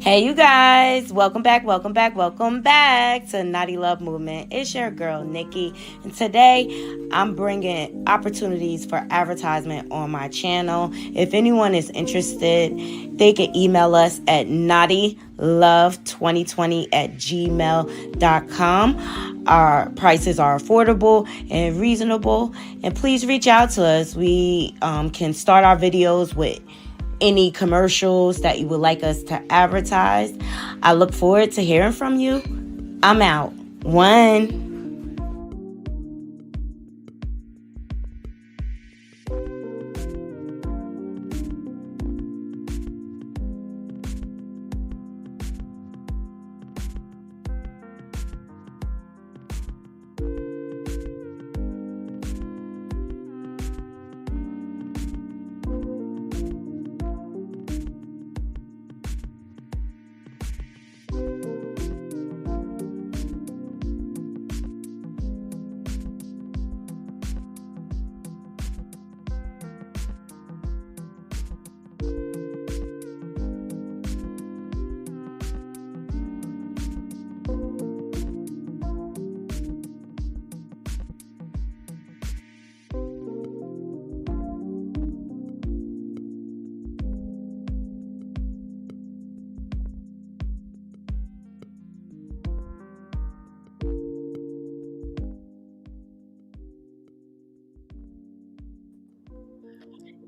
Hey, you guys, welcome back to Naughty Love Movement. It's your girl, Nikki, and today I'm bringing opportunities for advertisement on my channel. If anyone is interested, they can email us at naughtylove2020@gmail.com. Our prices are affordable and reasonable, and please reach out to us. We can start our videos with any commercials that you would like us to advertise. I look forward to hearing from you. I'm out. One.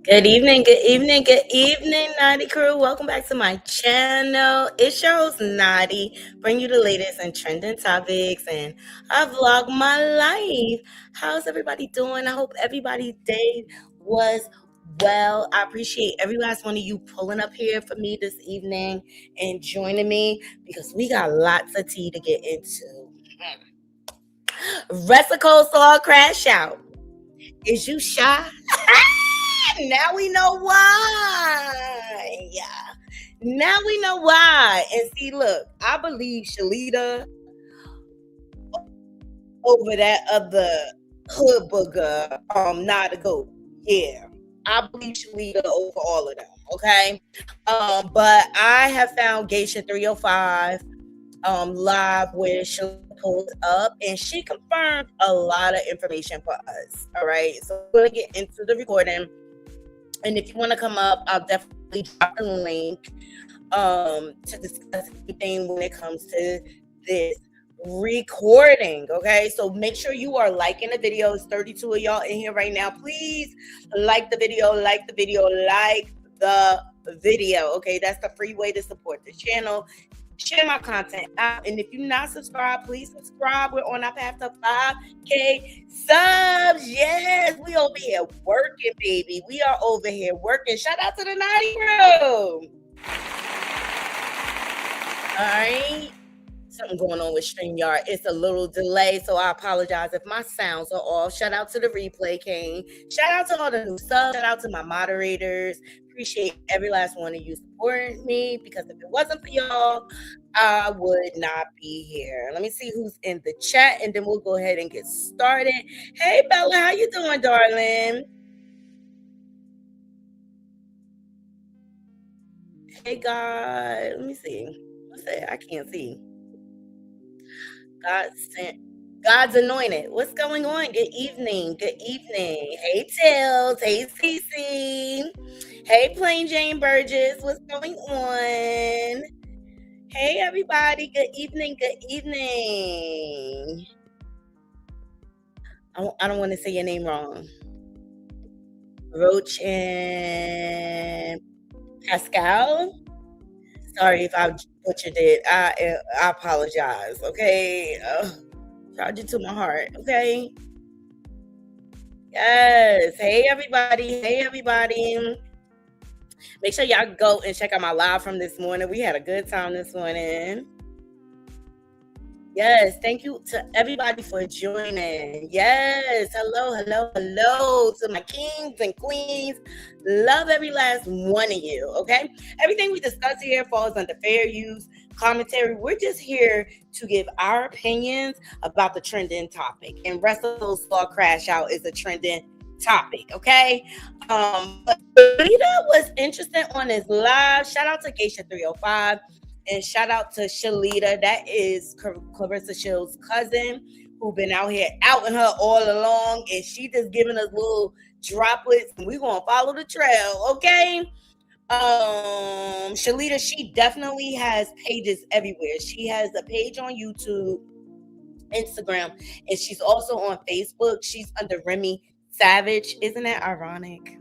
Good evening, Naughty Crew. Welcome back to my channel. It's your host, Naughty, bring you the latest and trending topics, and I vlog my life. How's everybody doing? I hope everybody's day was well. I appreciate every last one of you pulling up here for me this evening and joining me because we got lots of tea to get into. Recicle saw crash out. Is you shy? Now we know why. Yeah. Now we know why. And see, look, I believe Shalita over that other hood booger, not a goat. Yeah. I believe Shalita over all of them. Okay. But I have found Geisha 305 live where she pulled up and she confirmed a lot of information for us. All right. So we're gonna get into the recording. And if you want to come up, I'll definitely drop a link to discuss anything when it comes to this recording. Okay, so make sure you are liking the video. It's 32 of y'all in here right now. Please like the video, like the video, like the video. Okay, that's the free way to support the channel. Share my content out, and if you're not subscribed, please subscribe. We're on our path to 5K subs. Yes, we over here working, baby. We are over here working. Shout out to the Naughty Crew. All right. Something going on with StreamYard. It's a little delay, so I apologize if my sounds are off. Shout out to the replay king. Shout out to all the new subs. Shout out to my moderators. Appreciate every last one of you supporting me, because if it wasn't for y'all, I would not be here. Let me see who's in the chat, and then we'll go ahead and get started. Hey, Bella, how you doing, darling? Hey, God. Let me see. What's that? I can't see. God's anointed. What's going on? Good evening. Good evening. Hey, Tails. Hey, Cece. Hey, Plain Jane Burgess. What's going on? Hey, everybody. Good evening. Good evening. I don't want to say your name wrong. Roach and Pascal. Sorry if I butchered it. I apologize. Okay. Charge it to my heart. Okay. Yes. Hey, everybody. Hey, everybody. Make sure y'all go and check out my live from this morning. We had a good time this morning. Yes, thank you to everybody for joining. Yes, hello to my kings and queens. Love every last one of you, okay? Everything we discuss here falls under fair use, commentary. We're just here to give our opinions about the trending topic. And Wrestle Saw Crash Out is a trending topic, okay? But Rita was interested on his live. Shout out to Geisha 305. And shout out to Shalita. That is Clarissa Shill's cousin, who been out here outing her all along, and she just giving us little droplets, and we gonna follow the trail, okay? Shalita, she definitely has pages everywhere. She has a page on YouTube, Instagram, and she's also on Facebook. She's under RemiiSavage. Isn't that ironic?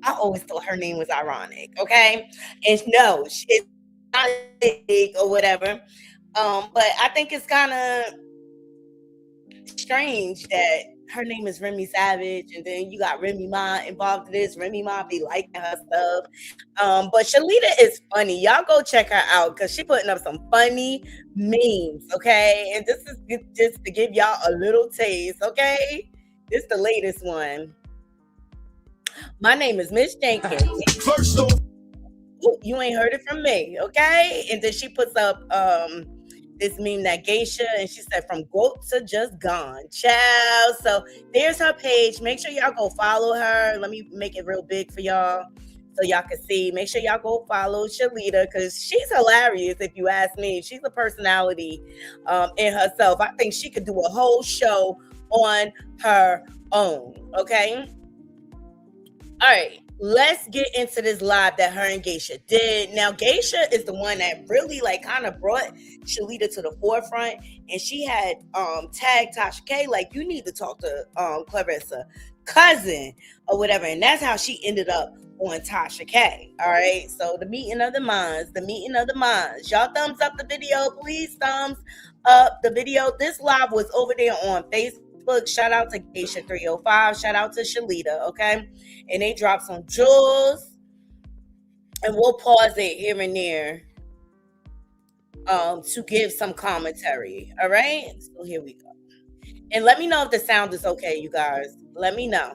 I always thought her name was ironic, okay? And no, it's not big or whatever. But I think it's kind of strange that her name is RemiiSavage, and then you got Remy Ma involved in this. Remy Ma be liking her stuff. But Shalita is funny. Y'all go check her out because she putting up some funny memes, okay? And this is just to give y'all a little taste, okay? This is the latest one. My name is Miss Jenkins. First off, you ain't heard it from me, okay? And then she puts up this meme that Geisha, and she said from goat to just gone, child. So there's her page. Make sure y'all go follow her. Let me make it real big for y'all so y'all can see. Make sure y'all go follow Shalita because she's hilarious. If you ask me, she's a personality in herself. I think she could do a whole show on her own. Okay. All right, let's get into this live that her and Geisha did. Now, Geisha is the one that really like kind of brought Shalita to the forefront, and she had tagged Tasha K like, you need to talk to Clarissa cousin or whatever, and that's how she ended up on Tasha K. All right, so the meeting of the minds. Y'all thumbs up the video, please. Thumbs up the video. This live was over there on Facebook. Shout out to Geisha 305. Shout out to Shalita, okay? And they dropped some jewels. And we'll pause it here and there to give some commentary. All right? So here we go. And let me know if the sound is okay, you guys. Let me know.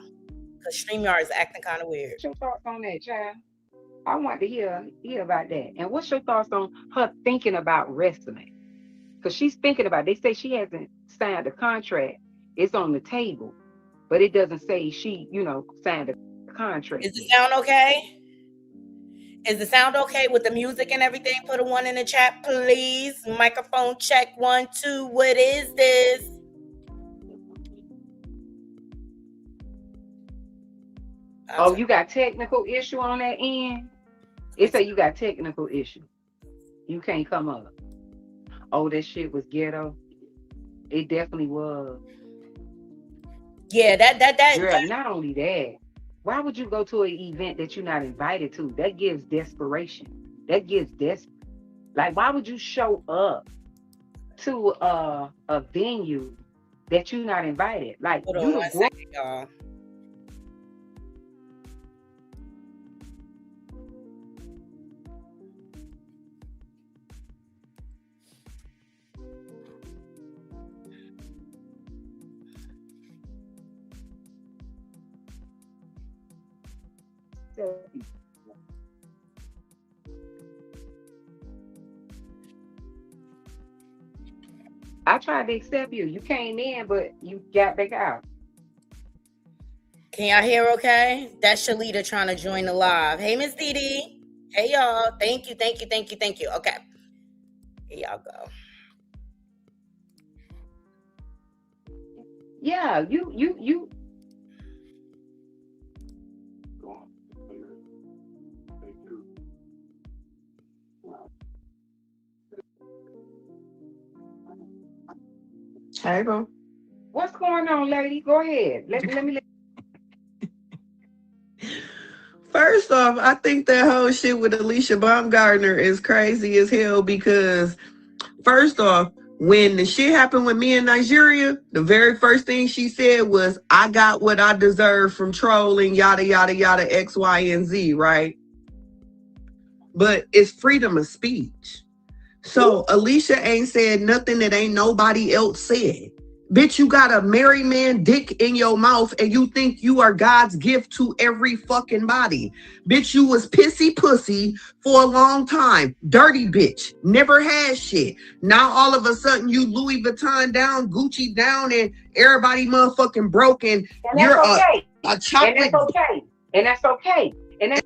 Because StreamYard is acting kind of weird. What's your thoughts on that, child? I want to hear about that. And what's your thoughts on her thinking about wrestling? Because she's thinking about it. They say she hasn't signed a contract. It's on the table, but it doesn't say she, signed a contract. Is the sound okay? Is the sound okay with the music and everything? Put a 1 in the chat, please. Microphone check 1, 2. What is this? Oh, you got technical issue on that end? It say you got technical issue. You can't come up. Oh, that shit was ghetto. It definitely was. Yeah, that. Girl, not only that, why would you go to an event that you're not invited to? That gives desperation. That gives desperate. Like, why would you show up to a venue that you're not invited? Like, hold on 1 second, y'all. I tried to accept you. You came in, but you got back out. Can y'all hear okay? That's Shalita trying to join the live. Hey, Miss Dee. Hey, y'all. Thank you. Okay. Here y'all go. Yeah, you. Hey, bro. What's going on, lady? Go ahead. Let me. First off, I think that whole shit with Alicia Baumgartner is crazy as hell because, first off, when the shit happened with me in Nigeria, the very first thing she said was, I got what I deserve from trolling, yada, yada, yada, X, Y, and Z, right? But it's freedom of speech. So Alicia ain't said nothing that ain't nobody else said. Bitch, you got a married man dick in your mouth and you think you are God's gift to every fucking body. Bitch, you was pissy pussy for a long time. Dirty bitch. Never had shit. Now all of a sudden you Louis Vuitton down, Gucci down, and everybody motherfucking broken. And you're okay. A chocolate. And that's okay. And that,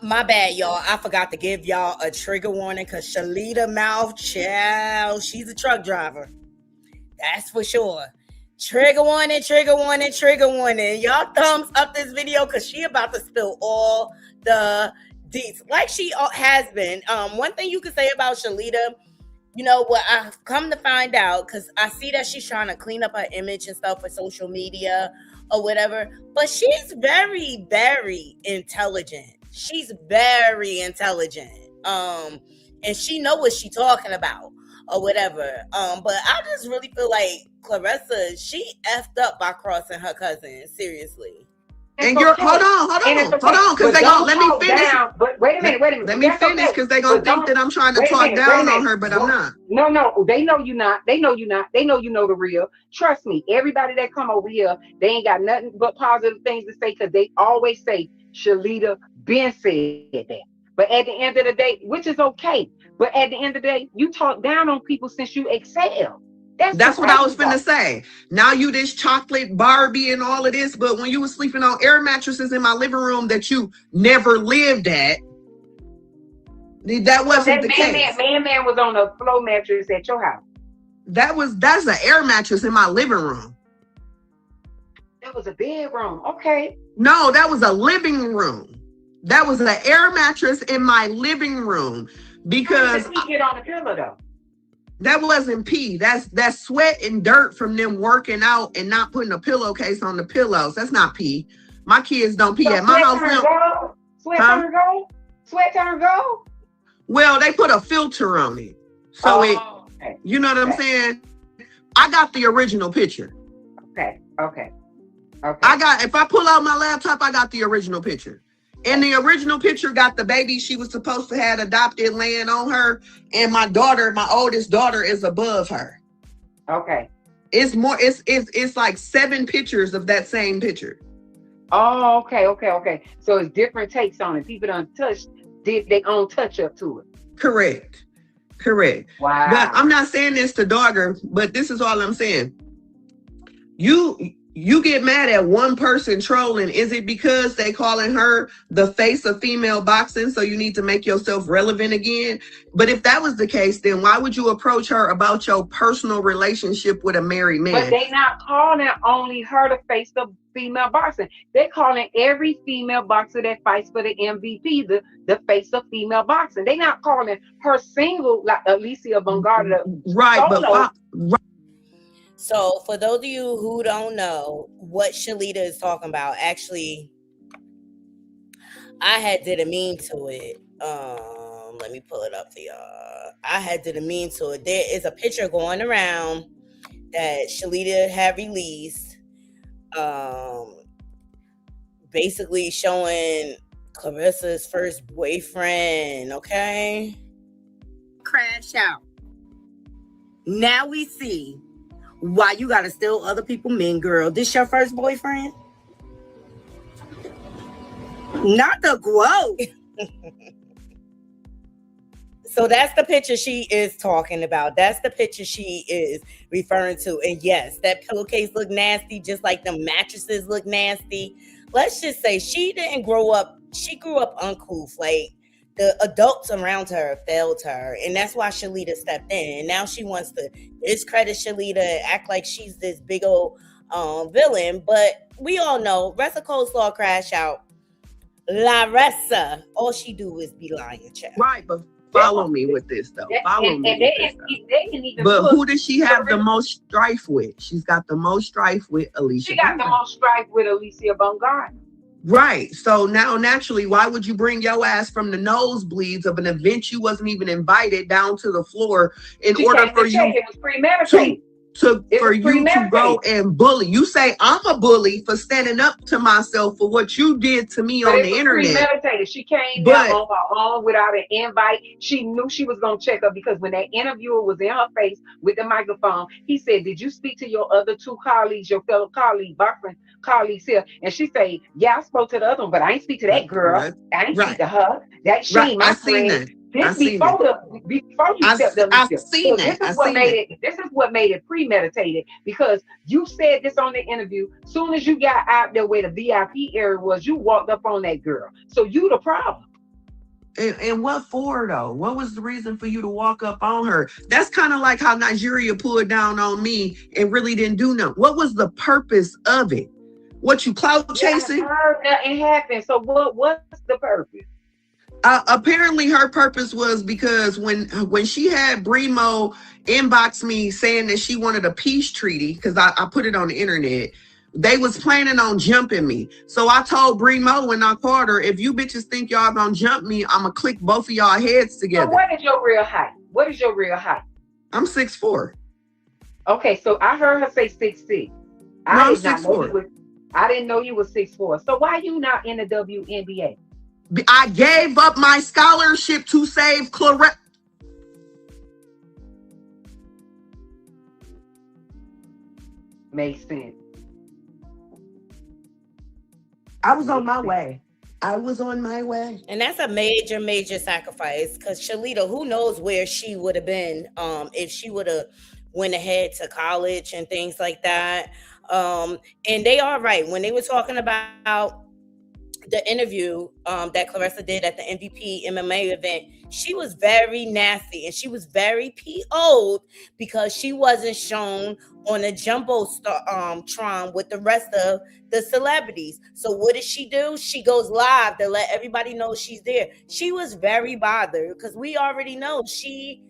My bad, y'all. I forgot to give y'all a trigger warning because Shalita mouth, child, she's a truck driver. That's for sure. Trigger warning, trigger warning, trigger warning. Y'all thumbs up this video because she about to spill all the deets like she has been. One thing you can say about Shalita, you know what I've come to find out, because I see that she's trying to clean up her image and stuff for social media or whatever, but she's very, very intelligent. She's very intelligent. And she know what she's talking about or whatever. But I just really feel like Clarissa, she effed up by crossing her cousin. Seriously. And you're hold on, because they gonna let me finish. But wait a minute. Let me finish, because they gonna think that I'm trying to talk down on her, but I'm not. No, they know you not. They know you not. They know you know the real. Trust me, everybody that come over here, they ain't got nothing but positive things to say, because they always say Shalita been said that. But at the end of the day, which is okay, but at the end of the day, you talk down on people since you excel. That's what I was finna say. Now you this chocolate Barbie and all of this, but when you was sleeping on air mattresses in my living room that you never lived at, that wasn't the case. Man was on a floor mattress at your house. That's an air mattress in my living room. That was a bedroom. Okay. No, that was a living room. That was an air mattress in my living room, because you get on the pillow though. That wasn't pee. That's sweat and dirt from them working out and not putting a pillowcase on the pillows. That's not pee. My kids don't pee so at my house. Sweat turn gold? Sweat turn gold? Well, they put a filter on it. So okay. You know what I'm saying? I got the original picture. Okay. If I pull out my laptop, I got the original picture. And the original picture got the baby she was supposed to have adopted laying on her. And my daughter, my oldest daughter, is above her. Okay. It's like 7 pictures of that same picture. Oh, okay. So it's different takes on it. People did their own touch up to it. Correct. Wow. But I'm not saying this to dog her, but this is all I'm saying. You get mad at one person trolling. Is it because they calling her the face of female boxing, so you need to make yourself relevant again? But if that was the case, then why would you approach her about your personal relationship with a married man? But they not calling only her the face of female boxing. They're calling every female boxer that fights for the MVP the face of female boxing. They not calling her single like Alicia Bongarda. Right, but So for those of you who don't know what Shalita is talking about, actually, I had did a meme to it. Let me pull it up for y'all. I had did a meme to it. There is a picture going around that Shalita had released, basically showing Clarissa's first boyfriend, okay? Crash out. Now we see why you gotta steal other people's men, girl. This your first boyfriend? Not the quote. So that's the picture she is talking about. That's the picture she is referring to. And yes, that pillowcase look nasty, just like the mattresses look nasty. Let's just say she didn't grow up. She grew up uncouth. Like, the adults around her failed her, and that's why Shalita stepped in. And now she wants to discredit Shalita, act like she's this big old villain. But we all know, Ressa Coleslaw crash out. Larissa, all she do is be lying, child. Right, but follow me with this though. But who does she have the most strife with? She's got the most strife with Alicia. She got the most strife with Alicia Bongarda. Right. So now, naturally, why would you bring your ass from the nosebleeds of an event you wasn't even invited down to the floor in order for you it was premeditated. For you to go and bully? You say I'm a bully for standing up to myself for what you did to me on the internet. Premeditated. She came down on her own without an invite. She knew she was going to check her, because when that interviewer was in her face with the microphone, he said, "Did you speak to your other 2 colleagues, your fellow colleague, boyfriend colleagues here?" And she said, "Yeah, I spoke to the other one, but I ain't speak to that girl. I ain't speak to her. That she ain't my friend." This before you stepped to I Alicia. seen So this that. is what made it. This is what made it premeditated because you said this on the interview. Soon as you got out there where the VIP area was, you walked up on that girl. So you the problem. And what for though? What was the reason for you to walk up on her? That's kind of like how Nigeria pulled down on me and really didn't do nothing. What was the purpose of it? What, you clout chasing? I heard nothing happened. So what's the purpose? Apparently her purpose was because when she had Bremo inbox me saying that she wanted a peace treaty, because I put it on the internet, they was planning on jumping me. So I told Bremo when I called her, if you bitches think y'all gonna jump me, I'm gonna click both of y'all heads together. So what is your real height? What is your real height? I'm 6'4". Okay, so I heard her say 6'6". I'm 6'4". I didn't know you was 6'4". So why you not in the WNBA? I gave up my scholarship to save Clarissa. Makes sense. I was on my way. And that's a major sacrifice because Shalita, who knows where she would have been if she would have went ahead to college and things like that. And they are right when they were talking about the interview that Clarissa did at the MVP MMA event. She was very nasty and she was very PO'd because she wasn't shown on a jumbo tron with the rest of the celebrities. So what did she do? She goes live to let everybody know she's there. She was very bothered because we already know she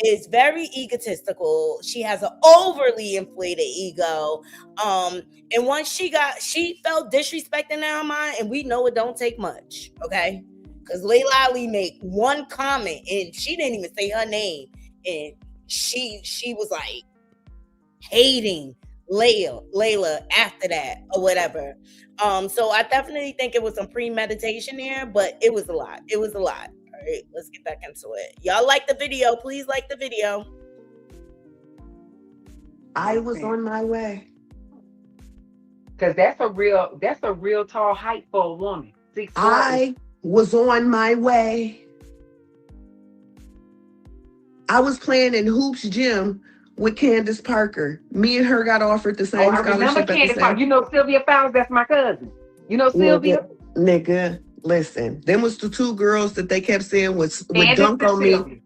is very egotistical. She has an overly inflated ego. And once she felt disrespected in our mind, and we know it don't take much, okay? Because Layla Ali made one comment and she didn't even say her name, and she was like hating Layla after that or whatever. So I definitely think it was some premeditation there, but it was a lot. All right, let's get back into it. Y'all like the video? Please like the video. I was on my way. Cause that's a real tall height for a woman. 6'4". I was on my way. I was playing in Hoops Gym with Candace Parker. Me and her got offered the same scholarship. I remember Candace Parker. You know Sylvia Fowles, that's my cousin. You know Sylvia? Nigga, listen. Them was the two girls that they kept saying would dunk on me.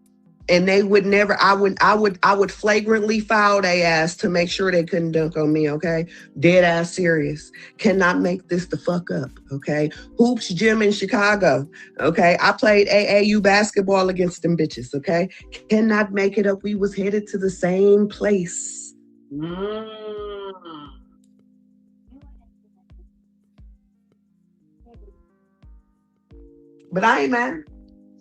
And they would never, I would flagrantly foul their ass to make sure they couldn't dunk on me, okay? Dead ass serious. Cannot make this the fuck up, okay? Hoops Gym in Chicago, okay? I played AAU basketball against them bitches, okay? Cannot make it up. We was headed to the same place. But I ain't mad.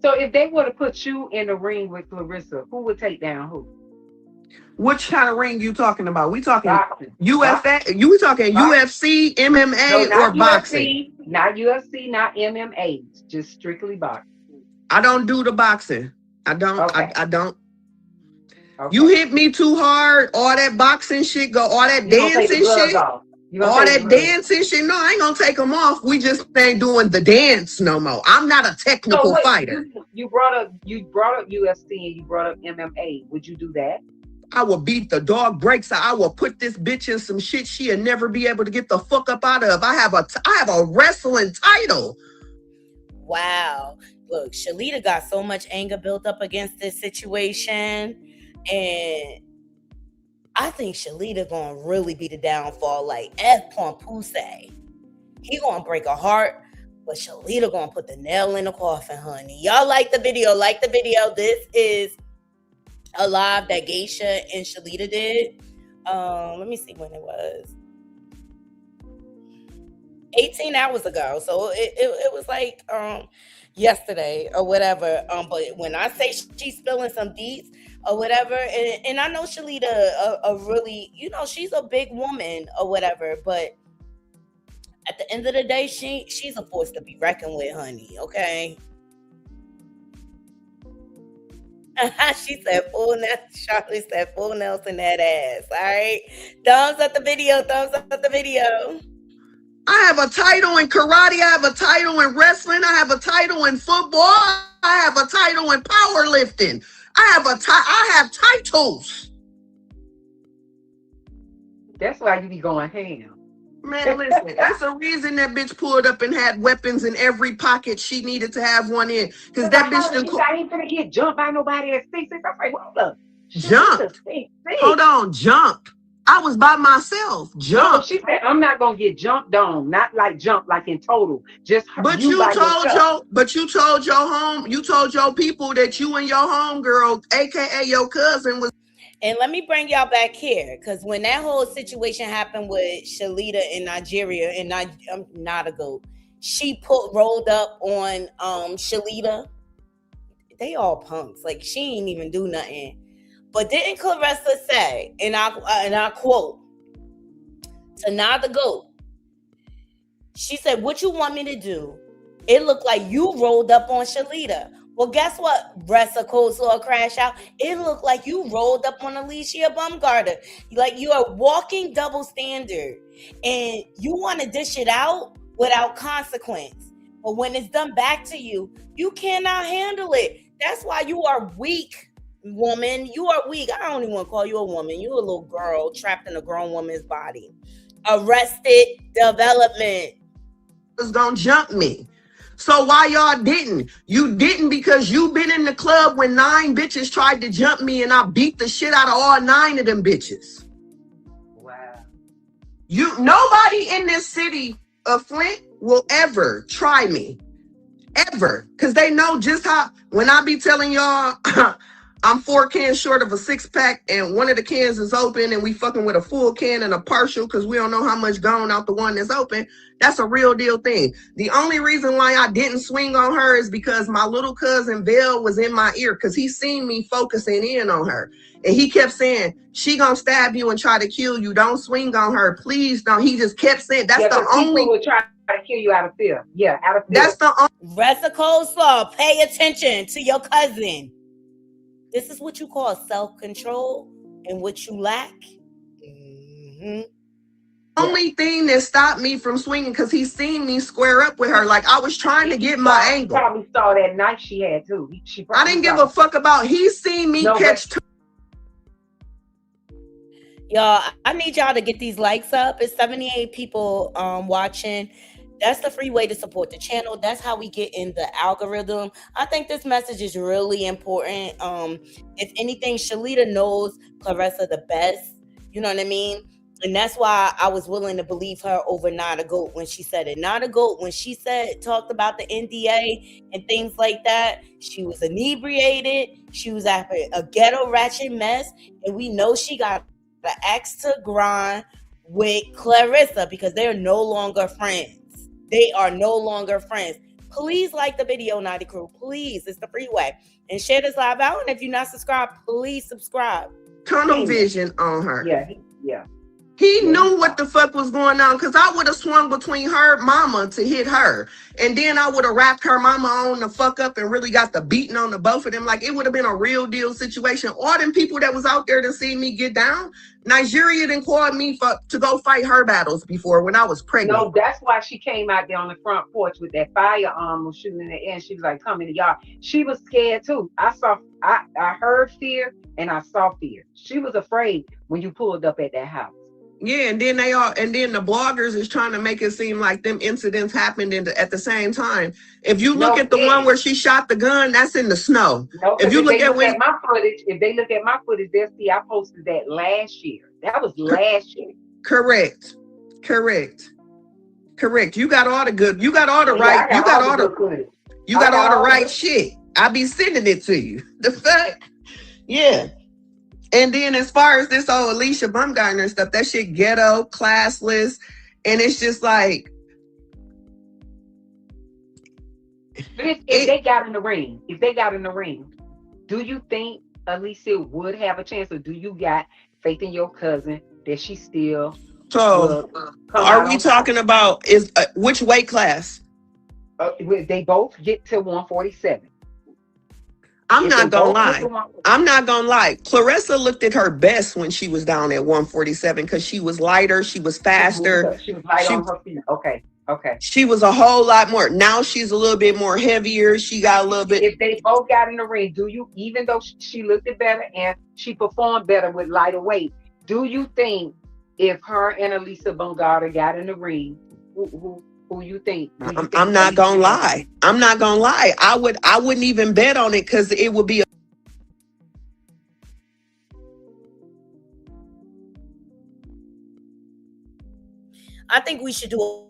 So if they were to put you in the ring with Clarissa, who would take down who? Which kind of ring you talking about? We talking UFC? You talking UFC, MMA, or boxing? Not UFC, not MMA. Just strictly boxing. I don't do the boxing. I don't. Okay. I don't. Okay. You hit me too hard. All that boxing shit go. All that dancing shit. All that dancing shit. No, I ain't gonna take them off. We just ain't doing the dance no more. I'm not a technical fighter. You brought up UFC and you brought up MMA. Would you do that? I will beat the dog breaks. I will put this bitch in some shit she'll never be able to get the fuck up out of. I have a wrestling title. Wow. Look, Shalita got so much anger built up against this situation, and I think Shalita gonna really be the downfall. Like Papoose, he gonna break a heart, but Shalita gonna put the nail in the coffin, honey. Y'all like the video? Like the video. This is a live that Geisha and Shalita did. Let me see when it was. 18 hours ago. So it was like yesterday or whatever. But when I say she's spilling some deets or whatever, and I know Shalita a really, she's a big woman or whatever, but at the end of the day, she's a force to be reckoned with, honey, okay? She said full nails. Charlie said full nails in that ass. All right. Thumbs up the video. I have a title in karate. I have a title in wrestling. I have a title in football. I I have a title in powerlifting. I have titles. That's why you be going ham. Man, listen, that's a reason that bitch pulled up and had weapons in every pocket she needed to have one in. Because that bitch didn't. I ain't gonna get jumped by nobody at 6'6". I was like, hold up. Jump. Hold on, jump. I was by myself. Jump. No, she said, I'm not gonna get jumped on. Not like jump, like in total. Just her, but you told your people that you and your homegirl, aka your cousin, was. And let me bring y'all back here, because when that whole situation happened with Shalita in Nigeria, and I'm not a goat, she rolled up on Shalita. They all punks. Like, she ain't even do nothing. But didn't Clarissa say, and I quote, to not the goat, she said, what you want me to do? It looked like you rolled up on Shalita. Well, guess what? Rest of coleslaw crash out. It looked like you rolled up on Alicia Baumgartner. Like, you are walking double standard, and you want to dish it out without consequence. But when it's done back to you, you cannot handle it. That's why you are weak, woman. You are weak. I don't even want to call you a woman. You're a little girl trapped in a grown woman's body. Arrested development. Was gonna jump me. So why y'all didn't? You didn't because you been in the club when 9 bitches tried to jump me and I beat the shit out of all 9 of them bitches. Wow. Nobody in this city of Flint will ever try me. Ever. Because they know just how, when I be telling y'all I'm 4 cans short of a 6-pack and one of the cans is open and we fucking with a full can and a partial because we don't know how much gone out the one that's open. That's a real deal thing. The only reason why I didn't swing on her is because my little cousin Bill was in my ear because he seen me focusing in on her. And he kept saying, she gonna stab you and try to kill you. Don't swing on her. Please don't. He just kept saying, that's the only... People would try to kill you out of fear. Yeah, out of fear. That's the only... Rest of coleslaw. Pay attention to your cousin. This is what you call self-control and what you lack. Mm-hmm. Only thing that stopped me from swinging because he seen me square up with her. Like I was trying to get my angle. He probably saw that knife she had too. I didn't give a fuck about. He seen me catch. Y'all, I need y'all to get these likes up. It's 78 people watching. That's the free way to support the channel. That's how we get in the algorithm. I think this message is really important. If anything, Shalita knows Clarissa the best. You know what I mean? And that's why I was willing to believe her over Not a Goat when she said it. Not a Goat, when she talked about the NDA and things like that, she was inebriated. She was after a ghetto ratchet mess. And we know she got the axe to grind with Clarissa because they're no longer friends. They are no longer friends. Please like the video, Naughty Crew. Please. It's the free way. And share this live out. And if you're not subscribed, please subscribe. Tunnel vision on her. Yeah. He knew what the fuck was going on because I would have swung between her mama to hit her. And then I would have wrapped her mama on the fuck up and really got the beating on the both of them. Like it would have been a real deal situation. All them people that was out there to see me get down, Nigeria didn't call me to go fight her battles before when I was pregnant. No, that's why she came out there on the front porch with that firearm shooting in the air. She was like, come in the yard. She was scared too. I heard fear and I saw fear. She was afraid when you pulled up at that house. Yeah, and then the bloggers is trying to make it seem like them incidents happened at the same time. If you look at the one where she shot the gun, that's in the snow. No, if they look at my footage, they'll see I posted that last year. That was last year. Correct. You got all the good. You got all the right. You got all the right shit. I be sending it to you. The fact, yeah. And then as far as this old Alicia Baumgartner stuff, that shit ghetto, classless, and it's just like. But if they got in the ring, do you think Alicia would have a chance, or do you got faith in your cousin that she still? So, are we talking about which weight class? They both get to 147. I'm not gonna lie. Clarissa looked at her best when she was down at 147 because she was lighter, she was faster. She was light on her feet. Okay. Okay. She was a whole lot more. Now she's a little bit more heavier. She got a little bit. If they both got in the ring, do you, even though she looked it better and she performed better with lighter weight, do you think if her and Alicia Bongata got in the ring, who you think? I'm not gonna lie. I'm not gonna lie. I wouldn't even bet on it because it would be I think we should do a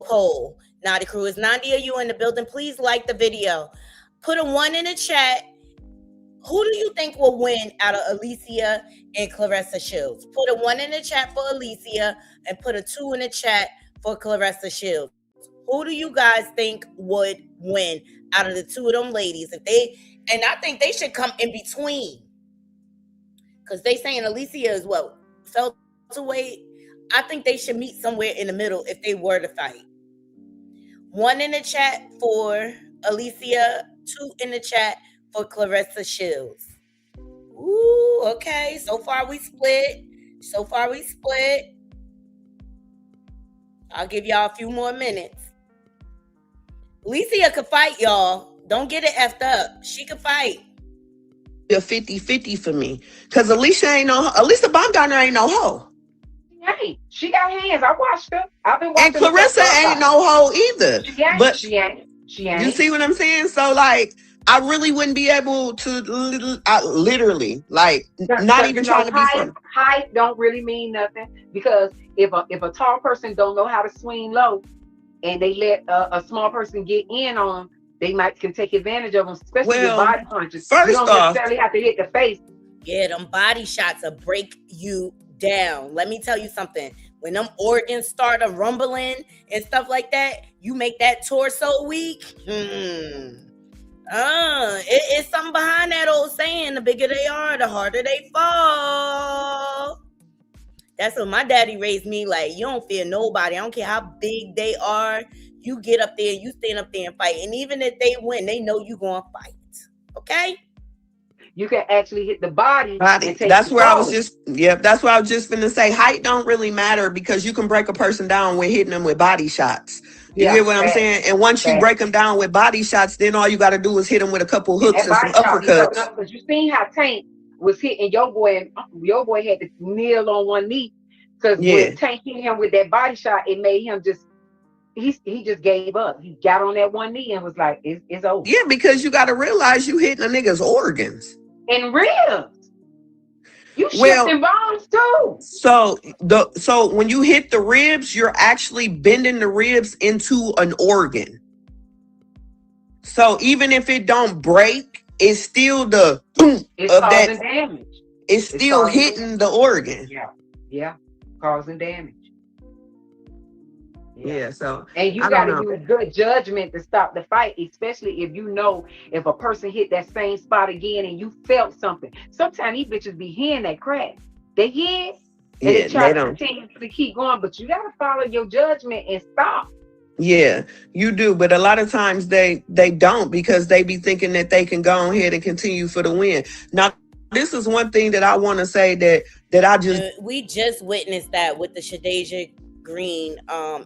poll. Naughty Crew, is Nandi, are you in the building? Please like the video. Put a 1 in the chat. Who do you think will win out of Alicia and Clarissa Shields? Put a 1 in the chat for Alicia and put a 2 in the chat for Clarissa Shields. Who do you guys think would win out of the two of them ladies? And I think they should come in between. Because they saying Alicia is what? Welterweight? I think they should meet somewhere in the middle if they were to fight. 1 in the chat for Alicia, 2 in the chat for Clarissa Shields. Ooh, okay. So far we split. I'll give y'all a few more minutes. Alicia could fight, y'all. Don't get it effed up. She could fight. A 50-50 for me. Because Alicia Baumgartner ain't no hoe. Hey, she got hands. I watched her. I've been watching. And Clarissa ain't no hoe either. She ain't. You see what I'm saying? So like, I really wouldn't be able to literally, like, not even trying to be funny. Height don't really mean nothing, because if a tall person don't know how to swing low, and they let a small person get in on them, they can take advantage of them, especially with body punches. First you don't off, necessarily have to hit the face. Yeah, them body shots will break you down. Let me tell you something. When them organs start rumbling and stuff like that, you make that torso weak. It's something behind that old saying: the bigger they are, the harder they fall. That's what my daddy raised me. Like, you don't fear nobody. I don't care how big they are. You get up there, you stand up there and fight. And even if they win, they know you gonna fight. Okay? You can actually hit the body. That's where I was just finna say. Height don't really matter, because you can break a person down with hitting them with body shots. You hear what I'm saying? And once you break them down with body shots, then all you got to do is hit them with a couple hooks and some uppercuts. Because you seen how Tank was hitting your boy, and your boy had to kneel on one knee, because when Tank hit him with that body shot, it made him just, he just gave up. He got on that one knee and was like, it's over. Yeah, because you got to realize you hitting a nigga's organs. And ribs. You shifting bones too. So when you hit the ribs, you're actually bending the ribs into an organ. So even if it don't break, it's still the boom of that damage. It's still hitting the organ. Yeah. Causing damage. Yeah, so and you got to use good judgment to stop the fight, especially if you know if a person hit that same spot again and you felt something. Sometimes these bitches be hearing that crack. They hear it, and they try to continue to keep going, but you got to follow your judgment and stop. Yeah, you do, but a lot of times they don't, because they be thinking that they can go ahead and continue for the win. Now, this is one thing that I want to say that I just we just witnessed that with the Shadeja Green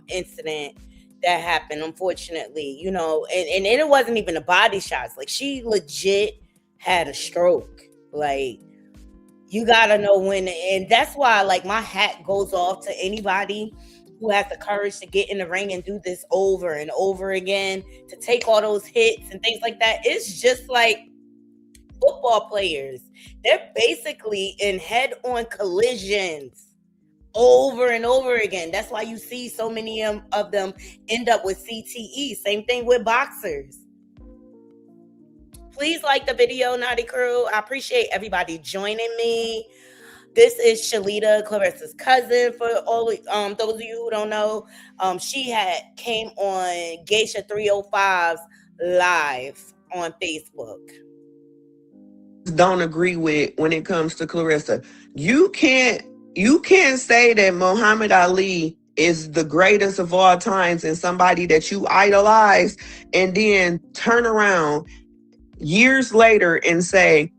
incident that happened, unfortunately, and it wasn't even the body shots. Like, she legit had a stroke. Like, you gotta know when, and that's why, like, my hat goes off to anybody who has the courage to get in the ring and do this over and over again, to take all those hits and things like that. It's just like football players. They're basically in head-on collisions over and over again. That's why you see so many of them end up with CTE. Same thing with boxers. Please like the video, Naughty Crew. I appreciate everybody joining me. This is Shalita, Clarissa's cousin. For all those of you who don't know, she came on Geisha 305's live on Facebook. Don't agree with when it comes to Clarissa. You can't say that Muhammad Ali is the greatest of all times and somebody that you idolize, and then turn around years later and say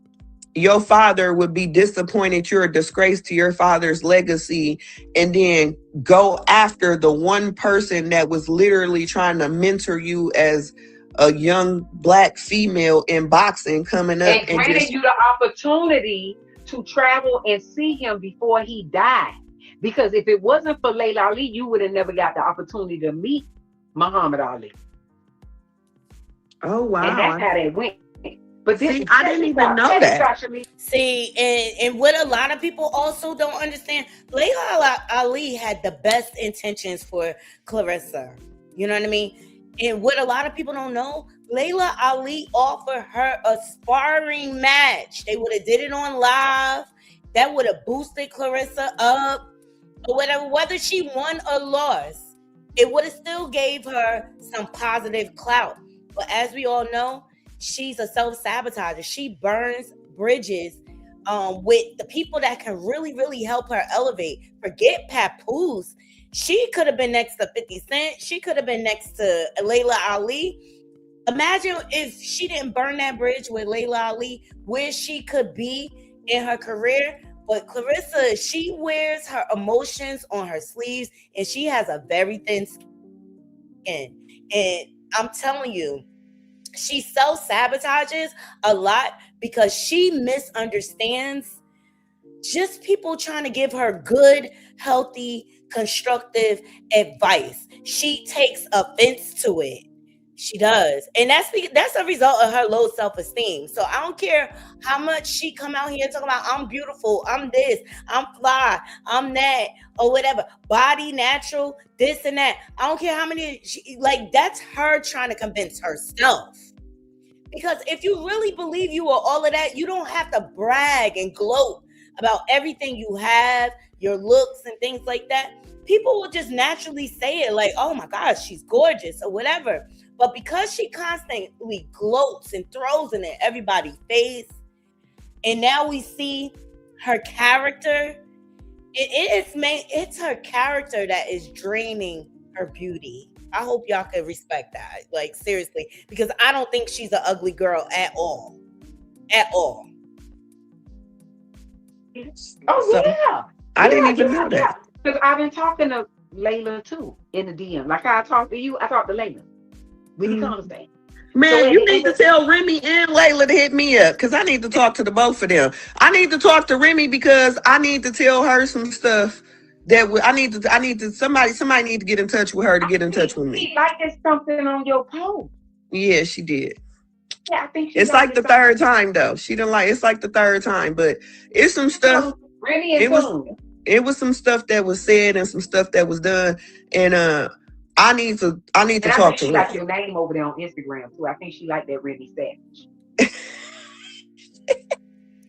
your father would be disappointed, you're a disgrace to your father's legacy, and then go after the one person that was literally trying to mentor you as a young black female in boxing coming up And and granted just you the opportunity to travel and see him before he died. Because if it wasn't for Layla Ali, you would have never got the opportunity to meet Muhammad Ali. oh And that's wow. how they went. But this, See, I didn't even know that. See, and what a lot of people also don't understand, Layla Ali had the best intentions for Clarissa. You know what I mean? And what a lot of people don't know, Layla Ali offered her a sparring match. They would have did it on live. That would have boosted Clarissa up or whatever. Whether she won or lost, it would have still gave her some positive clout. But as we all know, she's a self-sabotager. She burns bridges with the people that can really, really help her elevate. Forget Papoose. She could have been next to 50 Cent. She could have been next to Layla Ali. Imagine if she didn't burn that bridge with Layla Ali, where she could be in her career. But Clarissa, she wears her emotions on her sleeves, and she has a very thin skin. And I'm telling you, she self-sabotages a lot because she misunderstands just people trying to give her good, healthy, constructive advice. She takes offense to it. She does. And that's a result of her low self-esteem. So I don't care how much she come out here talking about I'm beautiful, I'm this, I'm fly, I'm that, or whatever. Body natural, this and that. I don't care how many, that's her trying to convince herself. Because if you really believe you are all of that, you don't have to brag and gloat about everything you have, your looks and things like that. People will just naturally say it like, oh my gosh, she's gorgeous or whatever. But because she constantly gloats and throws it in everybody's face, and now we see her character, it's her character that is draining her beauty. I hope y'all can respect that. Like, seriously. Because I don't think she's an ugly girl at all. At all. Oh, So, yeah. I didn't even know that. Because I've been talking to Layla, too, in the DM. Like I talked to you, I talked to Layla. We need conversation. Man, so you need to tell Remy and Layla to hit me up because I need to talk to the both of them. I need to talk to Remy because I need to tell her some stuff that somebody need to get in touch with her to get in touch with me. She liked something on your post. Yeah, she did. Yeah, I think it's like the third time though. She didn't like. It's like the third time, but it's some stuff. Remy it was some stuff that was said and some stuff that was done, and I need to talk to her. She like your name over there on Instagram too. I think she like that RemiiSavage.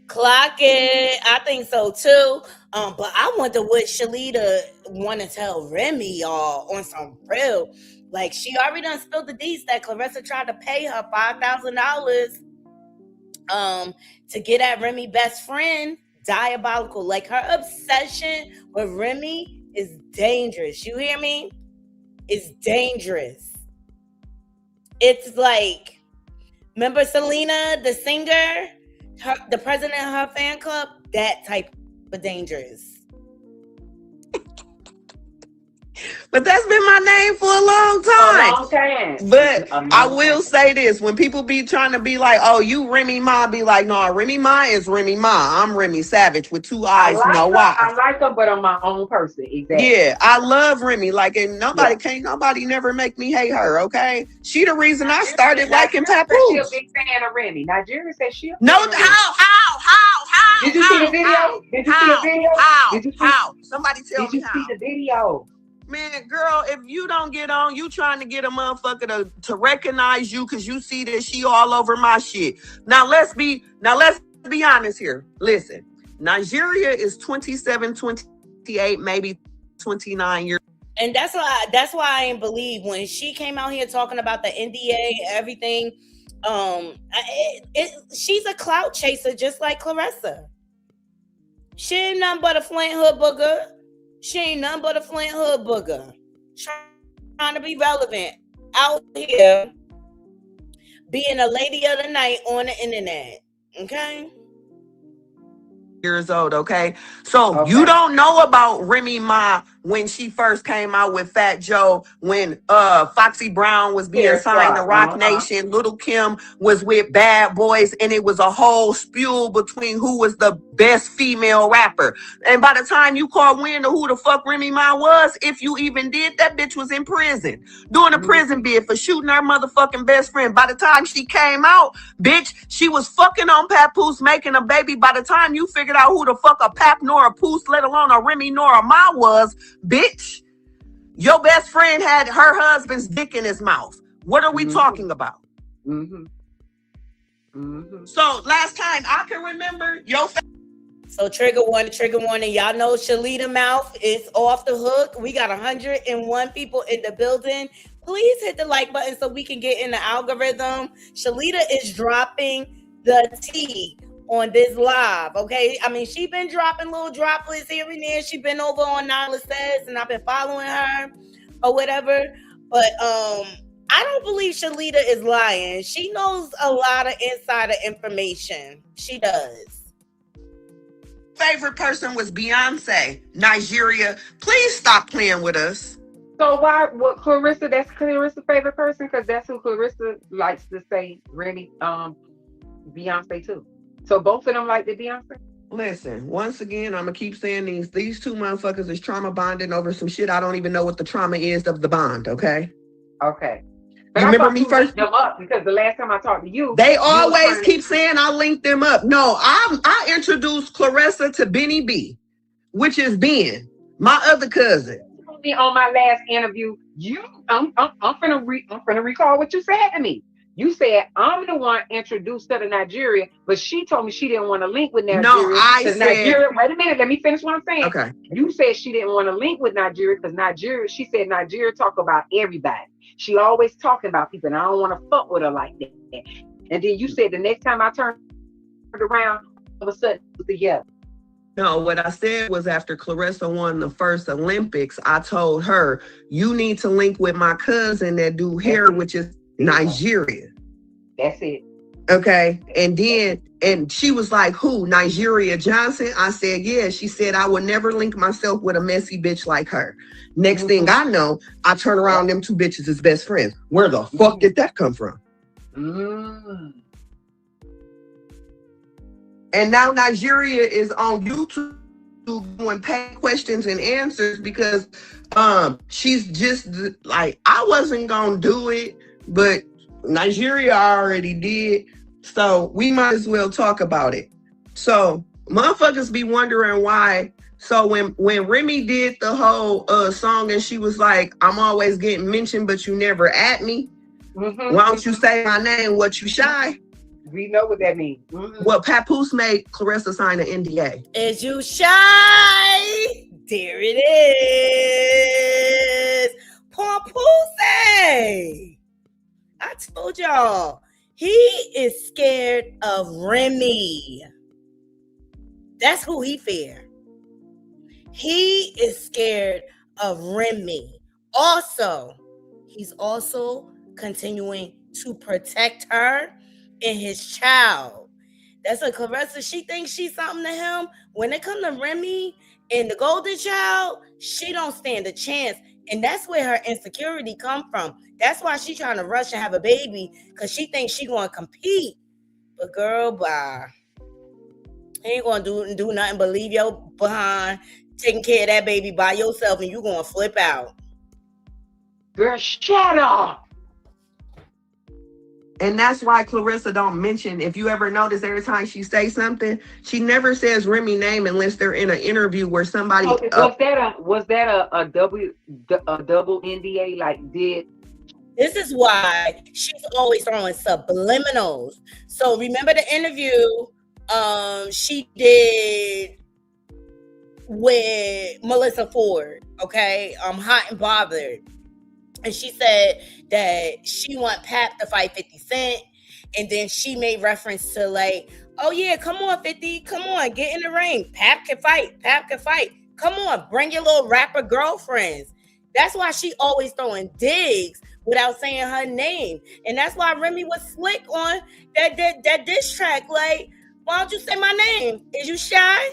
Clock it. I think so too. But I wonder what Shalita want to tell Remy, y'all, on some real. Like, she already done spilled the deets that Clarissa tried to pay her $5,000 to get at Remy best friend. Diabolical. Like, her obsession with Remy is dangerous. You hear me? It's dangerous. It's like, remember Selena, the singer, the president of her fan club? That type of dangerous. But that's been my name for a long time. But I will say this: when people be trying to be like, "Oh, you Remy Ma," be like, "No, Remy Ma is Remy Ma. I'm RemiiSavage with 2 eyes, no eyes." I like her, but I'm my own person. Exactly. Yeah, I love Remy. Like, and nobody never make me hate her. Okay, she the reason I started liking Papoose. She a big fan of Remy. Nigeria says she. No, how? Did you see the video? Did you see the video? How? Somebody tell me how. Did you see the video? Man, girl, if you don't get on, you trying to get a motherfucker to recognize you because you see that she all over my shit. Now let's be honest here. Listen, Nigeria is 27, 28, maybe 29 years. And that's why I ain't believe when she came out here talking about the NDA, everything. She's a clout chaser just like Clarissa. She ain't nothing but a Flint hood booger. She ain't nothing but a Flint hood booger. Trying to be relevant out here, being a lady of the night on the internet. Okay? years old, okay? So you don't know about Remy Ma when she first came out with Fat Joe, when Foxy Brown was being signed to Rock Nation, Little Kim was with Bad Boys, and it was a whole spew between who was the best female rapper. And by the time you caught wind of who the fuck Remy Ma was, if you even did, that bitch was in prison doing a prison bid for shooting her motherfucking best friend. By the time she came out, bitch, she was fucking on Papoose, making a baby. By the time you figured out who the fuck a Pap nor a Poose, let alone a Remy nor a Ma was, bitch, your best friend had her husband's dick in his mouth. What are we talking about? So last time I can remember, so trigger warning. Y'all know Shalita mouth is off the hook. We got 101 people in the building. Please hit the like button so we can get in the algorithm. Shalita is dropping the tea on this live, okay? I mean, she been dropping little droplets here and there. She been over on Nyla Says, and I've been following her or whatever. But I don't believe Shalita is lying. She knows a lot of insider information. She does. Favorite person was Beyonce, Nigeria. Please stop playing with us. So why? What Clarissa? That's Clarissa's favorite person because that's who Clarissa likes to say. Really, Beyonce too. So both of them like the Beyonce. Listen, once again, I'm gonna keep saying these two motherfuckers is trauma bonding over some shit. I don't even know what the trauma is of the bond. Okay. Okay. But you remember me first? Them up because the last time I talked to you, they always keep saying I linked them up. No, I introduced Clarissa to Benny B, which is Ben, my other cousin. On my last interview, I'm finna recall what you said to me. You said I'm the one introduced her to Nigeria, but she told me she didn't want to link with Nigeria. No, I said. Nigeria, wait a minute, let me finish what I'm saying. Okay. You said she didn't want to link with Nigeria because She said Nigeria talk about everybody. She always talking about people, and I don't want to fuck with her like that. And then you said the next time I turned around, all of a sudden it was together. No, what I said was after Clarissa won the first Olympics, I told her, you need to link with my cousin that do hair, which is Nigeria. That's it. Okay. And she was like, who? Nigeria Johnson? I said, yeah. She said, I would never link myself with a messy bitch like her. Next thing I know, I turn around, them two bitches as best friends. Where the fuck did that come from? And now Nigeria is on YouTube doing paid questions and answers because she's just like, I wasn't gonna do it, but Nigeria already did. So we might as well talk about it. So motherfuckers be wondering why. So when Remy did the whole song and she was like, I'm always getting mentioned, but you never at me. Why don't you say my name? What you shy? We know what that means. Well, Papoose made Clarissa sign an NDA. Is you shy? There it is. Papoose. I told y'all, he is scared of Remy. That's who he fear. He is scared of Remy. Also, he's also continuing to protect her and his child. That's what Clarissa, she thinks she's something to him. When it comes to Remy and the golden child, she don't stand a chance. And that's where her insecurity come from. That's why she's trying to rush and have a baby, because she thinks she going to compete. But girl, bye. Ain't going to do nothing but leave your behind taking care of that baby by yourself, and you going to flip out. Girl, shut up. And that's why Clarissa don't mention, if you ever notice, every time she says something, she never says Remy's name unless they're in an interview where somebody. Okay, was that a double NDA? Like, did this is why she's always throwing subliminals. So remember the interview she did with Melissa Ford, okay? Hot and Bothered. And she said that she want Pap to fight 50 Cent. And then she made reference to like, oh yeah, come on 50, come on, get in the ring. Pap can fight, Come on, bring your little rapper girlfriends. That's why she always throwing digs without saying her name. And that's why Remy was slick on that diss track. Like, Why don't you say my name? Is you shy?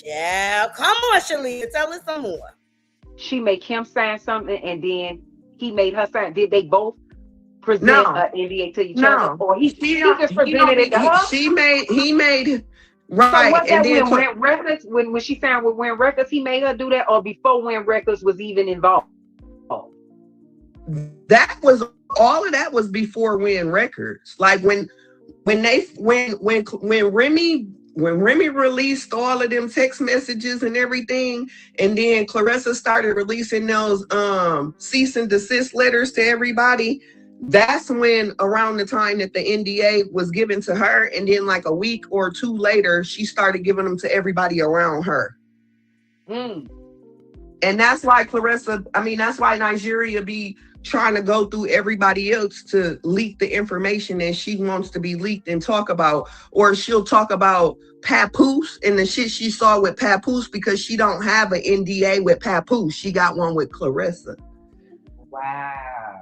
Yeah, come on, Shalita. Tell us some more. She make him sign something, and then he made her sign. Did they both present No, an NDA to each other, no. or he just He don't presented be, it to her? he made So right, was and that then when Win Records, when she signed with Win Records, he made her do that, or before Win Records was even involved? that was all of that was before Win Records. Like when Remy released all of them text messages and everything, and then Clarissa started releasing those cease and desist letters to everybody, that's when, around the time that the NDA was given to her, and then like a week or two later, she started giving them to everybody around her. Mm. And that's why that's why Nigeria be trying to go through everybody else to leak the information that she wants to be leaked and talk about. Or she'll talk about Papoose and the shit she saw with Papoose, because she don't have an NDA with Papoose. She got one with Clarissa. Wow.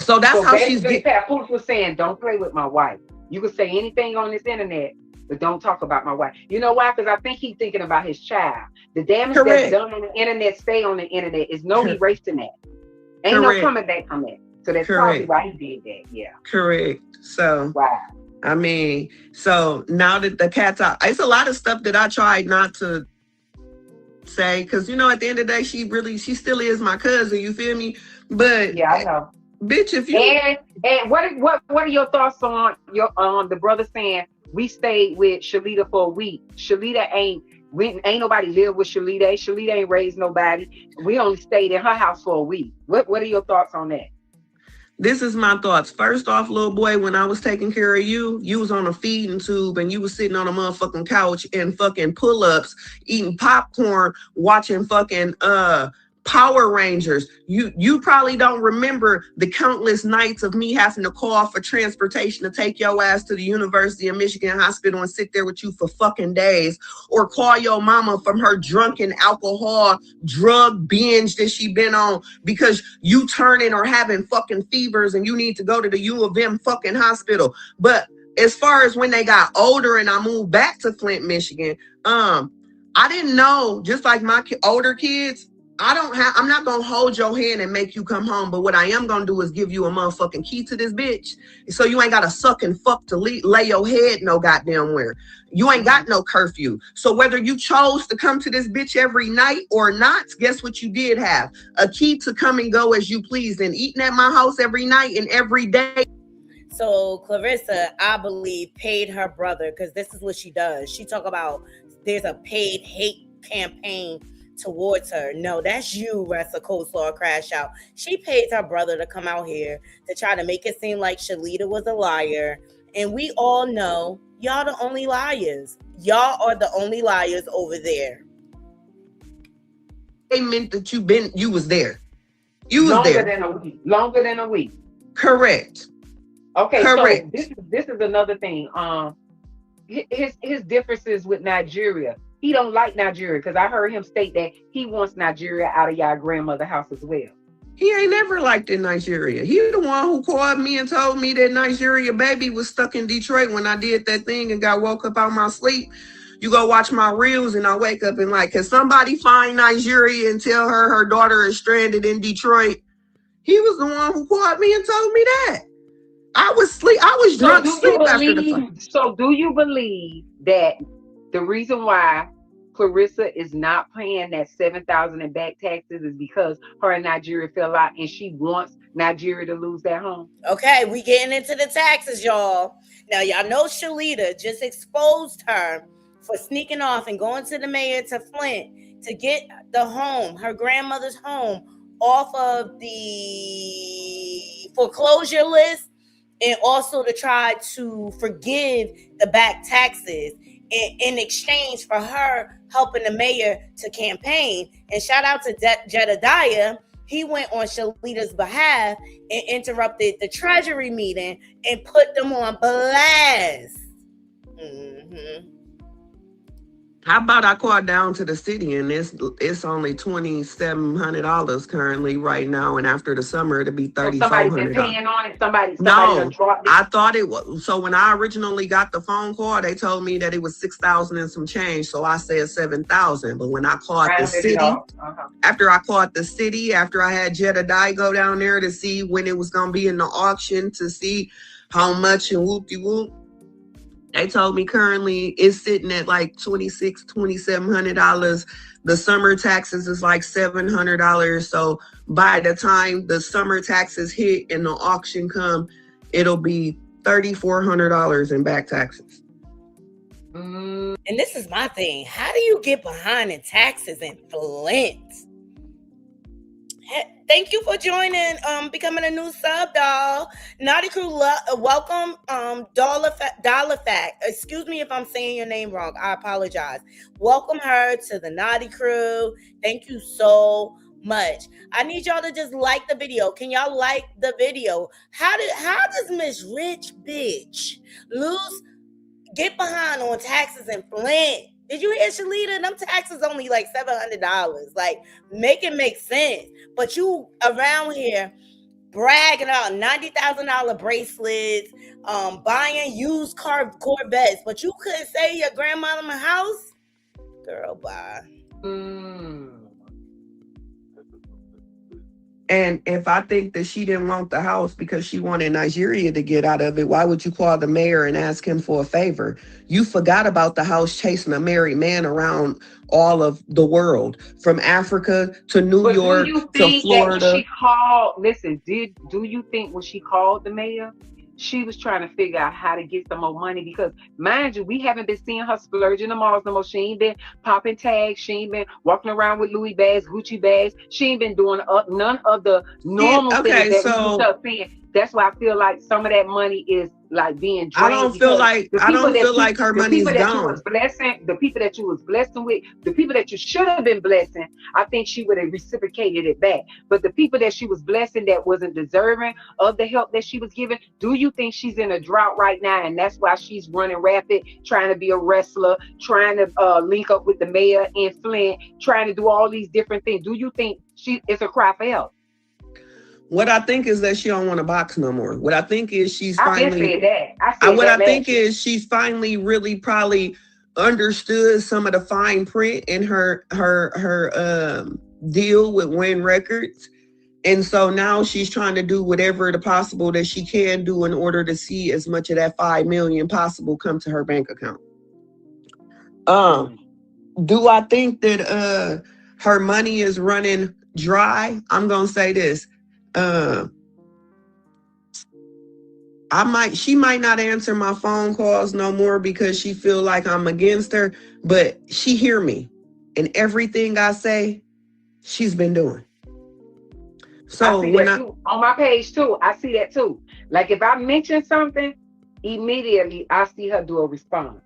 So that's how she's basically Papoose was saying, don't play with my wife. You can say anything on this internet, but don't talk about my wife. You know why? Because I think he's thinking about his child. The damage that's done on the internet stay on the internet. Is no erasing that. Ain't no coming back from that. So that's probably why he did that. Yeah. Correct. So wow. I mean, so now that the cat's out, it's a lot of stuff that I tried not to say, because, you know, at the end of the day, she still is my cousin, you feel me? But yeah, I know. Bitch, if you and what are your thoughts on your the brother saying we stayed with Shalita for a week? Shalita ain't nobody live with Shalita. Shalita ain't raised nobody. We only stayed in her house for a week. What are your thoughts on that? This is my thoughts. First off, little boy, when I was taking care of you, you was on a feeding tube and you was sitting on a motherfucking couch in fucking pull-ups, eating popcorn, watching fucking Power Rangers. You probably don't remember the countless nights of me having to call for transportation to take your ass to the University of Michigan Hospital and sit there with you for fucking days, or call your mama from her drunken alcohol drug binge that she been on because you turning or having fucking fevers and you need to go to the U of M fucking hospital. But as far as when they got older and I moved back to Flint, Michigan, I didn't know, just like my older kids, I'm not going to hold your hand and make you come home. But what I am going to do is give you a motherfucking key to this bitch. So you ain't got to suck and fuck to lay your head no goddamn where. You ain't got no curfew. So whether you chose to come to this bitch every night or not, guess what you did have? A key to come and go as you please, and eating at my house every night and every day. So Clarissa, I believe, paid her brother, because this is what she does. She talk about there's a paid hate campaign towards her. No, that's you, Ressa Coleslaw Crash Out. She paid her brother to come out here to try to make it seem like Shalita was a liar. And we all know y'all the only liars. Y'all are the only liars over there. They meant that you was there. You was longer there. Longer than a week. Correct. Okay, correct. So this is another thing. His differences with Nigeria. He don't like Nigeria, because I heard him state that he wants Nigeria out of y'all grandmother house as well. He ain't never liked in Nigeria. He the one who called me and told me that Nigeria baby was stuck in Detroit when I did that thing and got woke up out my sleep. You go watch my reels and I wake up and like, can somebody find Nigeria and tell her daughter is stranded in Detroit? He was the one who called me and told me that. I was drunk sleep after the fight. So do you believe that the reason why Clarissa is not paying that $7,000 in back taxes is because her and Nigeria fell out and she wants Nigeria to lose their home? Okay, we getting into the taxes, y'all. Now, y'all know Shalita just exposed her for sneaking off and going to the mayor to Flint to get the home, her grandmother's home, off of the foreclosure list, and also to try to forgive the back taxes in exchange for her helping the mayor to campaign. And shout out to Jedediah. He went on Shalita's behalf and interrupted the treasury meeting and put them on blast. How about I call down to the city and it's only $2,700 currently right now, and after the summer it'll be So somebody's been $3,400. paying on it. Somebody done No, dropped it. I thought it was. So when I originally got the phone call, they told me that it was 6,000 and some change. So I said 7,000. But when I called the Rounded it city, off. after I called the city, after I had Jedediah go down there to see when it was gonna be in the auction to see how much and whoop-de-whoop, they told me currently it's sitting at like $2,600, $2,700. The summer taxes is like $700. So by the time the summer taxes hit and the auction come, it'll be $3,400 in back taxes. And this is my thing. How do you get behind in taxes in Flint? Thank you for joining, becoming a new sub, doll. Naughty Crew, welcome, Dollar Fact. Excuse me if I'm saying your name wrong. I apologize. Welcome her to the Naughty Crew. Thank you so much. I need y'all to just like the video. Can y'all like the video? How does Miss Rich Bitch get behind on taxes in Flint? Did you hear Shalita? Them taxes only like $700. Like, make it make sense. But you around here bragging about $90,000 bracelets, buying used Corvettes, but you couldn't say your grandmama house? Girl, bye. And if I think that she didn't want the house because she wanted Nigeria to get out of it, why would you call the mayor and ask him for a favor? You forgot about the house chasing a married man around all of the world, from Africa to New York to Florida. That she called? Listen, do you think when she called the mayor, she was trying to figure out how to get some more money? Because, mind you, we haven't been seeing her splurging the malls no more. She ain't been popping tags. She ain't been walking around with Louis bags, Gucci bags. She ain't been doing none of the normal things that we used to seeing. That's why I feel like some of that money is like being drained. I don't feel like her money's gone. The people that you was blessing with, the people that you should have been blessing, I think she would have reciprocated it back. But the people that she was blessing that wasn't deserving of the help that she was given, do you think she's in a drought right now? And that's why she's running rapid, trying to be a wrestler, trying to link up with the mayor in Flint, trying to do all these different things. Do you think it's a cry for help? What I think is that she don't want to box no more. What I think is she's finally. I think is she's finally really probably understood some of the fine print in her deal with Win Records, and so now she's trying to do whatever the possible that she can do in order to see as much of that $5 million possible come to her bank account. Do I think that her money is running dry? I'm gonna say this. She might not answer my phone calls no more because she feel like I'm against her, but she hear me, and everything I say, she's been doing. So on my page too, I see that too. Like if I mention something, immediately I see her do a response.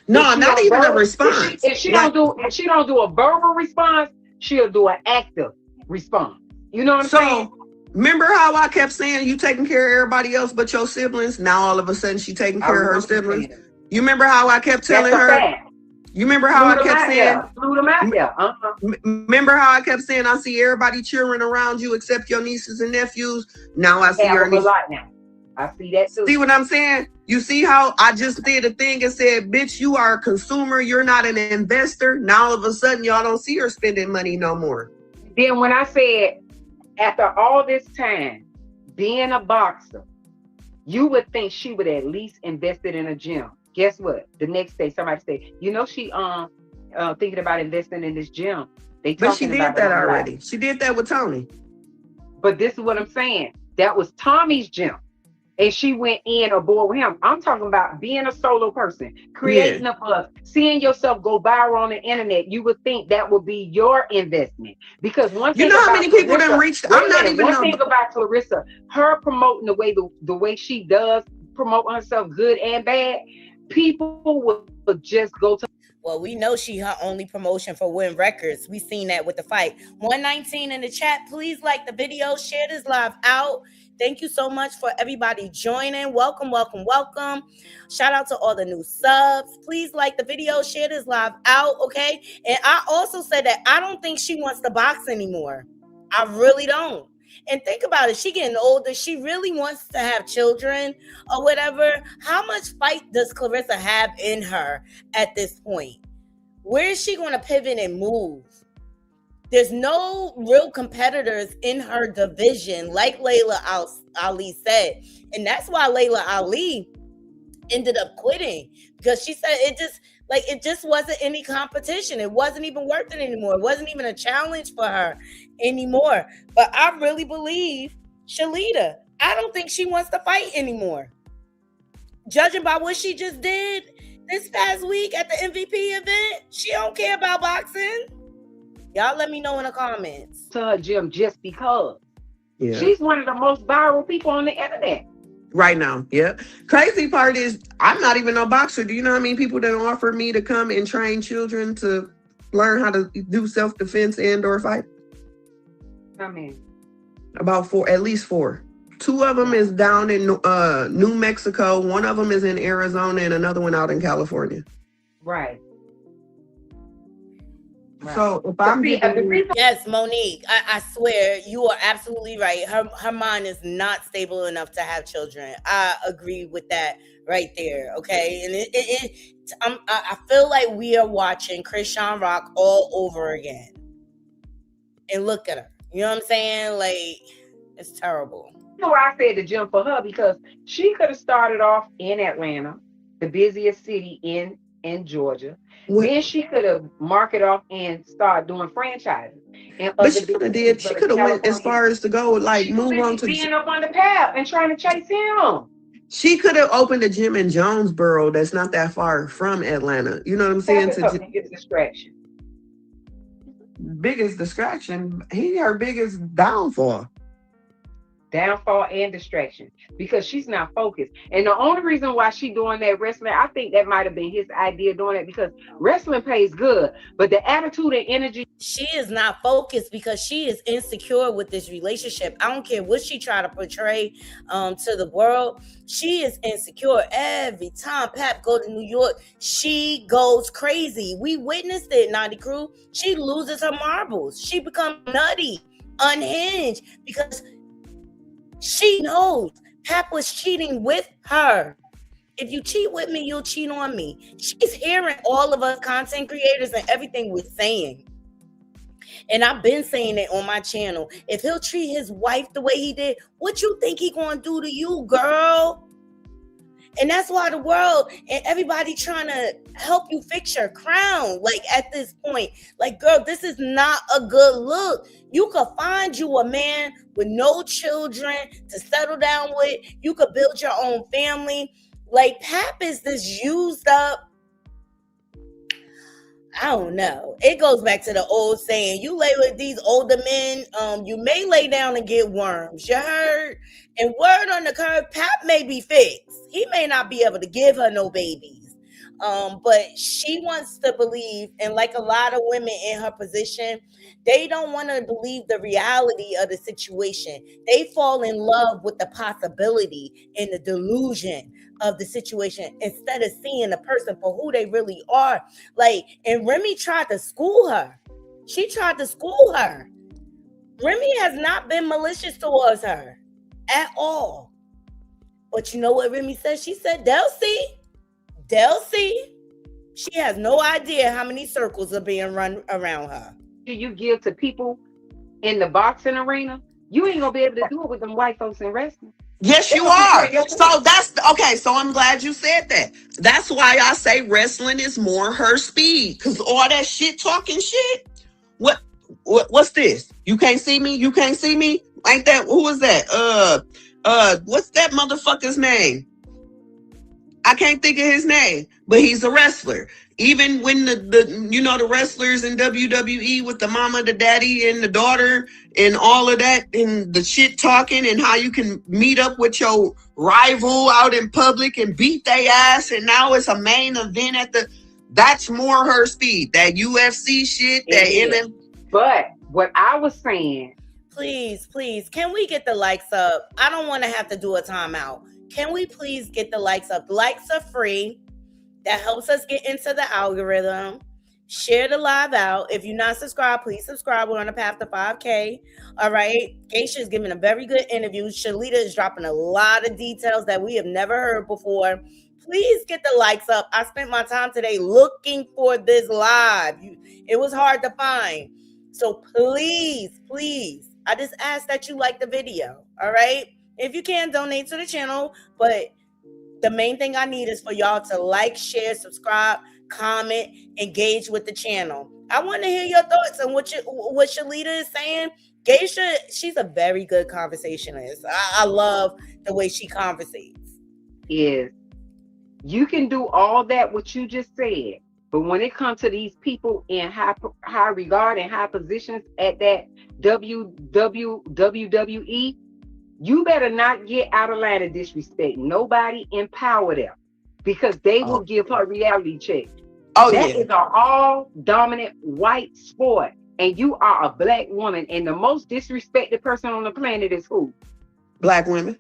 No, not even a response. If she don't do a verbal response, she'll do an active response. You know what I'm saying? Remember how I kept saying you taking care of everybody else but your siblings? Now all of a sudden she taking care of her siblings. You remember how I kept telling her? You remember how I kept saying? Remember how I kept saying I see everybody cheering around you except your nieces and nephews? Now I see her. A lot now. I see that too. See what I'm saying? You see how I just did a thing and said, bitch, you are a consumer. You're not an investor. Now all of a sudden y'all don't see her spending money no more. Then when I said, after all this time being a boxer, you would think she would at least invested in a gym. Guess what? The next day, somebody said, she thinking about investing in this gym. But she did that already. She did that with Tony. But this is what I'm saying. That was Tommy's gym. And she went in aboard with him. I'm talking about being a solo person, creating a buzz, seeing yourself go viral on the internet. You would think that would be your investment. Because one thing how many people done reached? I'm not even one thing about Clarissa, her promoting the way she does promote herself, good and bad, people will just go to. Well, we know she her only promotion for Win Records. We seen that with the fight. 119 in the chat. Please like the video. Share this live out. Thank you so much for everybody joining. Welcome, welcome, welcome. Shout out to all the new subs. Please like the video. Share this live out, okay? And I also said that I don't think she wants to box anymore. I really don't. And think about it. She getting older. She really wants to have children or whatever. How much fight does Clarissa have in her at this point? Where is she going to pivot and move? There's no real competitors in her division, like Layla Ali said. And that's why Layla Ali ended up quitting, because she said it just wasn't any competition. It wasn't even worth it anymore. It wasn't even a challenge for her anymore. But I really believe Shalita, I don't think she wants to fight anymore. Judging by what she just did this past week at the MVP event, she don't care about boxing. Y'all let me know in the comments. To her gym just because. Yeah. She's one of the most viral people on the internet. Right now, yeah. Crazy part is I'm not even a boxer. Do you know how many people that offered me to come and train children to learn how to do self-defense and or fight? How many? About 4, at least 4. 2 of them is down in New Mexico. 1 of them is in Arizona and another one out in California. Right. So if I'm yes, Monique, I swear you are absolutely right. Her mind is not stable enough to have children. I agree with that right there. Okay, and I feel like we are watching Christian Rock all over again. And look at her. You know what I'm saying? Like, it's terrible. You know why I said the gym for her? Because she could have started off in Atlanta, the busiest city in Georgia. Then she could have marketed off and start doing franchising. But she could have did. She could have went as far as to go, like move on to being up on the path and trying to chase him. She could have opened a gym in Jonesboro that's not that far from Atlanta. You know what I'm saying? Biggest distraction. Biggest distraction. Her biggest downfall. Downfall and distraction, because she's not focused. And the only reason why she's doing that wrestling, I think that might have been his idea doing it, because wrestling pays good, but the attitude and energy. She is not focused because she is insecure with this relationship. I don't care what she try to portray to the world. She is insecure. Every time Pap go to New York, she goes crazy. We witnessed it, Naughty Crew. She loses her marbles. She becomes nutty, unhinged, because she knows Pap was cheating with her. If you cheat with me, you'll cheat on me. She's hearing all of us content creators and everything we're saying. And I've been saying it on my channel. If he'll treat his wife the way he did, what you think he gonna do to you, girl? And that's why the world and everybody trying to help you fix your crown. Like at this point, like, girl, this is not a good look. You could find you a man with no children to settle down with. You could build your own family. Like Pap is this used up. I don't know. It goes back to the old saying, you lay with these older men, you may lay down and get worms. You heard? And word on the curve, Pap may be fixed. He may not be able to give her no babies. But she wants to believe, and like a lot of women in her position, they don't want to believe the reality of the situation. They fall in love with the possibility and the delusion of the situation instead of seeing the person for who they really are. Like, and Remy tried to school her. She tried to school her. Remy has not been malicious towards her at all. But you know what Remy said? She said, they'll see. They'll see. She has no idea how many circles are being run around her. You give to people in the boxing arena, you ain't gonna be able to do it with them white folks in wrestling. Yes, you are. So that's okay. So I'm glad you said that. That's why I say wrestling is more her speed. Cause all that shit talking shit. What's this? You can't see me. You can't see me. Ain't that? Who was that? What's that motherfucker's name? I can't think of his name, but he's a wrestler. Even when the wrestlers in WWE with the mama, the daddy, and the daughter, and all of that, and the shit talking, and how you can meet up with your rival out in public and beat their ass, and now it's a main event at the. That's more her speed. That UFC shit, that MM. But what I was saying, please, can we get the likes up? I don't want to have to do a timeout. Can we please get the likes up? Likes are free. That helps us get into the algorithm. Share the live out. If you're not subscribed, please subscribe. We're on the path to 5K. All right. Geisha is giving a very good interview. Shalita is dropping a lot of details that we have never heard before. Please get the likes up. I spent my time today looking for this live. It was hard to find. So please, I just ask that you like the video. All right. If you can, donate to the channel. But the main thing I need is for y'all to like, share, subscribe, comment, engage with the channel. I want to hear your thoughts on what Shalita is saying. Geisha, she's a very good conversationalist. I love the way she conversates. Is you can do all that what you just said, but when it comes to these people in high regard and high positions at that WWE, you better not get out of line and disrespect nobody in power there, because they will give her reality check. That is an all dominant white sport, and you are a black woman, and the most disrespected person on the planet is who? Black women.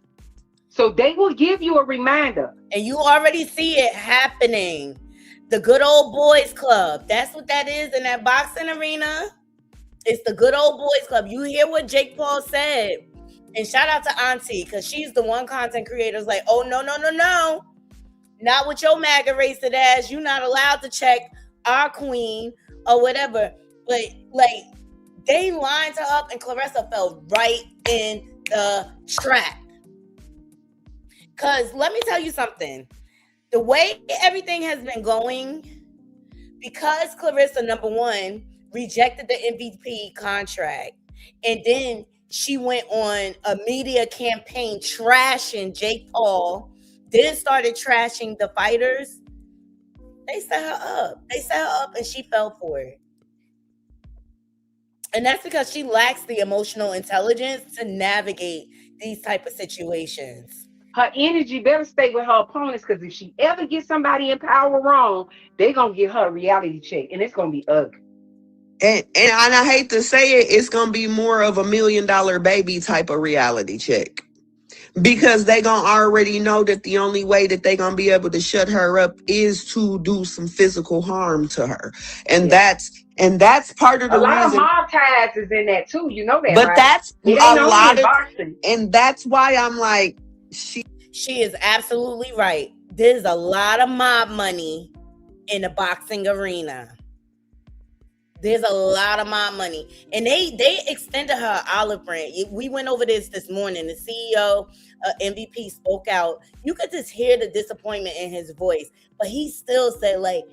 So they will give you a reminder. And you already see it happening. The good old boys club. That's what that is in that boxing arena. It's the good old boys club. You hear what Jake Paul said. And shout out to Auntie, because she's the one content creator who's like, oh, no. Not with your MAGA racist ass. You're not allowed to check our queen or whatever. But like, they lined her up and Clarissa fell right in the trap. Because let me tell you something. The way everything has been going, because Clarissa, number one, rejected the MVP contract, and then she went on a media campaign trashing Jake Paul, then started trashing the fighters. They set her up and she fell for it. And that's because she lacks the emotional intelligence to navigate these type of situations. Her energy better stay with her opponents, because if she ever gets somebody in power wrong, they're going to give her a reality check, and it's going to be ugly. And I hate to say it, it's going to be more of $1 million baby type of reality check. Because they going to already know that the only way that they going to be able to shut her up is to do some physical harm to her. And that's part of the reason. A lot of mob ties is in that too. You know that, but right? That's a lot of boxing. And that's why I'm like, she is absolutely right. There's a lot of mob money in the boxing arena. There's a lot of mob money. And they extended her olive branch. We went over this morning. The CEO, MVP, spoke out. You could just hear the disappointment in his voice. But he still said, like,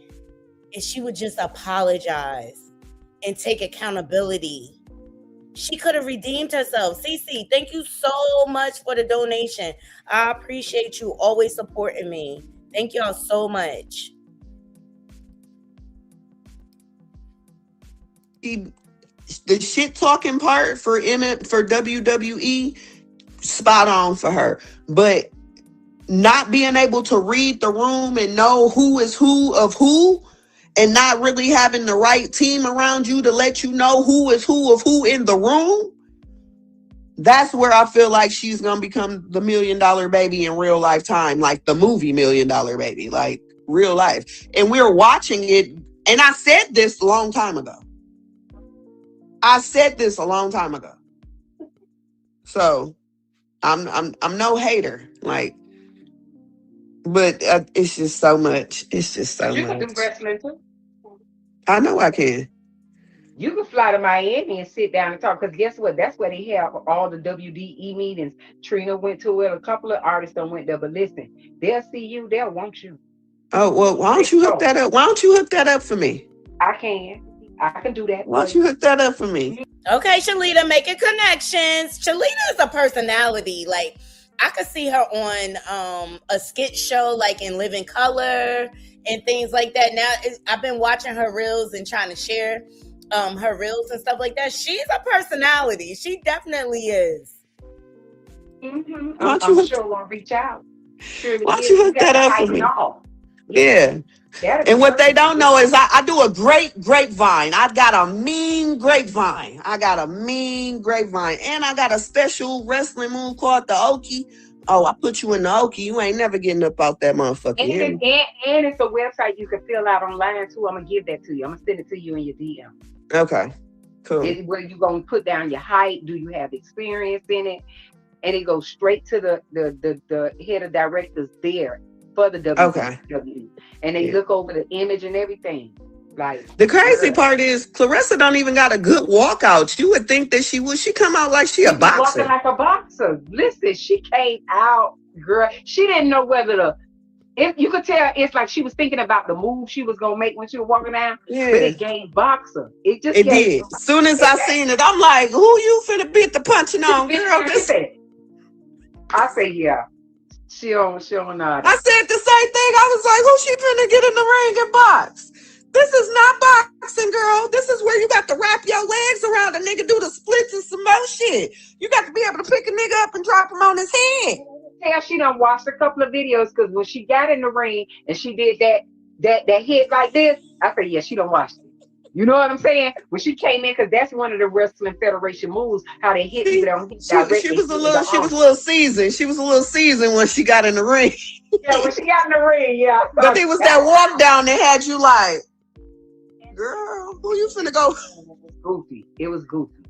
if she would just apologize and take accountability, she could have redeemed herself. Cece, thank you so much for the donation. I appreciate you always supporting me. Thank y'all so much. The shit talking part for WWE, spot on for her. But not being able to read the room and know who is who of who, and not really having the right team around you to let you know who is who of who in the room, that's where I feel like she's going to become the $1 million baby in real life time, like the movie $1 Million Baby, like real life. And we're watching it, and I said this a long time ago. So I'm no hater, like, but it's just so much. It's just so much. You can do wrestling too. I know I can. You can fly to Miami and sit down and talk, because guess what? That's where they have all the WDE meetings. Trina went to it. A couple of artists don't went there, but listen, they'll see you. They'll want you. Oh, well, why don't you hook that up? Why don't you hook that up for me? I can do that. Why don't you hook that up for me? Okay, Shalita, making connections. Shalita is a personality. Like, I could see her on a skit show, like in Living Color and things like that. Now, I've been watching her reels and trying to share her reels and stuff like that. She's a personality. She definitely is. I'm sure we'll reach out. Why don't you hook that up for me? Yeah. That'll And be what they perfect. don't know is I do a great grapevine. I got a mean grapevine. And I got a special wrestling move called the Oki. Oh, I put you in the Oki. You ain't never getting up out that motherfucker. And, You hear me? and it's a website you can fill out online too. I'm gonna give that to you. I'm gonna send it to you in your DM. Okay, cool. It's where you gonna put down your height. Do you have experience in it? And it goes straight to the head of directors there for the Okay. WWE. And they Yeah. look over the image and everything. Like, The crazy girl, part is Clarissa don't even got a good walkout. You would think that she would. She come out like she a she be walking boxer. like a boxer. Listen, she came out, girl. She didn't know whether to. If you could tell, it's like she was thinking about the move she was gonna make when she was walking down. Yeah. But it gave boxer. It just It gave. did. As soon as I seen it, I'm like, who you finna beat the punching on, girl? This I say, yeah. She don't know. I said the same thing. I was like, who she finna get in the ring and box? This is not boxing, girl. This is where you got to wrap your legs around a nigga, do the splits and some more shit. You got to be able to pick a nigga up and drop him on his head. Tell she done watched a couple of videos because when she got in the ring and she did that hit like this, I said, yeah, she done watched it. You know what I'm saying? When she came in, because that's one of the Wrestling Federation moves, how they hit you down directly. She was a little seasoned. She was a little seasoned when she got in the ring. Yeah, when she got in the ring, yeah. But it was that walk down that had you like, girl, who you finna go? It was goofy.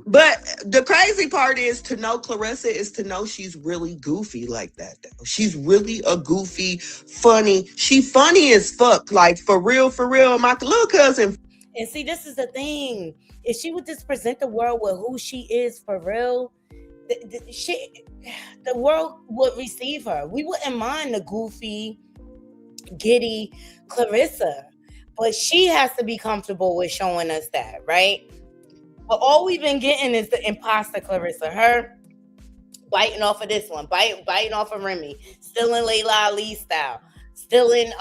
But the crazy part is to know Clarissa is to know she's really goofy like that, though. She's really a goofy, funny. She funny as fuck. Like, for real, my little cousin. And see, this is the thing. If she would just present the world with who she is for real, the world would receive her. We wouldn't mind the goofy, giddy Clarissa. But she has to be comfortable with showing us that, right? But all we've been getting is the imposter Clarissa. Her biting off of this one, biting off of Remy, still in Layla Ali style, still in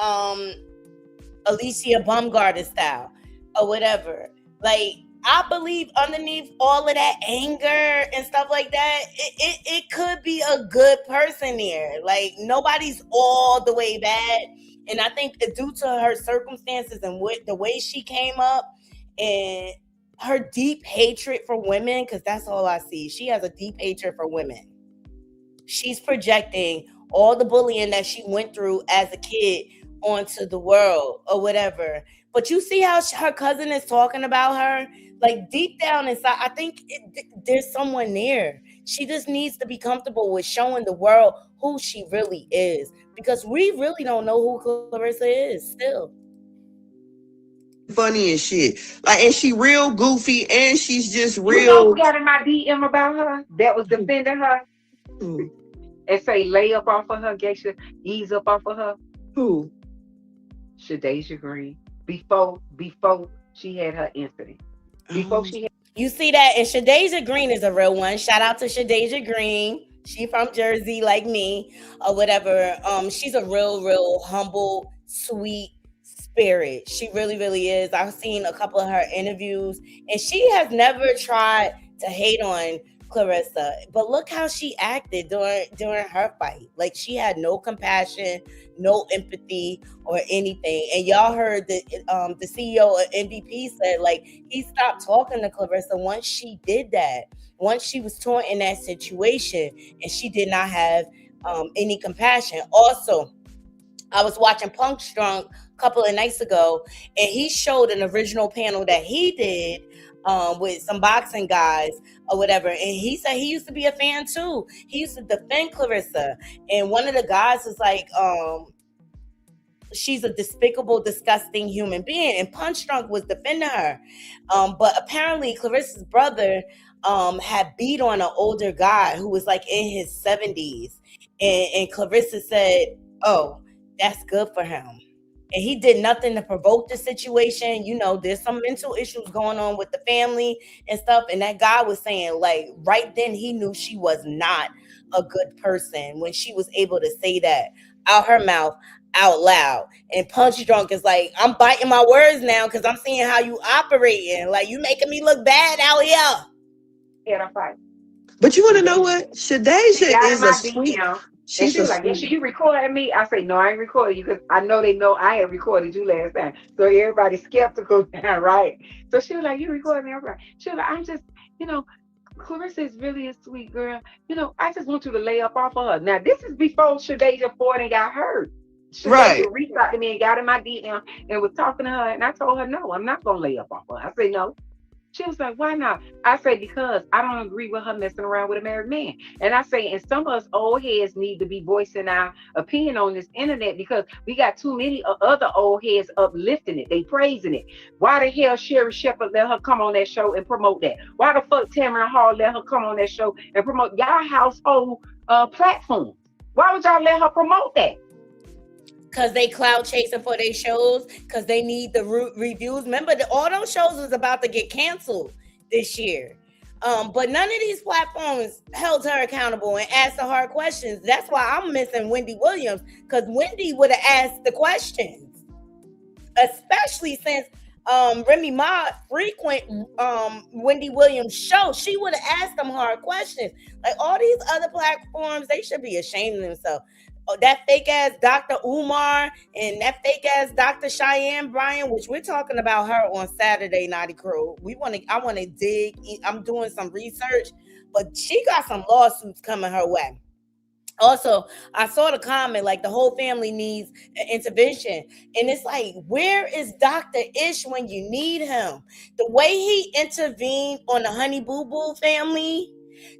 Alicia Baumgartner style, or whatever. Like, I believe underneath all of that anger and stuff like that, it could be a good person there. Like, nobody's all the way bad. And I think due to her circumstances and the way she came up and her deep hatred for women, because that's all I see. She has a deep hatred for women. She's projecting all the bullying that she went through as a kid onto the world or whatever. But you see how her cousin is talking about her? Like, deep down inside, I think there's someone there. She just needs to be comfortable with showing the world who she really is. Because we really don't know who Clarissa is still. Funny as shit. Like, and she real goofy, and she's just real. You know who got in my DM about her? That was defending her. Who? And say lay up off of her, Geisha, ease up off of her. Who? Shadeja Green. Before she had her incident. You see that? And Shadeja Green is a real one. Shout out to Shadeja Green. She from Jersey like me or whatever. She's a real humble, sweet spirit. She really, really is. I've seen a couple of her interviews and she has never tried to hate on Clarissa. But look how she acted during her fight. Like, she had no compassion, no empathy or anything. And y'all heard that the CEO of MVP said, like, he stopped talking to Clarissa once she did that. Once she was torn in that situation and she did not have any compassion. Also, I was watching Punk Strong a couple of nights ago, and he showed an original panel that he did with some boxing guys or whatever. And he said he used to be a fan too. He used to defend Clarissa. And one of the guys was like, she's a despicable, disgusting human being. And Punch Drunk was defending her. But apparently Clarissa's brother had beat on an older guy who was like in his 70s. And Clarissa said, oh, that's good for him. And he did nothing to provoke the situation. You know, there's some mental issues going on with the family and stuff. And that guy was saying, like, right then he knew she was not a good person when she was able to say that out her mouth, out loud. And Punch Drunk is like, I'm biting my words now because I'm seeing how you operating. Like, you making me look bad out here. Yeah, I'm fine. But you want to know what? Shadeja is a sweet. And she was like, Geisha, you recording me? I say, no, I ain't recording you because I know they know I had recorded you last time. So everybody's skeptical now, right? So she was like, you recording me? She was like, I'm just, Clarissa is really a sweet girl. I just want you to lay up off of her. Now, this is before Shadeja Ford and got hurt. Shadeja reached out to me and got in my DM and was talking to her. And I told her, no, I'm not going to lay up off her. I say, no. She was like, why not? I say, because I don't agree with her messing around with a married man. And I say, and some of us old heads need to be voicing our opinion on this internet because we got too many other old heads uplifting it. They praising it. Why the hell Sherry Shepherd let her come on that show and promote that? Why the fuck Tamara Hall let her come on that show and promote y'all household platforms? Why would y'all let her promote that? Because they clout chasing for their shows, because they need the reviews. Remember, all those shows was about to get canceled this year. But none of these platforms held her accountable and asked the hard questions. That's why I'm missing Wendy Williams, because Wendy would have asked the questions. Especially since Remy Ma frequent Wendy Williams show. She would have asked them hard questions. Like all these other platforms, they should be ashamed of themselves. Oh, that fake ass Dr. Umar and that fake ass Dr. Cheyenne Bryan, which we're talking about her on Saturday, Naughty Crew. I want to dig. I'm doing some research, but she got some lawsuits coming her way. Also, I saw the comment like the whole family needs intervention, and it's like, where is Dr. Ish when you need him? The way he intervened on the Honey Boo Boo family.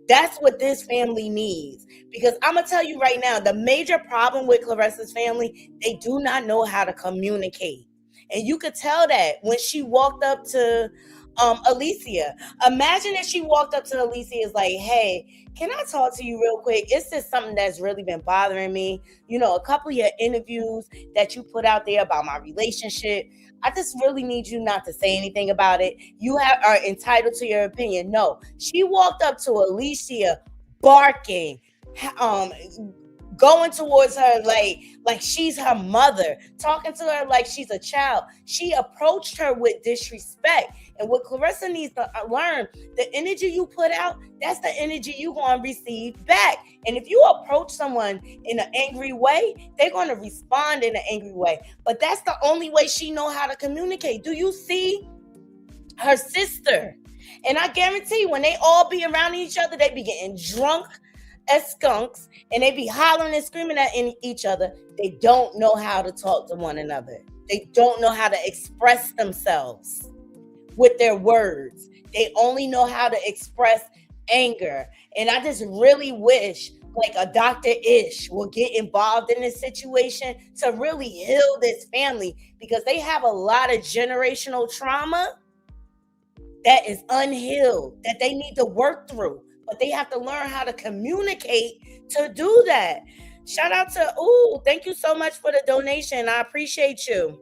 That's what this family needs. Because I'm going to tell you right now, the major problem with Clarissa's family, they do not know how to communicate. And you could tell that when she walked up to Alicia. Imagine if she walked up to Alicia and is like, hey, can I talk to you real quick? It's just something that's really been bothering me. A couple of your interviews that you put out there about my relationship, I just really need you not to say anything about it. You are entitled to your opinion. No, she walked up to Alicia barking, going towards her like she's her mother, talking to her like she's a child. She approached her with disrespect. And what Clarissa needs to learn, the energy you put out, that's the energy you're going to receive back. And if you approach someone in an angry way, they're going to respond in an angry way. But that's the only way she know how to communicate. Do you see her sister? And I guarantee when they all be around each other, they be getting drunk as skunks and they be hollering and screaming at each other. They don't know how to talk to one another. They don't know how to express themselves with their words. They only know how to express anger. And I just really wish like a Dr. Ish will get involved in this situation to really heal this family, because they have a lot of generational trauma that is unhealed, that they need to work through. But they have to learn how to communicate to do that. Shout out to, thank you so much for the donation. I appreciate you.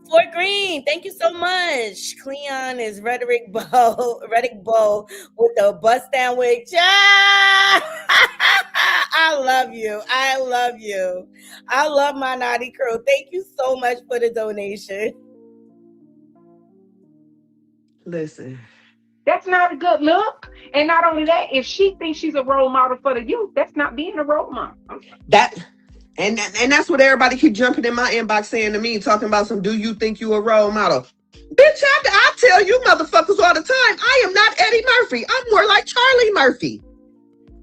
Fort Green, thank you so much. Cleon is Reddick Bow with the bust down wig. I love you. I love you. I love my naughty crew. Thank you so much for the donation. Listen. That's not a good look. And not only that, if she thinks she's a role model for the youth, that's not being a role model. And that's what everybody keep jumping in my inbox saying to me, talking about some, do you think you a role model? Bitch, I tell you motherfuckers all the time, I am not Eddie Murphy. I'm more like Charlie Murphy.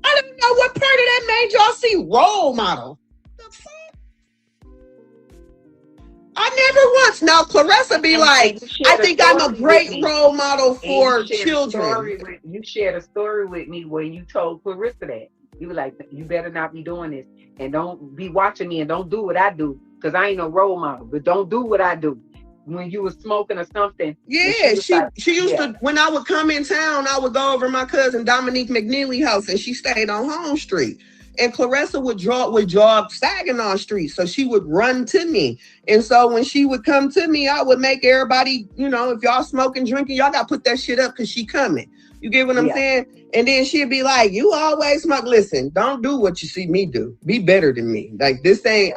I don't know what part of that made y'all see role model. The fuck? I never once. Now Clarissa be like, I think I'm a great role model for children. You shared a story with me where you told Clarissa that. You were like, you better not be doing this. And don't be watching me and don't do what I do. Because I ain't no role model. But don't do what I do. When you were smoking or something. Yeah, she used to, when I would come in town, I would go over my cousin Dominique McNeely's house, and she stayed on Home Street. And Clarissa would jog Saginaw Street. So she would run to me. And so when she would come to me, I would make everybody, if y'all smoking, drinking, y'all got to put that shit up because she coming. You get what I'm saying? And then she'd be like, you always smoke. Listen, don't do what you see me do. Be better than me. Like,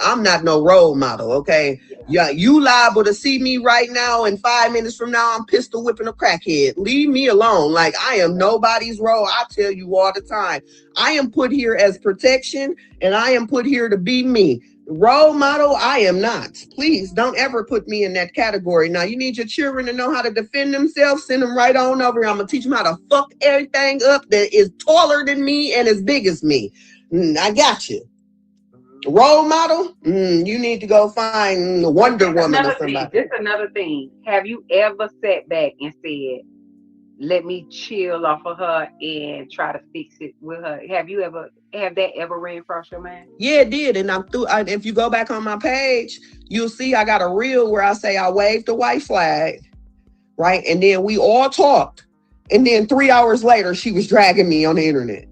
I'm not no role model, okay? Yeah, you liable to see me right now, and 5 minutes from now, I'm pistol whipping a crackhead. Leave me alone. Like, I am nobody's role. I tell you all the time. I am put here as protection, and I am put here to be me. Role model, I am not. Please don't ever put me in that category. Now, you need your children to know how to defend themselves. Send them right on over here. I'm going to teach them how to fuck everything up that is taller than me and as big as me. I got you. Role model? You need to go find Wonder Woman or somebody. Just another thing. Have you ever sat back and said, let me chill off of her and try to fix it with her? Have that ever ran across your mind? Yeah, it did. And if you go back on my page, you'll see I got a reel where I say I waved the white flag, right? And then we all talked. And then 3 hours later, she was dragging me on the internet.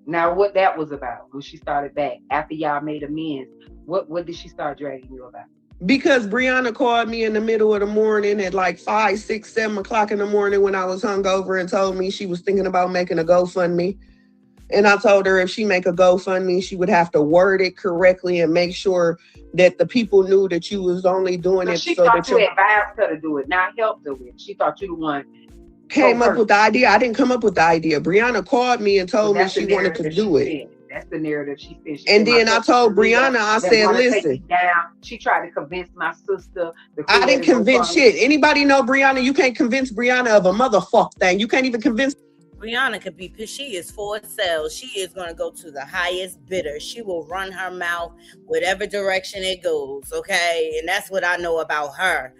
Now, what that was about when she started back after y'all made amends, what did she start dragging you about? Because Brianna called me in the middle of the morning at like 5, 6, 7 o'clock in the morning when I was hungover and told me she was thinking about making a GoFundMe. And I told her if she make a GoFundMe, she would have to word it correctly and make sure that the people knew that you was only doing it. She so thought that you advised her to do it, not helped her with it. She thought you the one came up with the idea. I didn't come up with the idea. Brianna called me and told me she wanted to do it. That's the narrative she said. And then I told Brianna, I said, listen. She tried to convince my sister. I didn't convince shit. Anybody know Brianna? You can't convince Brianna of a motherfuck thing. You can't even convince. Brianna could be, she is for sale. She is going to go to the highest bidder. She will run her mouth whatever direction it goes, okay? And that's what I know about her,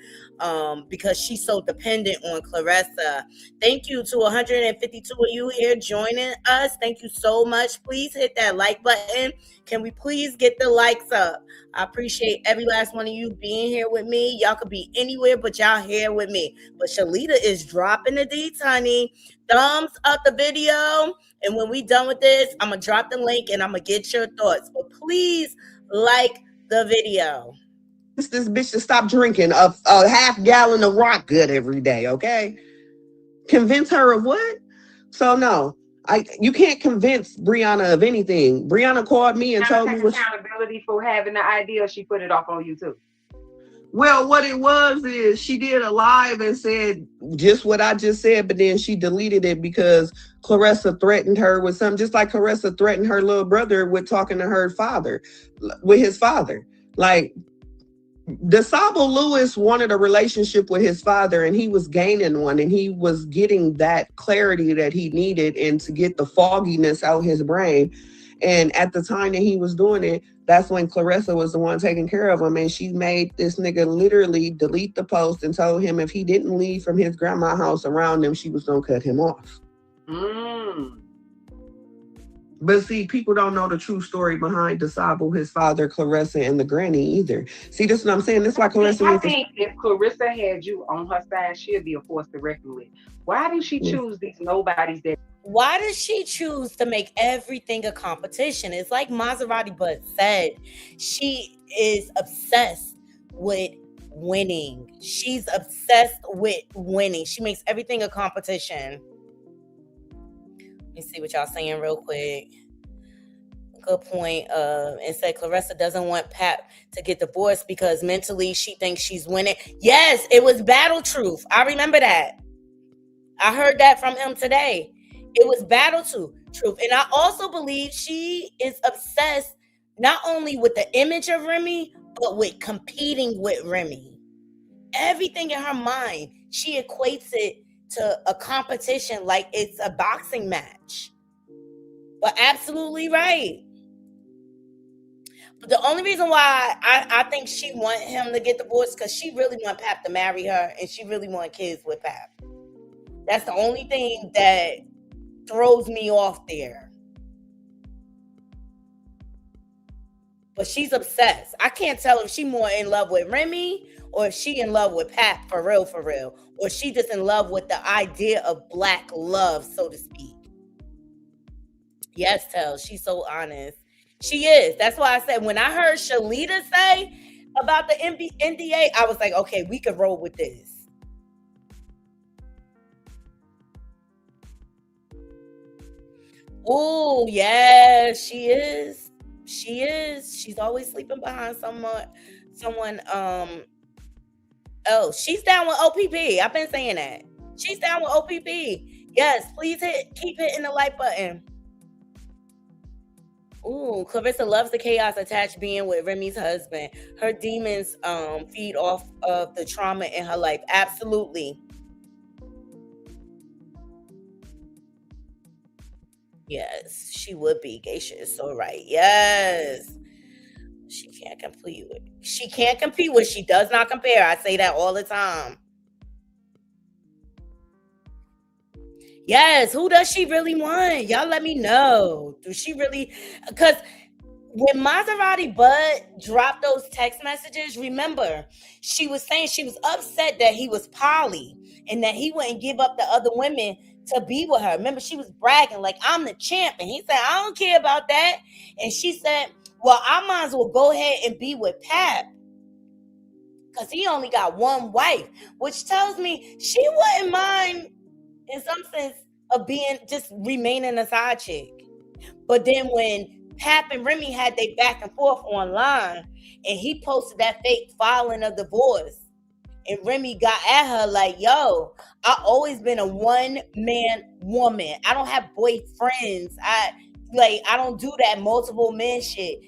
because she's so dependent on Clarissa. Thank you to 152 of you here joining us. Thank you so much. Please hit that like button. Can we please get the likes up? I appreciate every last one of you being here with me. Y'all could be anywhere, but y'all here with me. But Shalita is dropping the deets, honey. Thumbs up the video. And when we done with this, I'm going to drop the link and I'm going to get your thoughts. But please like the video. This bitch to stop drinking a half gallon of rock good every day, okay? Convince her of what? So no. You can't convince Brianna of anything. Brianna called me and told me accountability for having the idea. She put it off on you too. Well, what it was is she did a live and said just what I just said, but then she deleted it because Clarissa threatened her with something, just like Clarissa threatened her little brother with talking to her father, with his father. Like, DeSable Lewis wanted a relationship with his father and he was gaining one and he was getting that clarity that he needed and to get the fogginess out his brain. And at the time that he was doing it, that's when Clarissa was the one taking care of him. And she made this nigga literally delete the post and told him if he didn't leave from his grandma's house around him, she was going to cut him off. But see, people don't know the true story behind DeSable, his father, Clarissa, and the granny either. See, this is what I'm saying. This is why Clarissa. I think if Clarissa had you on her side, she'd be a force to reckon with. Why did she choose these nobodies that? Why does she choose to make everything a competition? It's like Maserati Bud said. She is obsessed with winning. She's obsessed with winning. She makes everything a competition. Let me see what y'all saying real quick. Good point. And said Clarissa doesn't want Pap to get divorced because mentally she thinks she's winning. Yes, it was battle truth. I remember that. I heard that from him today. It was battle truth. And I also believe she is obsessed not only with the image of Remy, but with competing with Remy. Everything in her mind, she equates it to a competition like it's a boxing match. But absolutely right. But the only reason why I think she want him to get divorced because she really want Pap to marry her and she really want kids with Pap. That's the only thing that throws me off there. But she's obsessed. I can't tell if she more in love with Remy or if she in love with Pap for real. Or she just in love with the idea of black love, so to speak. Yes, Tell, she's so honest. She is. That's why I said when I heard Shalita say about the NDA, I was like, okay, we could roll with this. Oh, yeah, she is. She is. She's always sleeping behind Someone, oh, she's down with OPP. I've been saying that. She's down with OPP. Yes, please keep hitting the like button. Ooh, Clarissa loves the chaos attached being with Remy's husband. Her demons feed off of the trauma in her life. Absolutely. Yes, she would be. Geisha is so right. Yes. She can't compete with. She can't compete with. She does not compare. I say that all the time. Yes, who does she really want? Y'all let me know. Do she really? Because when Maserati Bud dropped those text messages, remember, she was saying she was upset that he was poly and that he wouldn't give up the other women to be with her. Remember, she was bragging like, I'm the champ. And he said, I don't care about that. And she said, well, I might as well go ahead and be with Pap because he only got one wife, which tells me she wouldn't mind in some sense of being just remaining a side chick. But then when Pap and Remy had their back and forth online and he posted that fake filing of divorce and Remy got at her like, yo, I always been a one-man woman. I don't have boyfriends. I don't do that multiple men shit.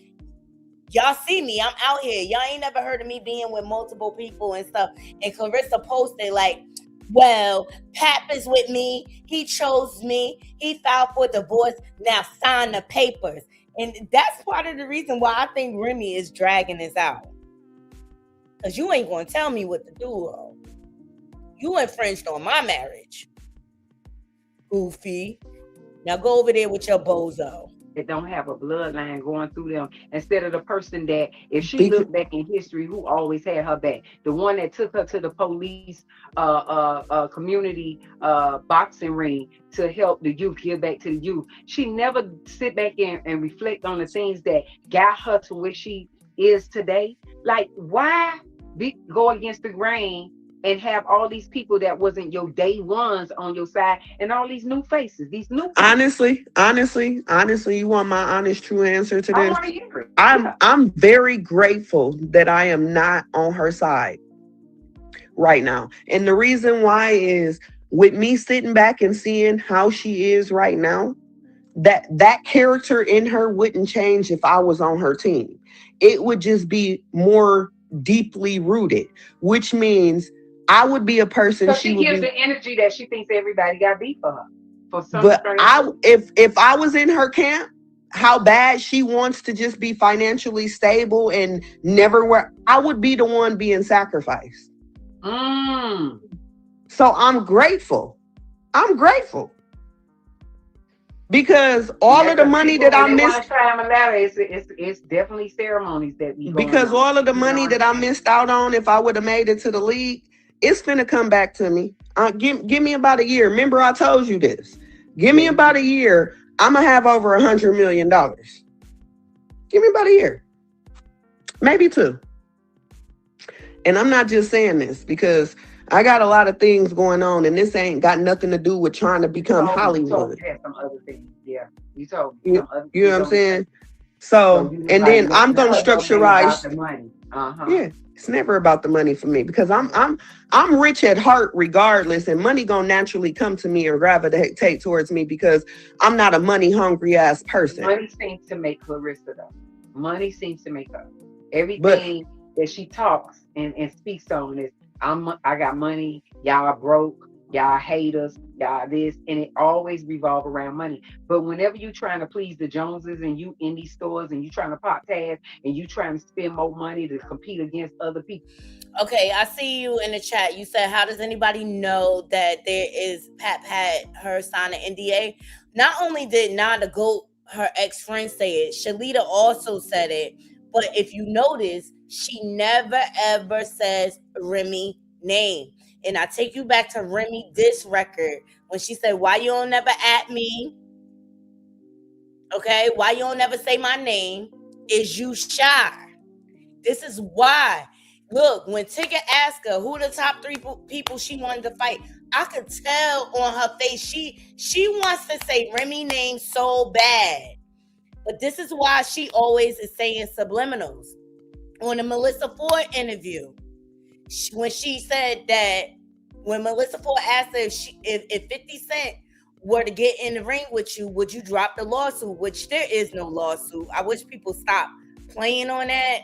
Y'all see me, I'm out here. Y'all ain't never heard of me being with multiple people and stuff. And Clarissa posted like, well, Pap is with me. He chose me. He filed for divorce. Now sign the papers. And that's part of the reason why I think Remy is dragging this out. Because you ain't going to tell me what to do, ho. You infringed on my marriage. Goofy. Now go over there with your bozo. That don't have a bloodline going through them, instead of the person that, if she looked back in history, who always had her back, the one that took her to the police community boxing ring to help the youth, give back to the youth. She never sit back and reflect on the things that got her to where she is today. Like, why go against the grain and have all these people that wasn't your day ones on your side and all these new faces, these new people? Honestly, you want my honest, true answer to I this? want to hear it. I'm very grateful that I am not on her side right now. And the reason why is, with me sitting back and seeing how she is right now, that character in her wouldn't change if I was on her team. It would just be more deeply rooted, which means I would be a person. So she gives the energy that she thinks everybody got beat for her. For some but if I was in her camp, how bad she wants to just be financially stable and never work, I would be the one being sacrificed. So I'm grateful. Because all of the money that I missed, it's definitely ceremonies that we. Because all of the money that I missed out on, if I would have made it to the league, it's finna come back to me. Give me about a year. Remember, I told you this. Give me about a year. I'm gonna have over $100 million. Give me about a year, maybe 2. And I'm not just saying this because I got a lot of things going on, and this ain't got nothing to do with trying to become Hollywood. You some other things. Yeah, you told me. You know what I'm saying? So and then I'm gonna structureize the money. Yeah, it's never about the money for me because I'm rich at heart regardless, and money gonna naturally come to me and gravitate towards me because I'm not a money hungry ass person. Money seems to make Clarissa though. Money seems to make her. Everything that she talks and speaks on is, I got money, y'all are broke, y'all hate us, y'all this, and it always revolve around money. But whenever you trying to please the Joneses and you in these stores and you trying to pop tags and you trying to spend more money to compete against other people. Okay, I see you in the chat. You said, how does anybody know that Pap had her sign an NDA? Not only did Nada Goat, her ex-friend, say it, Shalita also said it. But if you notice, she never ever says Remy name. And I take you back to Remy diss record when she said, why you don't never at me? Okay, why you don't never say my name? Is you shy? This is why. Look, when Tigger asked her who the top 3 people she wanted to fight, I could tell on her face she wants to say Remy name so bad. But this is why she always is saying subliminals. on the Melissa Ford interview, when she said that when Melissa Ford asked her if 50 Cent were to get in the ring with you, would you drop the lawsuit? Which there is no lawsuit. I wish people stop playing on that.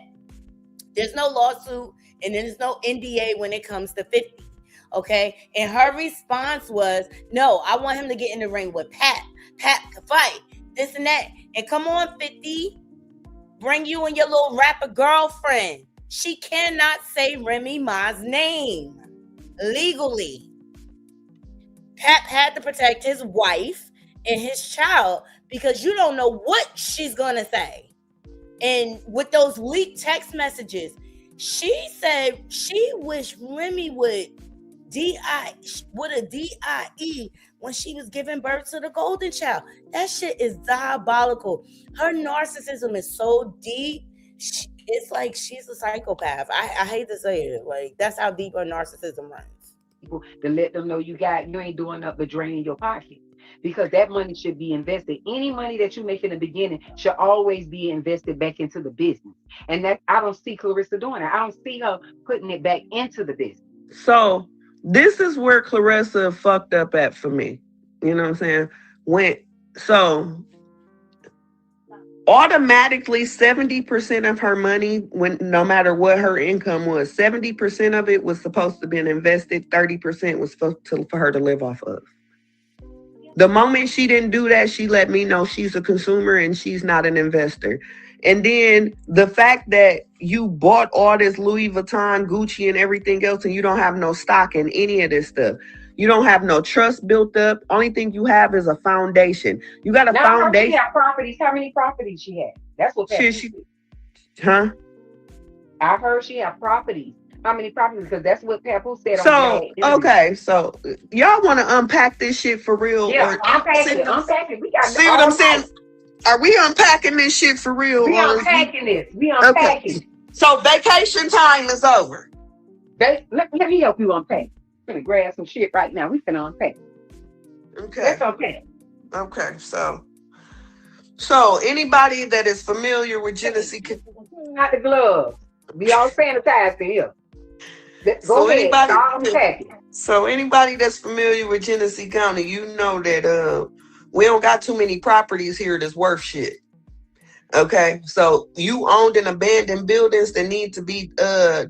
There's no lawsuit and there's no NDA when it comes to 50. Okay. And her response was, no, I want him to get in the ring with Pat. Pat can fight. This and that. And come on, 50. Bring you and your little rapper girlfriend. She cannot say Remy Ma's name legally. Pat had to protect his wife and his child because you don't know what she's going to say. And with those leaked text messages, she said she wished Remy would a DIE when she was giving birth to the golden child. That shit is diabolical. Her narcissism is so deep. It's like she's a psychopath. I hate to say it. Like, that's how deep her narcissism runs. To let them know you ain't doing nothing but draining your pocket, because that money should be invested. Any money that you make in the beginning should always be invested back into the business. And that I don't see Clarissa doing it. I don't see her putting it back into the business. So this is where Clarissa fucked up at for me. You know what I'm saying? Automatically 70% of her money, no matter what her income was, 70% of it was supposed to have been invested, 30% was for her to live off of. The moment she didn't do that, she let me know she's a consumer and she's not an investor. And then the fact that you bought all this Louis Vuitton, Gucci, and everything else, and you don't have no stock in any of this stuff. You don't have no trust built up. Only thing you have is a foundation. You got a foundation. She have properties. How many properties she had? That's what she huh? I heard she have properties. How many properties? Because that's what Papoose said. So okay, so y'all want to unpack this shit for real? Yeah, unpack it. We got. See what I'm saying? Are we unpacking this shit for real? We unpacking this. We unpacking. Okay. So vacation time is over. Let me help you unpack. I'm gonna grab some shit right now. We finna unpack. Okay. Let's unpack. Okay, so anybody that is familiar with Genesee, not the gloves. We all sanitized in here. So anybody that's familiar with Genesee County, you know that we don't got too many properties here that's worth shit. Okay, so you owned and abandoned buildings that need to be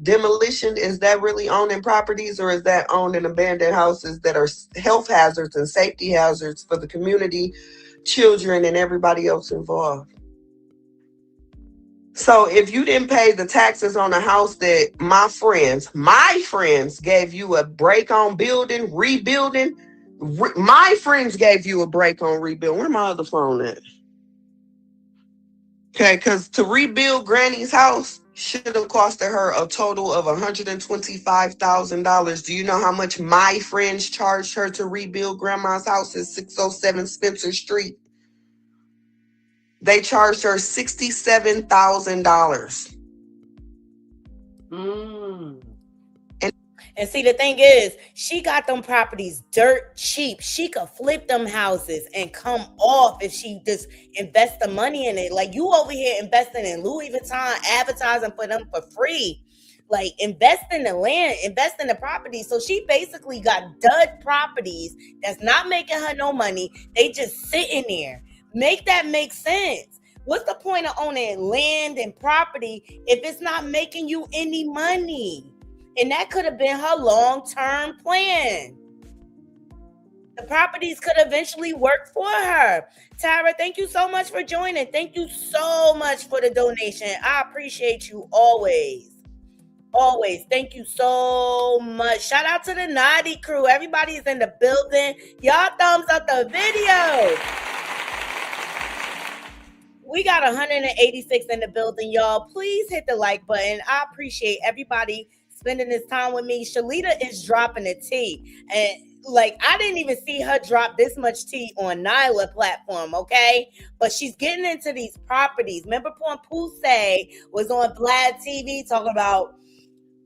demolition. Is that really owning properties, or is that owned and abandoned houses that are health hazards and safety hazards for the community, children, and everybody else involved? So if you didn't pay the taxes on a house that my friends gave you a break on building, rebuilding, my friends gave you a break on rebuilding. Where my other phone at? Okay, because to rebuild Granny's house should have costed her a total of $125,000. Do you know how much my friends charged her to rebuild Grandma's house at 607 Spencer Street? They charged her $67,000. And see, the thing is, she got them properties dirt cheap. She could flip them houses and come off if she just invest the money in it. Like, you over here investing in Louis Vuitton, advertising for them for free. Like, invest in the land, invest in the property. So she basically got dud properties that's not making her no money. They just sitting there. Make that make sense. What's the point of owning land and property if it's not making you any money? And that could have been her long-term plan. The properties could eventually work for her. Tyra, thank you so much for joining. Thank you so much for the donation. I appreciate you always. Always. Thank you so much. Shout out to the Naughty crew. Everybody's in the building. Y'all thumbs up the video. We got 186 in the building, y'all. Please hit the like button. I appreciate everybody spending this time with me. Shalita is dropping the tea. And like, I didn't even see her drop this much tea on Nyla platform, okay? But she's getting into these properties. Remember Papoose was on Vlad TV talking about,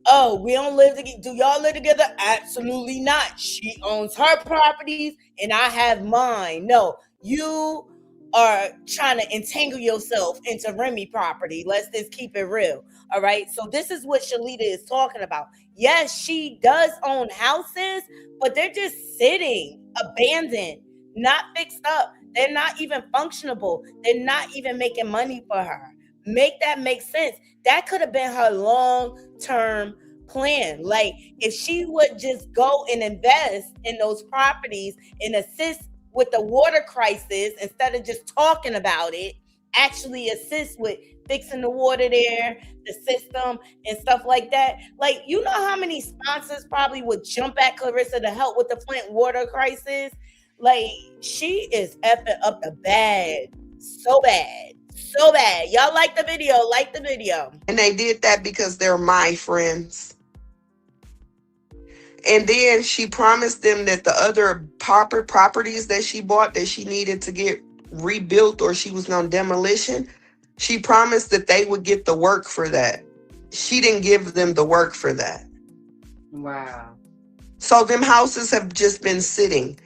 oh, we don't live together. Do y'all live together? Absolutely not. She owns her properties and I have mine. No, you are trying to entangle yourself into Remy property. Let's just keep it real. All right. So this is what Shalita is talking about. Yes, she does own houses, but they're just sitting, abandoned, not fixed up. They're not even functionable. They're not even making money for her. Make that make sense. That could have been her long-term plan. Like if she would just go and invest in those properties and assist with the water crisis instead of just talking about it, actually assist with fixing the water there, the system and stuff like that. Like, you know how many sponsors probably would jump at Clarissa to help with the Flint water crisis? Like, she is effing up the bag so bad. So bad. Y'all like the video? Like the video. And they did that because they're my friends. And then she promised them that the other properties that she bought that she needed to get rebuilt or she was on demolition, she promised that they would get the work for that. She didn't give them the work for that. Wow. So them houses have just been sitting.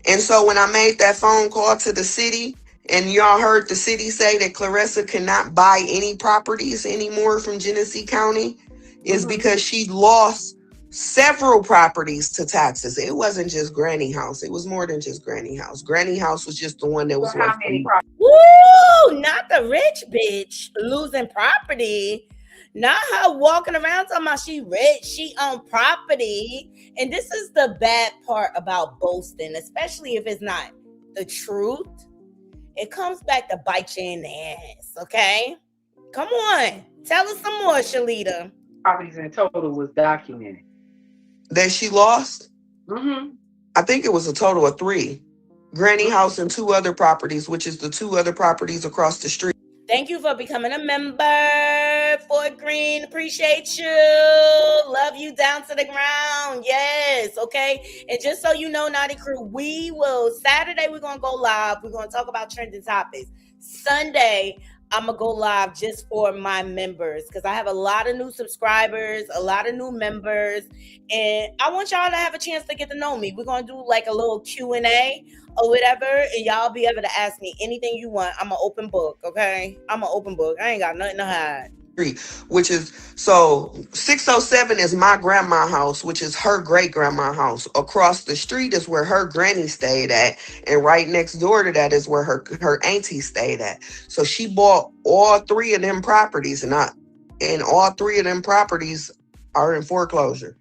And so when I made that phone call to the city, and y'all heard the city say that Clarissa cannot buy any properties anymore from Genesee County, is because she lost several properties to taxes. It wasn't just Granny House. It was more than just Granny House. Granny House was just the one that was how many properties? Woo! Not the rich bitch losing property. Not her walking around talking about she rich, she own property. And this is the bad part about boasting, especially if it's not the truth. It comes back to bite you in the ass, okay? Come on. Tell us some more, Shalita. Properties in total was documented. That she lost? Mm-hmm. I think it was a total of 3. Granny House and 2 other properties, which is the 2 other properties across the street. Thank you for becoming a member, Fort Greene. Appreciate you. Love you down to the ground. Yes, okay. And just so you know, Naughty Crew, Saturday we're going to go live. We're going to talk about trending topics. Sunday, I'm going to go live just for my members because I have a lot of new subscribers, a lot of new members, and I want y'all to have a chance to get to know me. We're going to do like a little Q&A or whatever, and y'all be able to ask me anything you want. I'm an open book, okay? I'm an open book. I ain't got nothing to hide. Which is, so 607 is my grandma house, which is her great grandma house. Across the street is where her granny stayed at, and right next door to that is where her auntie stayed at. So she bought all 3 of them properties, and all 3 of them properties are in foreclosure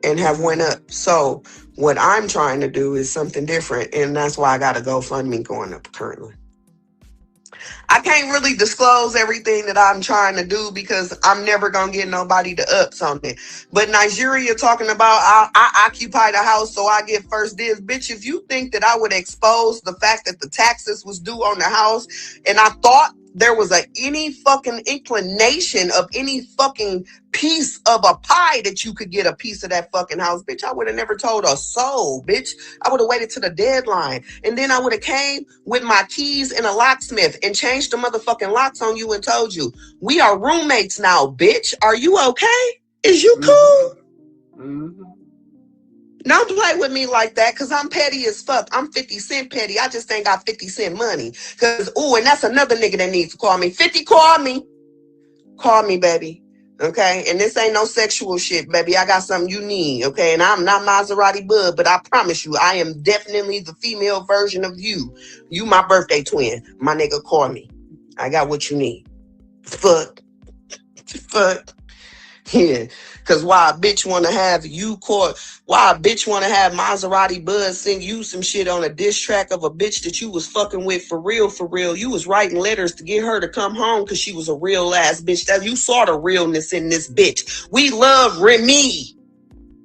and have went up. So what I'm trying to do is something different, and that's why I got a GoFundMe going up currently. I can't really disclose everything that I'm trying to do because I'm never going to get nobody to ups on it. But Nigeria talking about I occupy the house so I get first dibs. Bitch, if you think that I would expose the fact that the taxes was due on the house and I thought there was any fucking inclination of any fucking piece of a pie that you could get a piece of that fucking house, bitch, I would have never told a soul, bitch. I would have waited to the deadline. And then I would have came with my keys and a locksmith and changed the motherfucking locks on you and told you, we are roommates now, bitch. Are you okay? Is you cool? Mm-hmm. Don't play with me like that, because I'm petty as fuck. I'm 50 Cent petty. I just ain't got 50 Cent money. Because, and that's another nigga that needs to call me. 50, call me. Call me, baby. Okay? And this ain't no sexual shit, baby. I got something you need, okay? And I'm not Maserati Bud, but I promise you, I am definitely the female version of you. You my birthday twin. My nigga, call me. I got what you need. Fuck. Yeah, because why a bitch want to have you caught? Why a bitch want to have Maserati Buzz sing you some shit on a diss track of a bitch that you was fucking with for real, for real? You was writing letters to get her to come home because she was a real ass bitch. That you saw the realness in this bitch. We love Remy.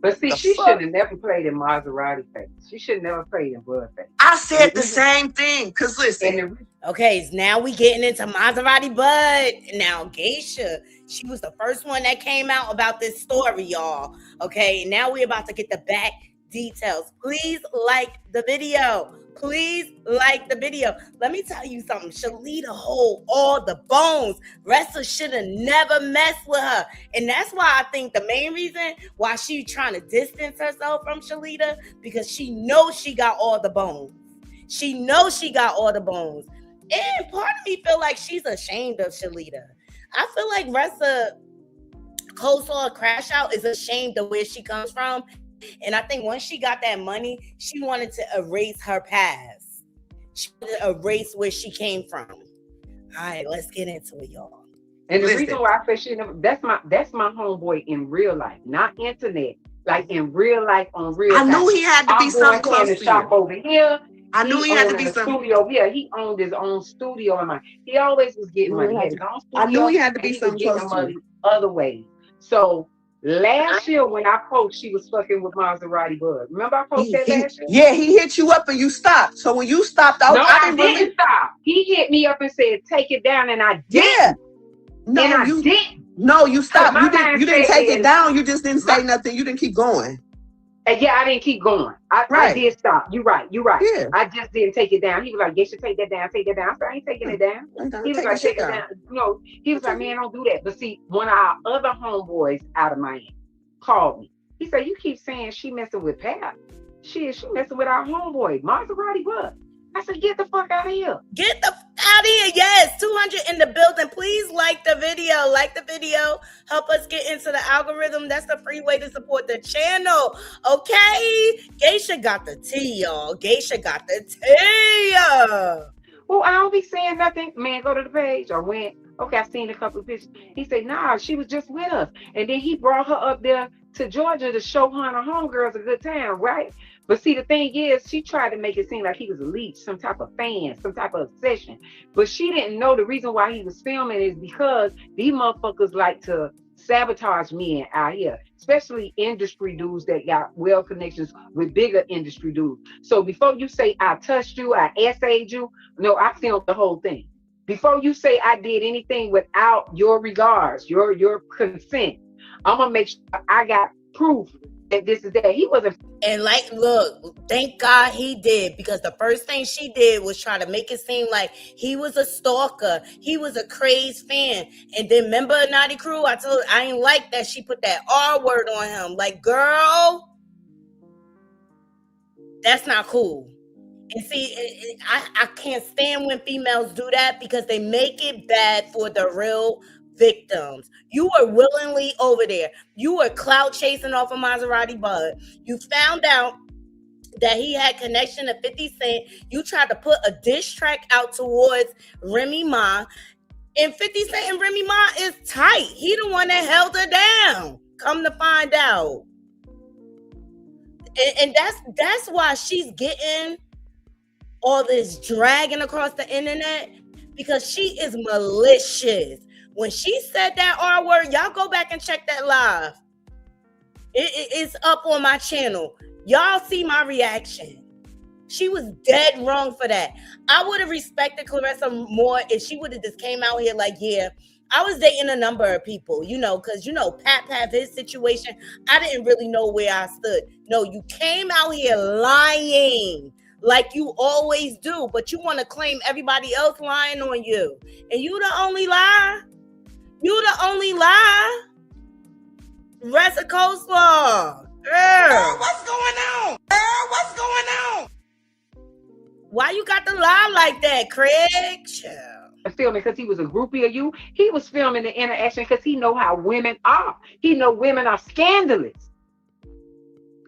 But see, she should have never played in Maserati face. She should have never played in Bud face. I said the same thing, because listen. Okay, so now we getting into Maserati Bud. Now, Geisha, she was the first one that came out about this story, y'all. Okay, now we're about to get the back details. Please like the video. Please like the video. Let me tell you something. Shalita hold all the bones. Ressa should have never messed with her. And that's why I think the main reason why she trying to distance herself from Shalita, because she knows she got all the bones. She knows she got all the bones. And part of me feel like she's ashamed of Shalita. I feel like Ressa Coleslaw Crash Out is ashamed of where she comes from. And I think once she got that money, she wanted to erase her past. She wanted to erase where she came from. All right, let's get into it, y'all. And the reason why I say that's my homeboy in real life, not internet. Like in real life, on real I knew he had to be something close to shop over here. I knew he had to be something. Studio here. He owned his own studio in mind. He always was getting money. He had his own studio, I knew he had to be something close to money other ways. So last year when I posted, she was fucking with Maserati Bud. Remember I posted that last year? Yeah, he hit you up and you stopped. So when you stopped, I didn't stop. He hit me up and said, "Take it down," and I did. Yeah. No, and I didn't. No, you stopped. You didn't take it down. You just didn't say nothing. You didn't keep going. Yeah, I didn't keep going. I did stop. You're right. Yeah. I just didn't take it down. He was like, "Geisha, take that down. Take that down." I said, "I ain't taking it down." He was like, "Take it down." No, he was like, "Man, don't do that." But see, one of our other homeboys out of Miami called me. He said, "You keep saying she messing with Pat. She messing with our homeboy, Maserati Bud." I said, "Get the fuck out of here. Get the fuck out of here." Yes, 200 in the building. Please like the video. Like the video. Help us get into the algorithm. That's the free way to support the channel. Okay? Geisha got the tea, y'all. Geisha got the tea. Well, I don't be saying nothing. Man, go to the page. I went. Okay, I seen a couple of pictures. He said, "Nah, she was just with us." And then he brought her up there to Georgia to show her and her homegirls a good time, right? But see, the thing is, she tried to make it seem like he was a leech, some type of fan, some type of obsession. But she didn't know the reason why he was filming is because these motherfuckers like to sabotage men out here, especially industry dudes that got well connections with bigger industry dudes. So before you say I touched you, I essayed you, no, I filmed the whole thing. Before you say I did anything without your regards, your consent, I'm gonna make sure I got proof that this is that. He wasn't. And like, look, thank God he did, because the first thing she did was try to make it seem like he was a stalker. He was a crazed fan. And then remember Naughty Crew? I told her I ain't like that she put that R word on him. Like, girl, that's not cool. And see, I can't stand when females do that because they make it bad for the real victims. You were willingly over there. You were clout chasing off of Maserati Bud. You found out that he had connection to 50 Cent. You tried to put a diss track out towards Remy Ma. And 50 Cent and Remy Ma is tight. He the one that held her down. Come to find out. And that's why she's getting all this dragging across the internet, because she is malicious. When she said that R word, y'all go back and check that live. It's up on my channel. Y'all see my reaction. She was dead wrong for that. I would have respected Clarissa more if she would have just came out here like, yeah, I was dating a number of people, because, Pat, his situation, I didn't really know where I stood. No, you came out here lying like you always do, but you want to claim everybody else lying on you. And you the only lie. You the only lie. Ressa Coleslaw. Girl, what's going on? Girl, what's going on? Why you got to lie like that, Craig? Filming because he was a groupie of you. He was filming the interaction because he know how women are. He know women are scandalous.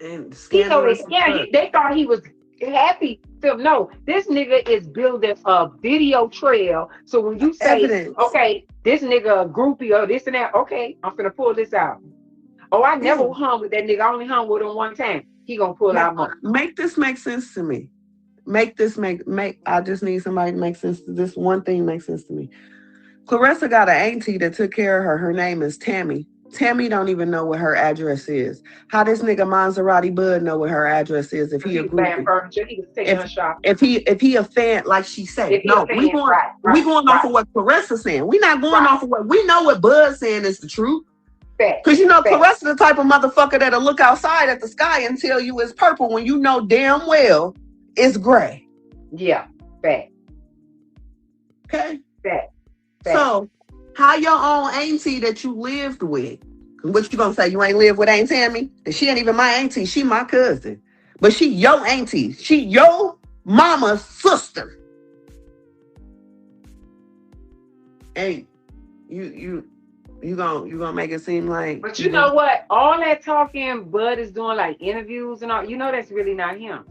And scandalous. They thought he was happy. No, this nigga is building a video trail. So when you say, evidence. Okay, this nigga a groupie or this and that, okay, I'm finna pull this out. Oh, I never hung with that nigga. I only hung with him one time. He gonna pull out more. Make this make sense to me. Make I just need somebody to make sense to this. One thing makes sense to me. Clarissa got an auntie that took care of her. Her name is Tammy. Tammy don't even know what her address is. How this nigga Maserati Bud know what her address is if he a groupie? Furniture. He was taking her shopping. If he a fan, like she said. No, we going off of what Clarissa's saying. We not going off of what we know what Bud's saying is the truth. Because Clarissa the type of motherfucker that'll look outside at the sky and tell you it's purple when you know damn well it's gray. Yeah, fact. Okay? Fact. So, how your own auntie that you lived with, what you gonna say, you ain't live with Aunt Tammy? And she ain't even my auntie, she my cousin. But she your auntie. She your mama's sister. Hey, you gonna make it seem like. But you know what? All that talking Bud is doing, like interviews and all, that's really not him.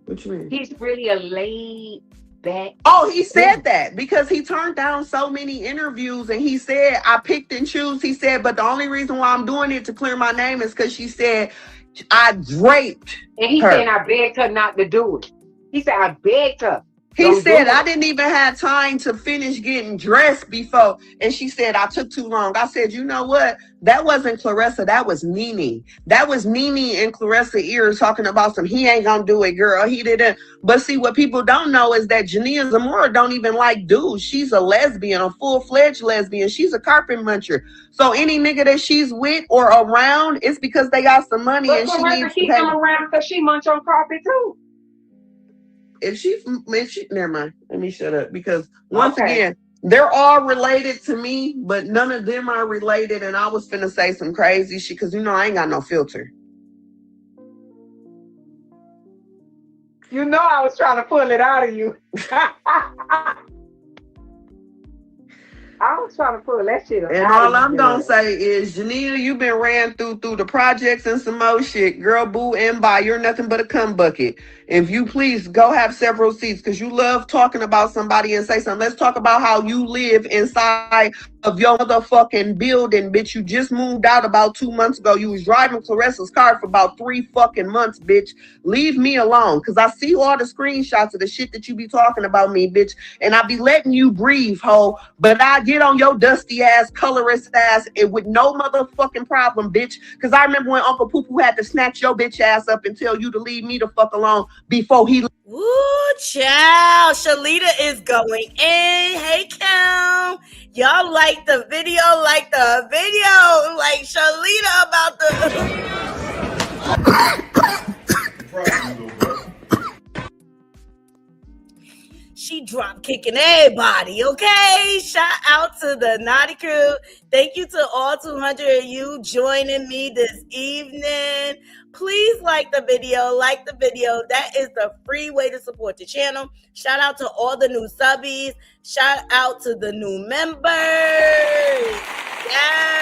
What you mean? He's really a laid back. Oh, he said that because he turned down so many interviews, and he said, I picked and choose. He said, but the only reason why I'm doing it to clear my name is because she said I draped and he her. said I begged her not to do it. He said I begged her. He said, I didn't even have time to finish getting dressed before. And she said, I took too long. I said, you know what? That wasn't Clarissa. That was Nene. That was Nene and Clarissa ears talking about some, he ain't gonna do it, girl. He didn't. But see, what people don't know is that Jania Zamora don't even like dudes. She's a lesbian, a full-fledged lesbian. She's a carpet muncher. So any nigga that she's with or around, it's because they got some money. But and Clarissa she needs keep them around because she munch on carpet too. If she, never mind. Let me shut up, because once again, they're all related to me, but none of them are related. And I was finna say some crazy shit because I ain't got no filter. I was trying to pull it out of you. I was trying to pull that shit up. And all I'm gonna say is, Janita, you been ran through the projects and some more shit. Girl, boo, and bye. You're nothing but a cum bucket. If you please go have several seats, because you love talking about somebody and say something. Let's talk about how you live inside of your motherfucking building, bitch. You just moved out about 2 months ago. You was driving Clarissa's car for about 3 fucking months, bitch. Leave me alone, because I see all the screenshots of the shit that you be talking about me, bitch. And I be letting you breathe, ho. But I get on your dusty ass, colorist ass, and with no motherfucking problem, bitch. Because I remember when Uncle Poo-Poo had to snatch your bitch ass up and tell you to leave me the fuck alone before he... Woo, child. Shalita is going in. Hey, Cam. Y'all like the video? Like Shalita about the... She drop kicking everybody, okay? Shout out to the Naughty Crew. Thank you to all 200 of you joining me this evening. Please like the video. That is the free way to support the channel. Shout out to all the new subbies. Shout out to the new members.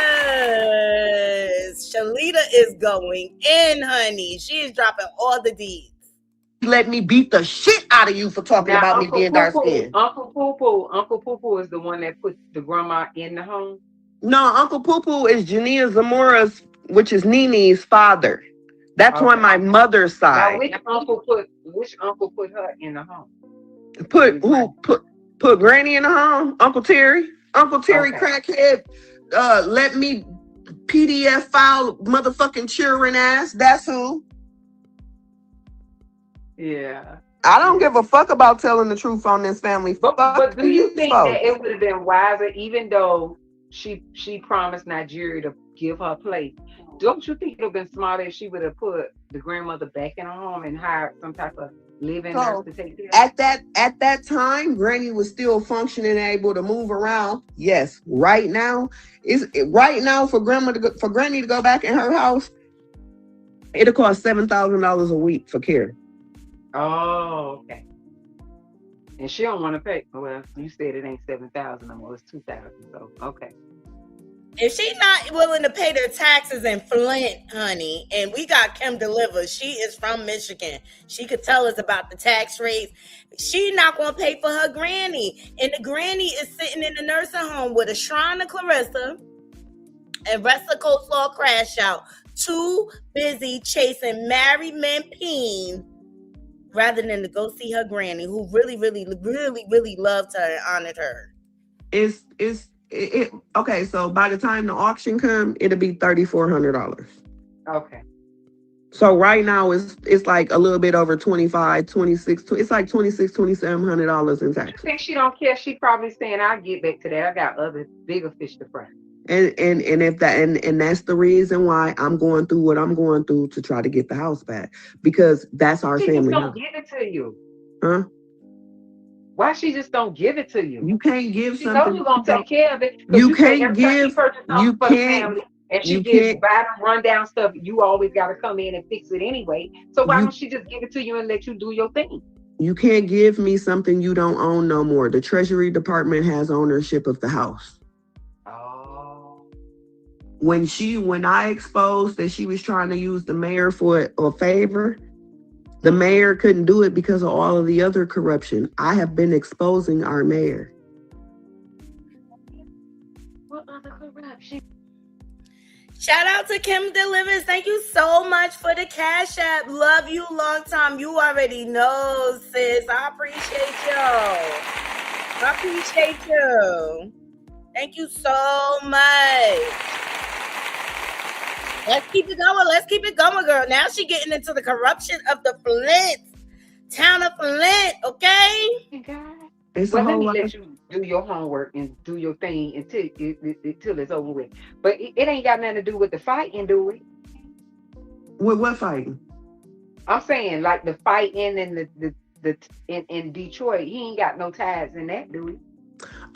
Yes. Shalita is going in, honey. She is dropping all the D's. Let me beat the shit out of you for talking about me being dark skinned. Uncle Poo-Poo is the one that put the grandma in the home. No, Uncle Poo-Poo is Jania Zamora's, which is Nene's father. That's on my mother's side. Now, which uncle put her in the home? Put Granny in the home? Uncle Terry? Uncle Terry crackhead, let me PDF file motherfucking children ass. That's who. Yeah. I don't give a fuck about telling the truth on this family. But do you think that it would have been wiser, even though she promised Nigeria to give her a place? Don't you think it would have been smarter if she would have put the grandmother back in her home and hired some type of living nurse to take care of her? At that time, Granny was still functioning, able to move around. Yes, right now for Granny to go back in her house, it'll cost $7,000 a week for care. Oh, okay. And she don't want to pay. Well, you said it ain't 7,000 no more. It's 2,000. So okay. If she's not willing to pay their taxes in Flint, honey, and we got Kim Deliver, she is from Michigan. She could tell us about the tax rates. She not going to pay for her granny. And the granny is sitting in the nursing home with a shrine of Clarissa and rest of coleslaw crash out. Too busy chasing married men peen rather than to go see her granny, who really, really, really, really loved her and honored her. Okay, so by the time the auction comes, it'll be $3,400. Okay. So right now it's like a little bit over 25, 26, it's like $2,700 in tax. I think she don't care. She probably saying, I'll get back to that. I got other bigger fish to fry. And if that and that's the reason why I'm going through what I'm going through to try to get the house back, because that's our family. She just don't give it to you. Huh? Why she just don't give it to you? You can't give she something. She knows you're gonna take care of it. You can't give. You can't. and she You gives can't. bottom rundown stuff, you always got to come in and fix it anyway. So why You don't she just give it to you and let you do your thing? you can't give me something you don't own no more. The Treasury Department has ownership of the house. Oh. When I exposed that she was trying to use the mayor for a favor, the mayor couldn't do it because of all of the other corruption. I have been exposing our mayor. What other corruption? Shout out to Kim Delivers. Thank you so much for the Cash App. Love you long time. You already know, sis. I appreciate you. Thank you so much. Let's keep it going, girl. Now she getting into the corruption of the Flint. Town of Flint, okay? Well, let me let you do your homework and do your thing until it's over with. But it ain't got nothing to do with the fighting, do it? With what fighting? I'm saying like the fighting and the in Detroit. He ain't got no ties in that, do he?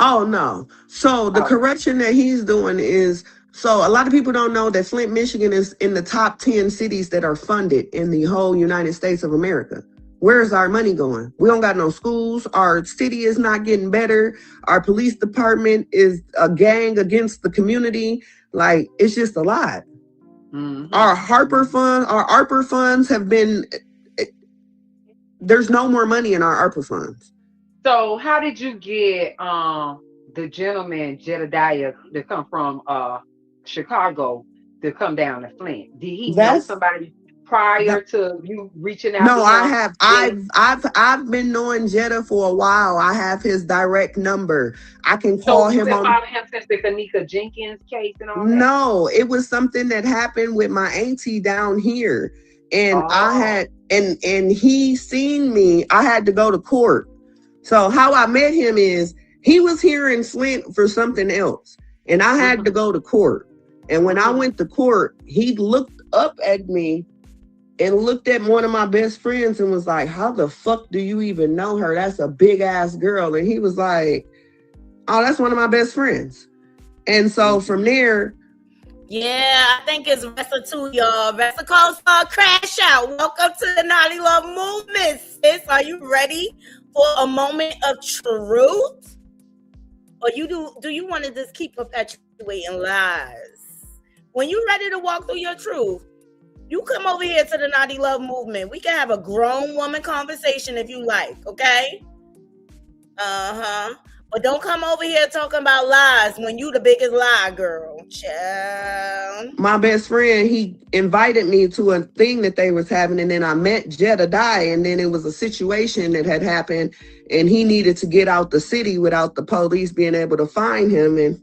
Oh no. So the corruption that he's doing is, so a lot of people don't know that Flint, Michigan is in the top 10 cities that are funded in the whole United States of America. Where's our money going? We don't got no schools. Our city is not getting better. Our police department is a gang against the community. Like, it's just a lot. Mm-hmm. Our ARPA funds have been, there's no more money in our ARPA funds. So how did you get the gentleman Jedediah to come from Chicago to come down to Flint? Did he know somebody prior to you reaching out? No, to him? I've been knowing Jetta for a while. I have his direct number. I can call him on. Following him since the Kanika Jenkins case and all that? No, it was something that happened with my auntie down here, and I had and he seen me. I had to go to court. So how I met him is he was here in Flint for something else, and I had to go to court. And when I went to court, he looked up at me and looked at one of my best friends and was like, "How the fuck do you even know her? That's a big ass girl." And he was like, "Oh, that's one of my best friends." And so from there. Yeah, I think it's Ressa too, y'all. Ressa calls for a crash out. Welcome to the Naughty Love Movement, sis. Are you ready for a moment of truth? Or do you want to just keep perpetuating lies? When you're ready to walk through your truth, you come over here to the Naughty Love Movement. We can have a grown woman conversation if you like, okay? But don't come over here talking about lies when you the biggest lie, girl. Child. My best friend, he invited me to a thing that they was having, and then I met Jedediah, and then it was a situation that had happened, and he needed to get out the city without the police being able to find him. And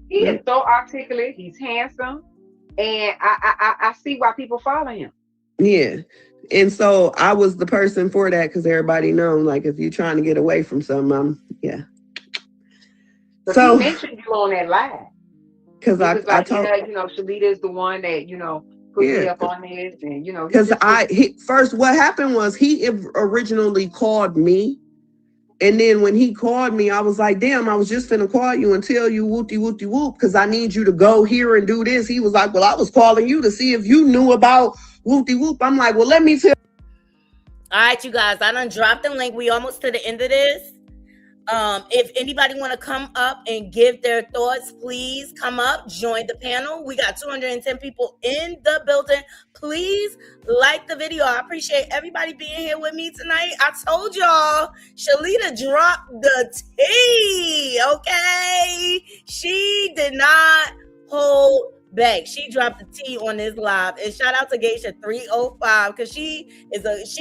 he is so articulate. He's handsome. And I see why people follow him. Yeah. And so I was the person for that because everybody knows, like, if you're trying to get away from something, yeah. So he mentioned you on that live. Because I told Shalita is the one that, put me up on this. And, because first what happened was he originally called me. And then when he called me, I was like, damn, I was just finna call you and tell you whoop-de-whoop-de-whoop because I need you to go here and do this. He was like, well, I was calling you to see if you knew about whoop-de-whoop. I'm like, well, let me tell. All right, you guys, I done dropped the link. We almost to the end of this. If anybody want to come up and give their thoughts, please come up, join the panel. We got 210 people in the building. Please like the video. I appreciate everybody being here with me tonight. I told y'all, Shalita dropped the tea, okay? She did not hold back. She dropped the tea on this live. And shout out to Geisha 305 because she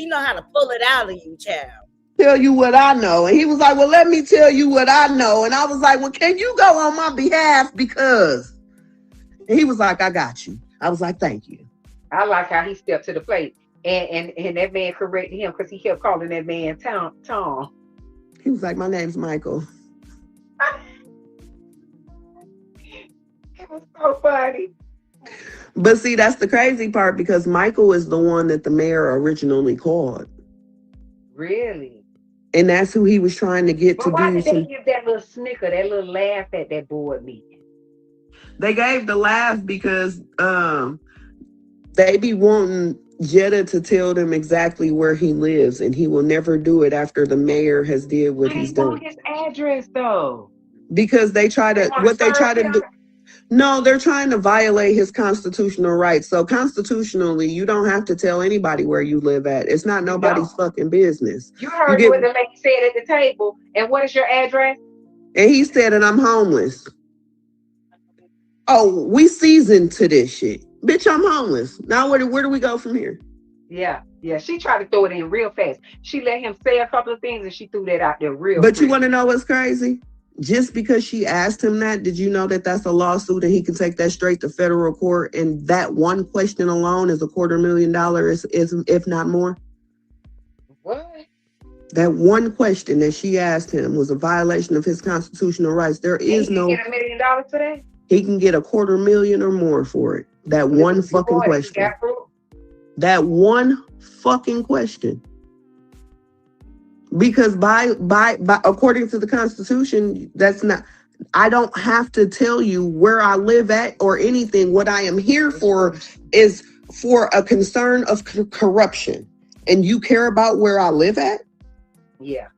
know how to pull it out of you, child. Tell you what I know. And he was like, well, let me tell you what I know. And I was like, well, can you go on my behalf? Because and he was like, I got you. I was like, thank you. I like how he stepped to the plate and that man corrected him because he kept calling that man Tom. He was like, my name's Michael. It was so funny. But see, that's the crazy part because Michael is the one that the mayor originally called. Really? And that's who he was trying to get to do. Why did they give that little snicker, that little laugh at that board meeting? They gave the laugh because they be wanting Jetta to tell them exactly where he lives, and he will never do it after the mayor has did what he's They want done. his address though. Because they try They to want to what they serve try to him. do. No, they're trying to violate his constitutional rights. So constitutionally, you don't have to tell anybody where you live at. It's not You nobody's don't. fucking business. You You heard get, what the lady said at the table. And what is your address? and he said that I'm homeless. Oh, we seasoned to this shit. Bitch, I'm homeless. Now where do we go from here? Yeah, yeah. She tried to throw it in real fast. She let him say a couple of things and she threw that out there real But you quick. want to know what's crazy? Just because she asked him that, did you know that that's a lawsuit and he can take that straight to federal court? And that one question alone is $250,000, is if not more. What? That one question that she asked him was a violation of his constitutional rights. There is He can no, get $1 million today. he can get $250,000 or more for it. That one fucking question. He got proof. That one fucking question. Because by according to the Constitution, that's not. I don't have to tell you where I live at or anything. What I am here for is for a concern of corruption, and you care about where I live at. Yeah.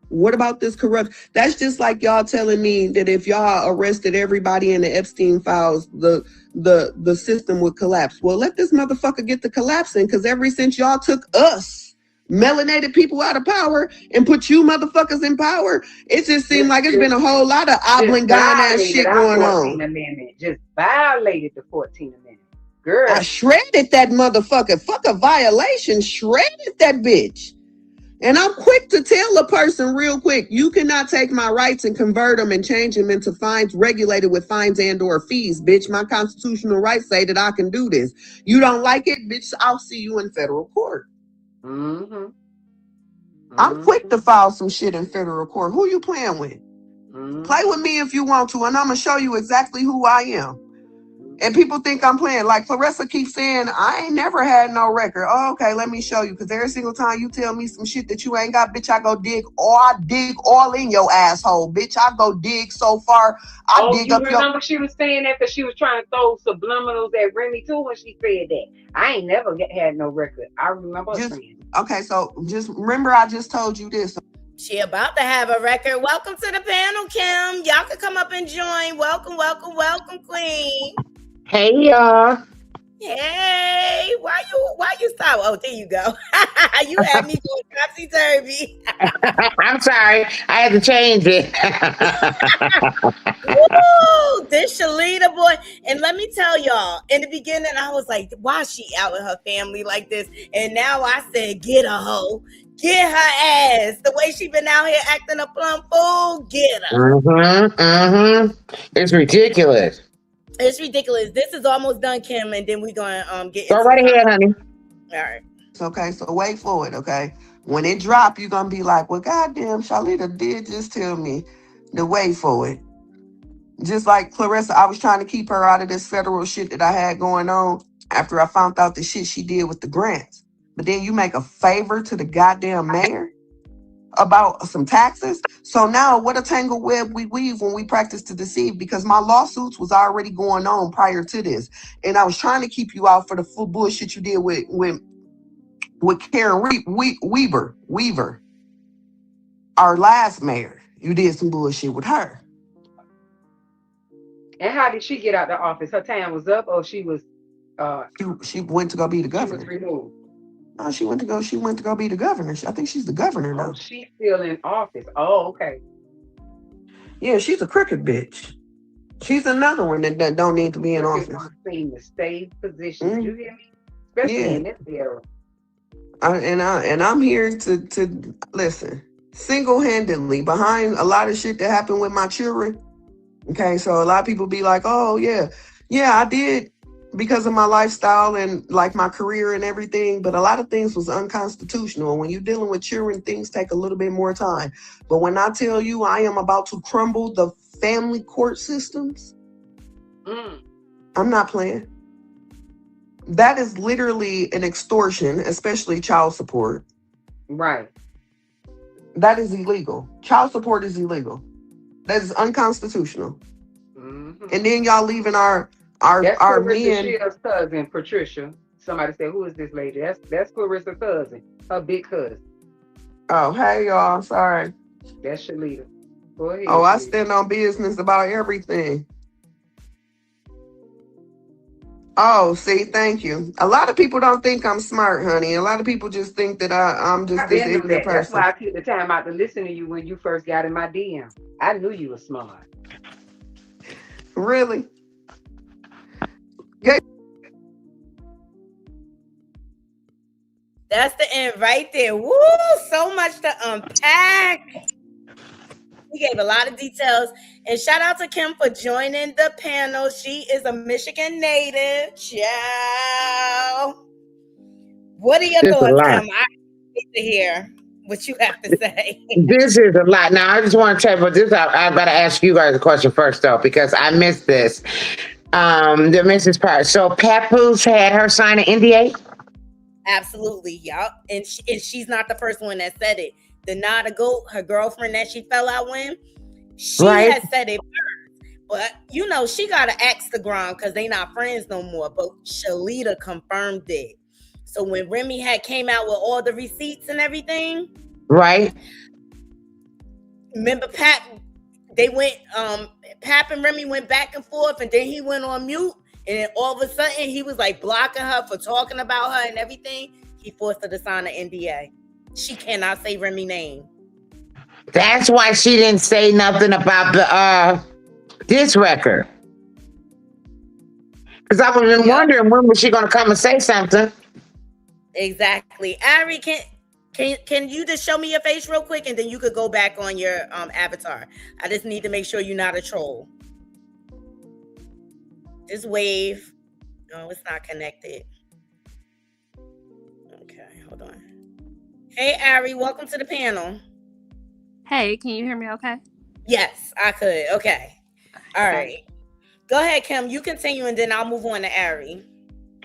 What about this corrupt? That's just like y'all telling me that if y'all arrested everybody in the Epstein files, the system would collapse. Well, let this motherfucker get to collapsing, because ever since y'all took us melanated people out of power and put you motherfuckers in power, it just seemed like it's been a whole lot of oblong ass shit going on. Amendment. Just violated the 14th Amendment. Girl. I shredded that motherfucker. Fuck a violation. Shredded that bitch. And I'm quick to tell a person real quick, you cannot take my rights and convert them and change them into fines, regulated with fines and or fees, bitch. My constitutional rights say that I can do this. You don't like it, bitch, I'll see you in federal court. Mm-hmm. I'm quick to file some shit in federal court. Who you playing with? Mm-hmm. Play with me if you want to, and I'm going to show you exactly who I am. And people think I'm playing. Like Clarissa keeps saying, I ain't never had no record. Oh, okay, let me show you. Because every single time you tell me some shit that you ain't got, bitch, I go dig, or I dig all in your asshole, bitch. I go dig so far. I dig you up remember she was saying that because she was trying to throw subliminals at Remy too when she said that. I ain't never had no record. I remember saying. Okay, so just remember I just told you this. She about to have a record. Welcome to the panel, Kim. Y'all can come up and join. Welcome, welcome, welcome, Queen. Hey y'all. Hey, why you stop? Oh, there you go. You had me going topsy-turvy. I'm sorry. I had to change it. Woo, this Shalita boy. And let me tell y'all, in the beginning, I was like, why is she out with her family like this? And now I said, get her hoe. Get her ass. The way she been out here acting a plum fool, get her. It's ridiculous. It's ridiculous. This is almost done, Kim, and then we're gonna get go right ahead, honey. All right. Okay, so wait for it, okay? When it drop, you're gonna be like, well, goddamn, Shalita did just tell me to wait for it. Just like Clarissa, I was trying to keep her out of this federal shit that I had going on after I found out the shit she did with the grants. But then you make a favor to the goddamn mayor about some taxes. So now what a tangle web we weave when we practice to deceive, because my lawsuits was already going on prior to this. And I was trying to keep you out for the full bullshit you did with Karen Weaver, our last mayor. You did some bullshit with her. And how did she get out the office? Her time was up, or she was she went to go be the governor. She was removed. No, she went to go be the governor. I think she's the governor now. Oh, she's still in office. Oh, okay. Yeah, she's a crooked bitch. She's another one that don't need to be in office. To stay positioned. You hear me? Especially in this era. I'm here to listen single-handedly behind a lot of shit that happened with my children. Okay, so a lot of people be like, oh yeah, I did, because of my lifestyle and like my career and everything, but a lot of things was unconstitutional. When you're dealing with children, things take a little bit more time. But when I tell you I am about to crumble the family court systems, I'm not playing. That is literally an extortion, especially child support. Right. That is illegal. Child support is illegal. That is unconstitutional. And then y'all leaving our That's Clarissa men. Shield's cousin, Patricia. Somebody said, "Who is this lady?" That's Clarissa's cousin, her big cousin. Oh, hey y'all. Sorry. That's Shalita. Go ahead, Oh, I Shalita. stand on business about everything. Oh, see, thank you. A lot of people don't think I'm smart, honey. A lot of people just think that I'm just I this didn't know ignorant that. That's person. why I took the time out to listen to you when you first got in my DM. I knew you were smart. Really? That's the end right there. Woo! So much to unpack. We gave a lot of details. And shout out to Kim for joining the panel. She is a Michigan native. Ciao. What are your It's a thoughts, lot. Kim? I need to hear what you have to say. This is a lot. Now, I just want to tell you about this. I've got to ask you guys a question first, though, because I missed this. The Mrs. Part. So, Papoose had her sign an NDA? Absolutely, yup. And she's not the first one that said it. The Nada Goat, her girlfriend that she fell out with, she Right. has said it first. But you know, she gotta axe the ground because they not friends no more. But Shalita confirmed it. So when Remy had came out with all the receipts and everything, Right. remember they went Pap and Remy went back and forth, and then he went on mute, and then all of a sudden he was like blocking her for talking about her and everything. He forced her to sign an NDA. She cannot say Remy name. That's why she didn't say nothing about the this record. Because I was been wondering when was she going to come and say something. Exactly. Ari, can you just show me your face real quick, and then you could go back on your avatar. I just need to make sure you're not a troll. Just wave. No, it's not connected. Okay, hold on. Hey, Ari, welcome to the panel. Hey, can you hear me okay? Yes, I could. Okay. All right. Go ahead, Kim. You continue, and then I'll move on to Ari.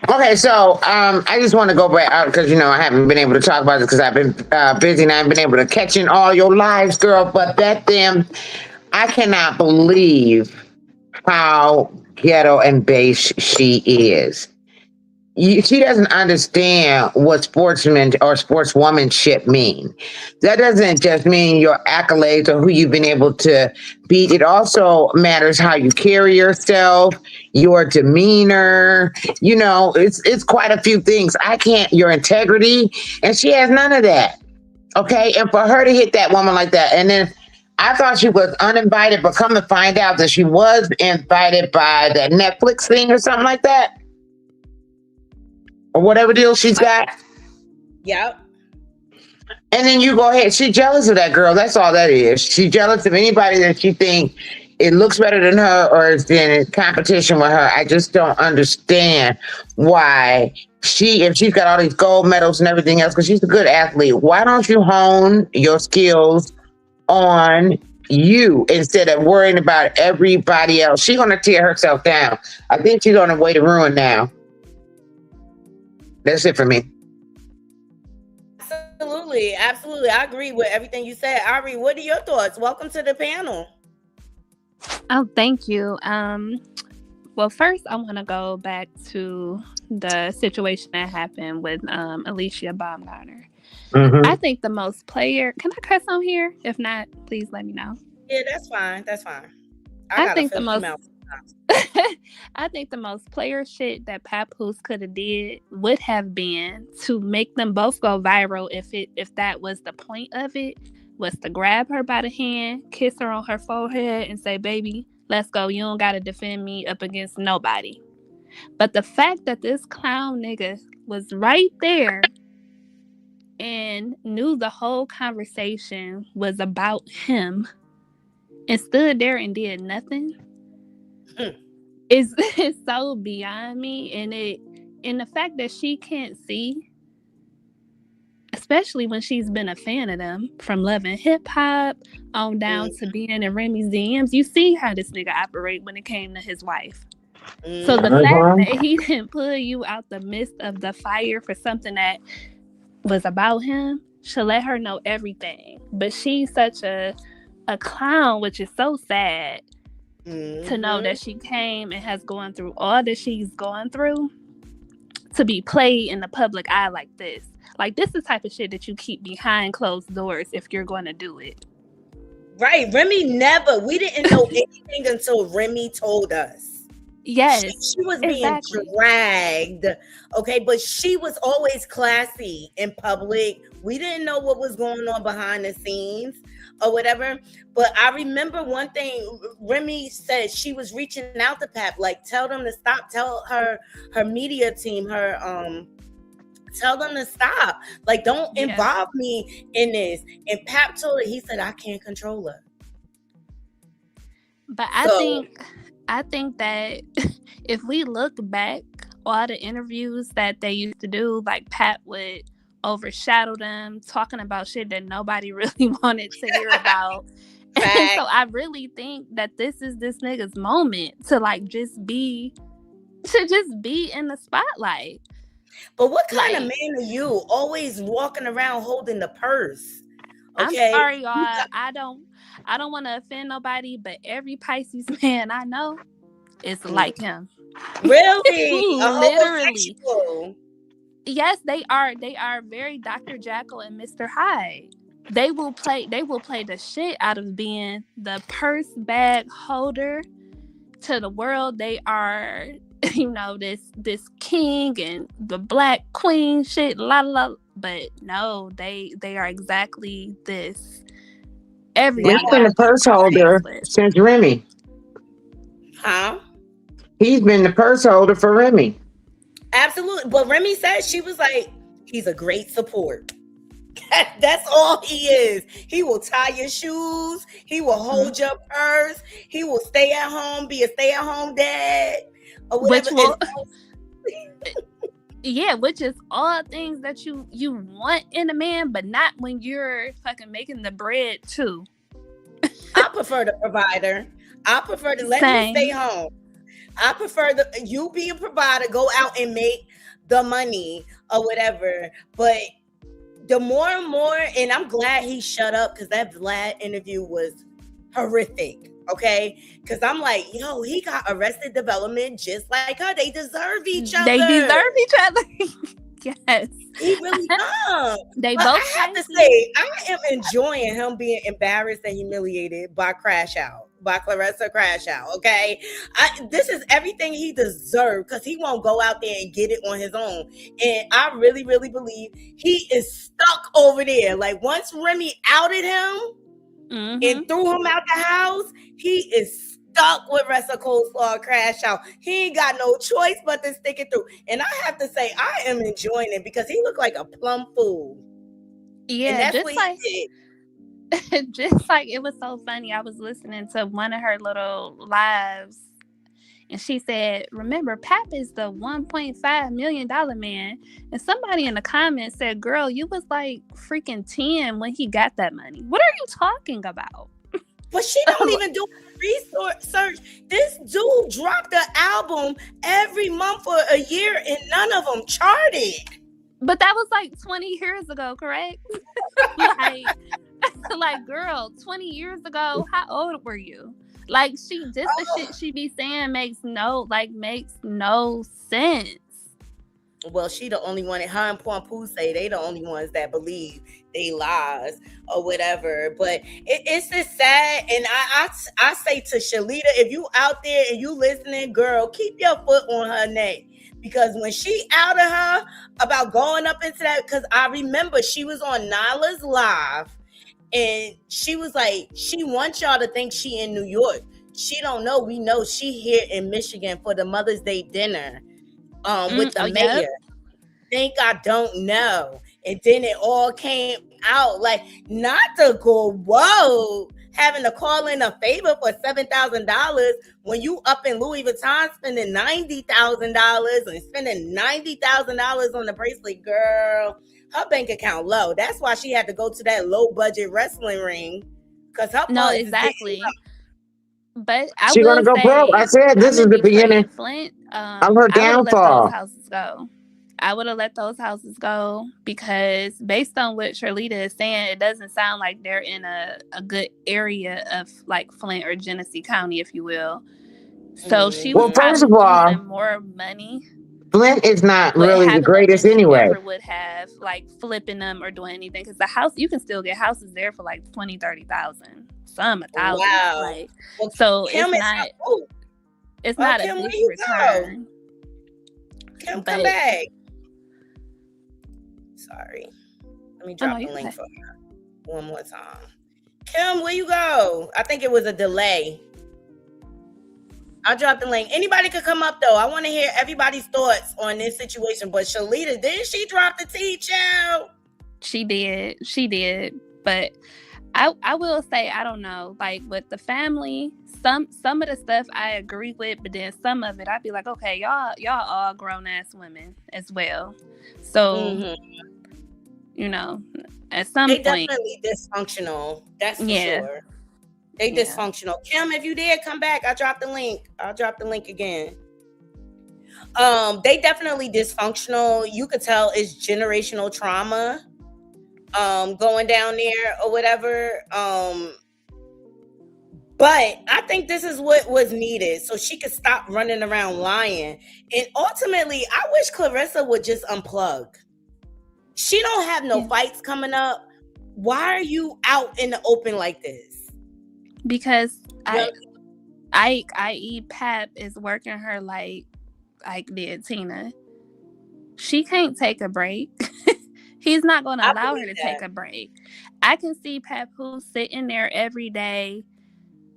Okay, so I just want to go back out because, I haven't been able to talk about this because I've been busy and I haven't been able to catch in all your lives, girl. But I cannot believe how ghetto and base she is. She doesn't understand what sportsman or sportswomanship mean. That doesn't just mean your accolades or who you've been able to beat. It also matters how you carry yourself, your demeanor. It's quite a few things. Your integrity, and she has none of that. Okay, and for her to hit that woman like that, and then I thought she was uninvited, but come to find out that she was invited by the Netflix thing or something like that. Or whatever deal she's got. Yep. And then you go ahead. She's jealous of that girl. That's all that is. She's jealous of anybody that she thinks it looks better than her or is in competition with her. I just don't understand why if she's got all these gold medals and everything else, because she's a good athlete, why don't you hone your skills on you instead of worrying about everybody else? She's going to tear herself down. I think she's on her way to ruin now. That's it for me. Absolutely. I agree with everything you said. Ari, what are your thoughts? Welcome to the panel. Oh, thank you. Well, first I want to go back to the situation that happened with Alicia Baumgartner. Mm-hmm. I think the most player. Can I cuss on here? If not, please let me know. Yeah, that's fine. I think the most. I think the most player shit that Papoose could have did would have been to make them both go viral. If that was the point of it, was to grab her by the hand, kiss her on her forehead, and say, "Baby, let's go. You don't gotta defend me up against nobody." But the fact that this clown nigga was right there and knew the whole conversation was about him and stood there and did nothing. It's so beyond me, and the fact that she can't see, especially when she's been a fan of them from loving hip hop on down to being in Remy's DMs. You see how this nigga operate when it came to his wife. So the fact that he didn't pull you out the midst of the fire for something that was about him should let her know everything. But she's such a clown, which is so sad. to know that she came and has gone through all that she's gone through to be played in the public eye like this. Like, this is the type of shit that you keep behind closed doors if you're going to do it. Right. We didn't know anything until Remy told us. Yes. She was being dragged. Okay. But she was always classy in public. We didn't know what was going on behind the scenes or whatever. But I remember one thing Remy said. She was reaching out to Pap, like, tell them to stop. Tell her media team, tell them to stop. Like, don't involve me in this. And Pap told her, he said, I can't control her. But I think that if we look back, all the interviews that they used to do, like, Pap would overshadow them, talking about shit that nobody really wanted to hear about. And so I really think that this is this nigga's moment to, like, just be in the spotlight. But what kind of man are you? Always walking around holding the purse. Okay? I'm sorry, y'all. I don't want to offend nobody, but every Pisces man I know is like him. Really? Literally. Yes, they are. They are very Dr. Jekyll and Mr. Hyde. They will play the shit out of being the purse bag holder to the world. They are, this king and the black queen shit, la la. But no, they are exactly this. He's been the purse holder since Remy. Huh? He's been the purse holder for Remy. Absolutely. But Remy said, she was like, he's a great support. That's all he is. He will tie your shoes. He will hold your purse. He will stay at home, be a stay-at-home dad. Or whatever. Which is all things that you want in a man, but not when you're fucking making the bread too. I prefer the provider. I prefer to let me stay home. I prefer you be a provider, go out and make the money or whatever. But the more and more, and I'm glad he shut up, because that Vlad interview was horrific. Okay, because I'm like, yo, he got Arrested Development just like her. They deserve each other. Yes, he really does. They both. I have to say, I am enjoying him being embarrassed and humiliated by Clarissa Crash Out. Okay, this is everything he deserved, because he won't go out there and get it on his own. And I really, really believe he is stuck over there. Like, once Remy outed him and threw him out the house, he is stuck with Ressa Coleslaw Crash Out. He ain't got no choice but to stick it through. And I have to say, I am enjoying it, because he looked like a plum fool. Yeah, and that's what he did. Just like, it was so funny. I was listening to one of her little lives, and she said, remember, Pap is the $1.5 million man. And somebody in the comments said, girl, you was like freaking 10 when he got that money. What are you talking about? But she don't even do research. This dude dropped an album every month for a year, and none of them charted. But that was like 20 years ago, correct? like, girl, 20 years ago, how old were you? Like, the shit she be saying makes no sense. Well, she the only one, her and Papoose say they the only ones that believe they lies or whatever. But it's just sad. And I say to Shalita, if you out there and you listening, girl, keep your foot on her neck. Because when she outed her about going up into that, because I remember she was on Nyla's Live, and she was like, she wants y'all to think she in New York. She don't know. We know she here in Michigan for the Mother's Day dinner with the mayor. Yep. Think I don't know. And then it all came out. Like, not to go, whoa, having to call in a favor for $7,000 when you up in Louis Vuitton spending $90,000 and spending $90,000 on the bracelet, girl. Her bank account low. That's why she had to go to that low budget wrestling ring, because her exactly. But she's gonna go broke. I said this is the beginning Flint, of her downfall. Houses go. I would have let those houses go because based on what Shalita is saying, it doesn't sound like they're in a good area of like Flint or Genesee County, if you will. So she was first of probably all, losing more money. Flint is not With really the having them greatest than she anyway. ever would have, like flipping them or doing anything. Because the house, you can still get houses there for like 20,000, 30,000, some 1,000. Wow. Like, Well, so Kim it's not Kim, a where big you return. Kim, come back. Sorry. Let me drop the link for her one more time. Kim, where you go? I think it was a delay. I'll drop the link. Anybody could come up though. I want to hear everybody's thoughts on this situation. But Shalita, didn't she drop the tea, child? She did. But I will say, I don't know, like with the family, some of the stuff I agree with, but then some of it I'd be like, okay, y'all all grown ass women as well. So you know, at some point, they definitely dysfunctional. That's for sure. They dysfunctional. Kim, if you did come back, I'll drop the link again. They definitely dysfunctional. You could tell it's generational trauma going down there or whatever. But I think this is what was needed so she could stop running around lying. And ultimately, I wish Clarissa would just unplug. She don't have no fights coming up. Why are you out in the open like this? Because I.e. Pap is working her like did Tina. She can't take a break. He's not going to allow her to take a break. I can see Papoose sitting there every day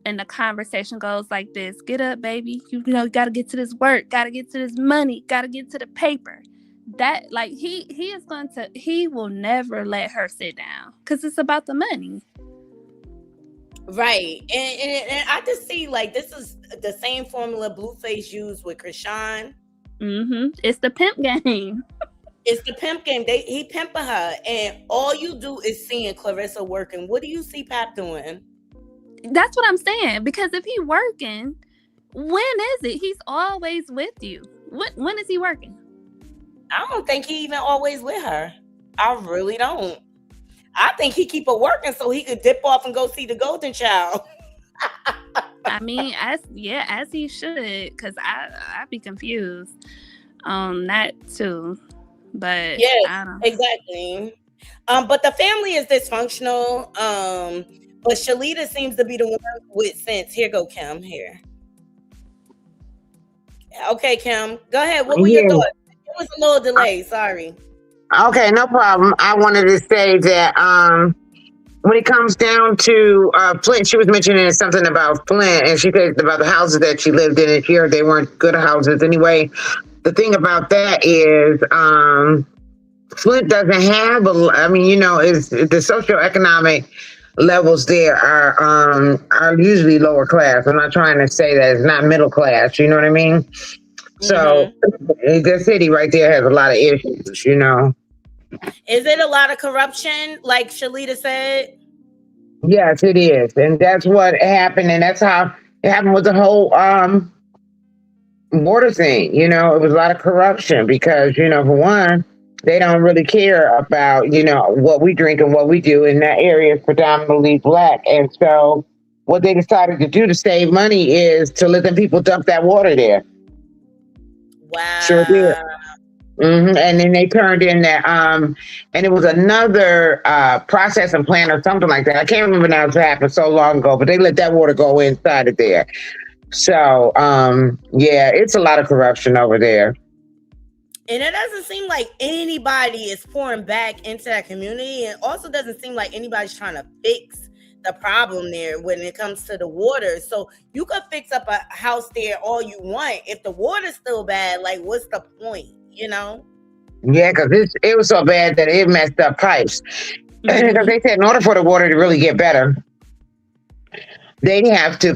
and the conversation goes like this. Get up, baby. You know, you got to get to this work. Got to get to this money. Got to get to the paper. That, like, he will never let her sit down because it's about the money. Right. And I just see, like, this is the same formula Blueface used with Krishan. It's the pimp game. It's the pimp game. He pimping her, and all you do is seeing Clarissa working. What do you see Pap doing? That's what I'm saying. Because if he working, when is it? He's always with you. When is he working? I don't think he even always with her. I really don't. I think he keep her working so he could dip off and go see the golden child. I mean, as he should, because I'd be confused on that too. But yeah, exactly. But the family is dysfunctional. But Shalita seems to be the one with sense. Here go Kim. Here. Okay, Kim. Go ahead. What were your thoughts? It was a little delay. Sorry. Okay, no problem. I wanted to say that when it comes down to Flint, she was mentioning something about Flint, and she said about the houses that she lived in, and she heard they weren't good houses anyway. The thing about that is Flint doesn't have is the socioeconomic levels there are usually lower class. I'm not trying to say that it's not middle class, you know what I mean? So the city right there has a lot of issues, you know. Is it a lot of corruption, like Shalita said? Yes, it is. And that's what happened. And that's how it happened with the whole border thing. You know, it was a lot of corruption because, you know, for one, they don't really care about, you know, what we drink and what we do. And that area is predominantly Black. And so what they decided to do to save money is to let them people dump that water there. Wow. Sure did. And then they turned in that, and it was another processing plant or something like that. I can't remember now, it happened so long ago, but they let that water go inside of there. So, it's a lot of corruption over there. And it doesn't seem like anybody is pouring back into that community. And also doesn't seem like anybody's trying to fix the problem there when it comes to the water. So you could fix up a house there all you want. If the water's still bad, like, what's the point? You know? Yeah, because it was so bad that it messed up pipes. Because they said in order for the water to really get better, they'd have to,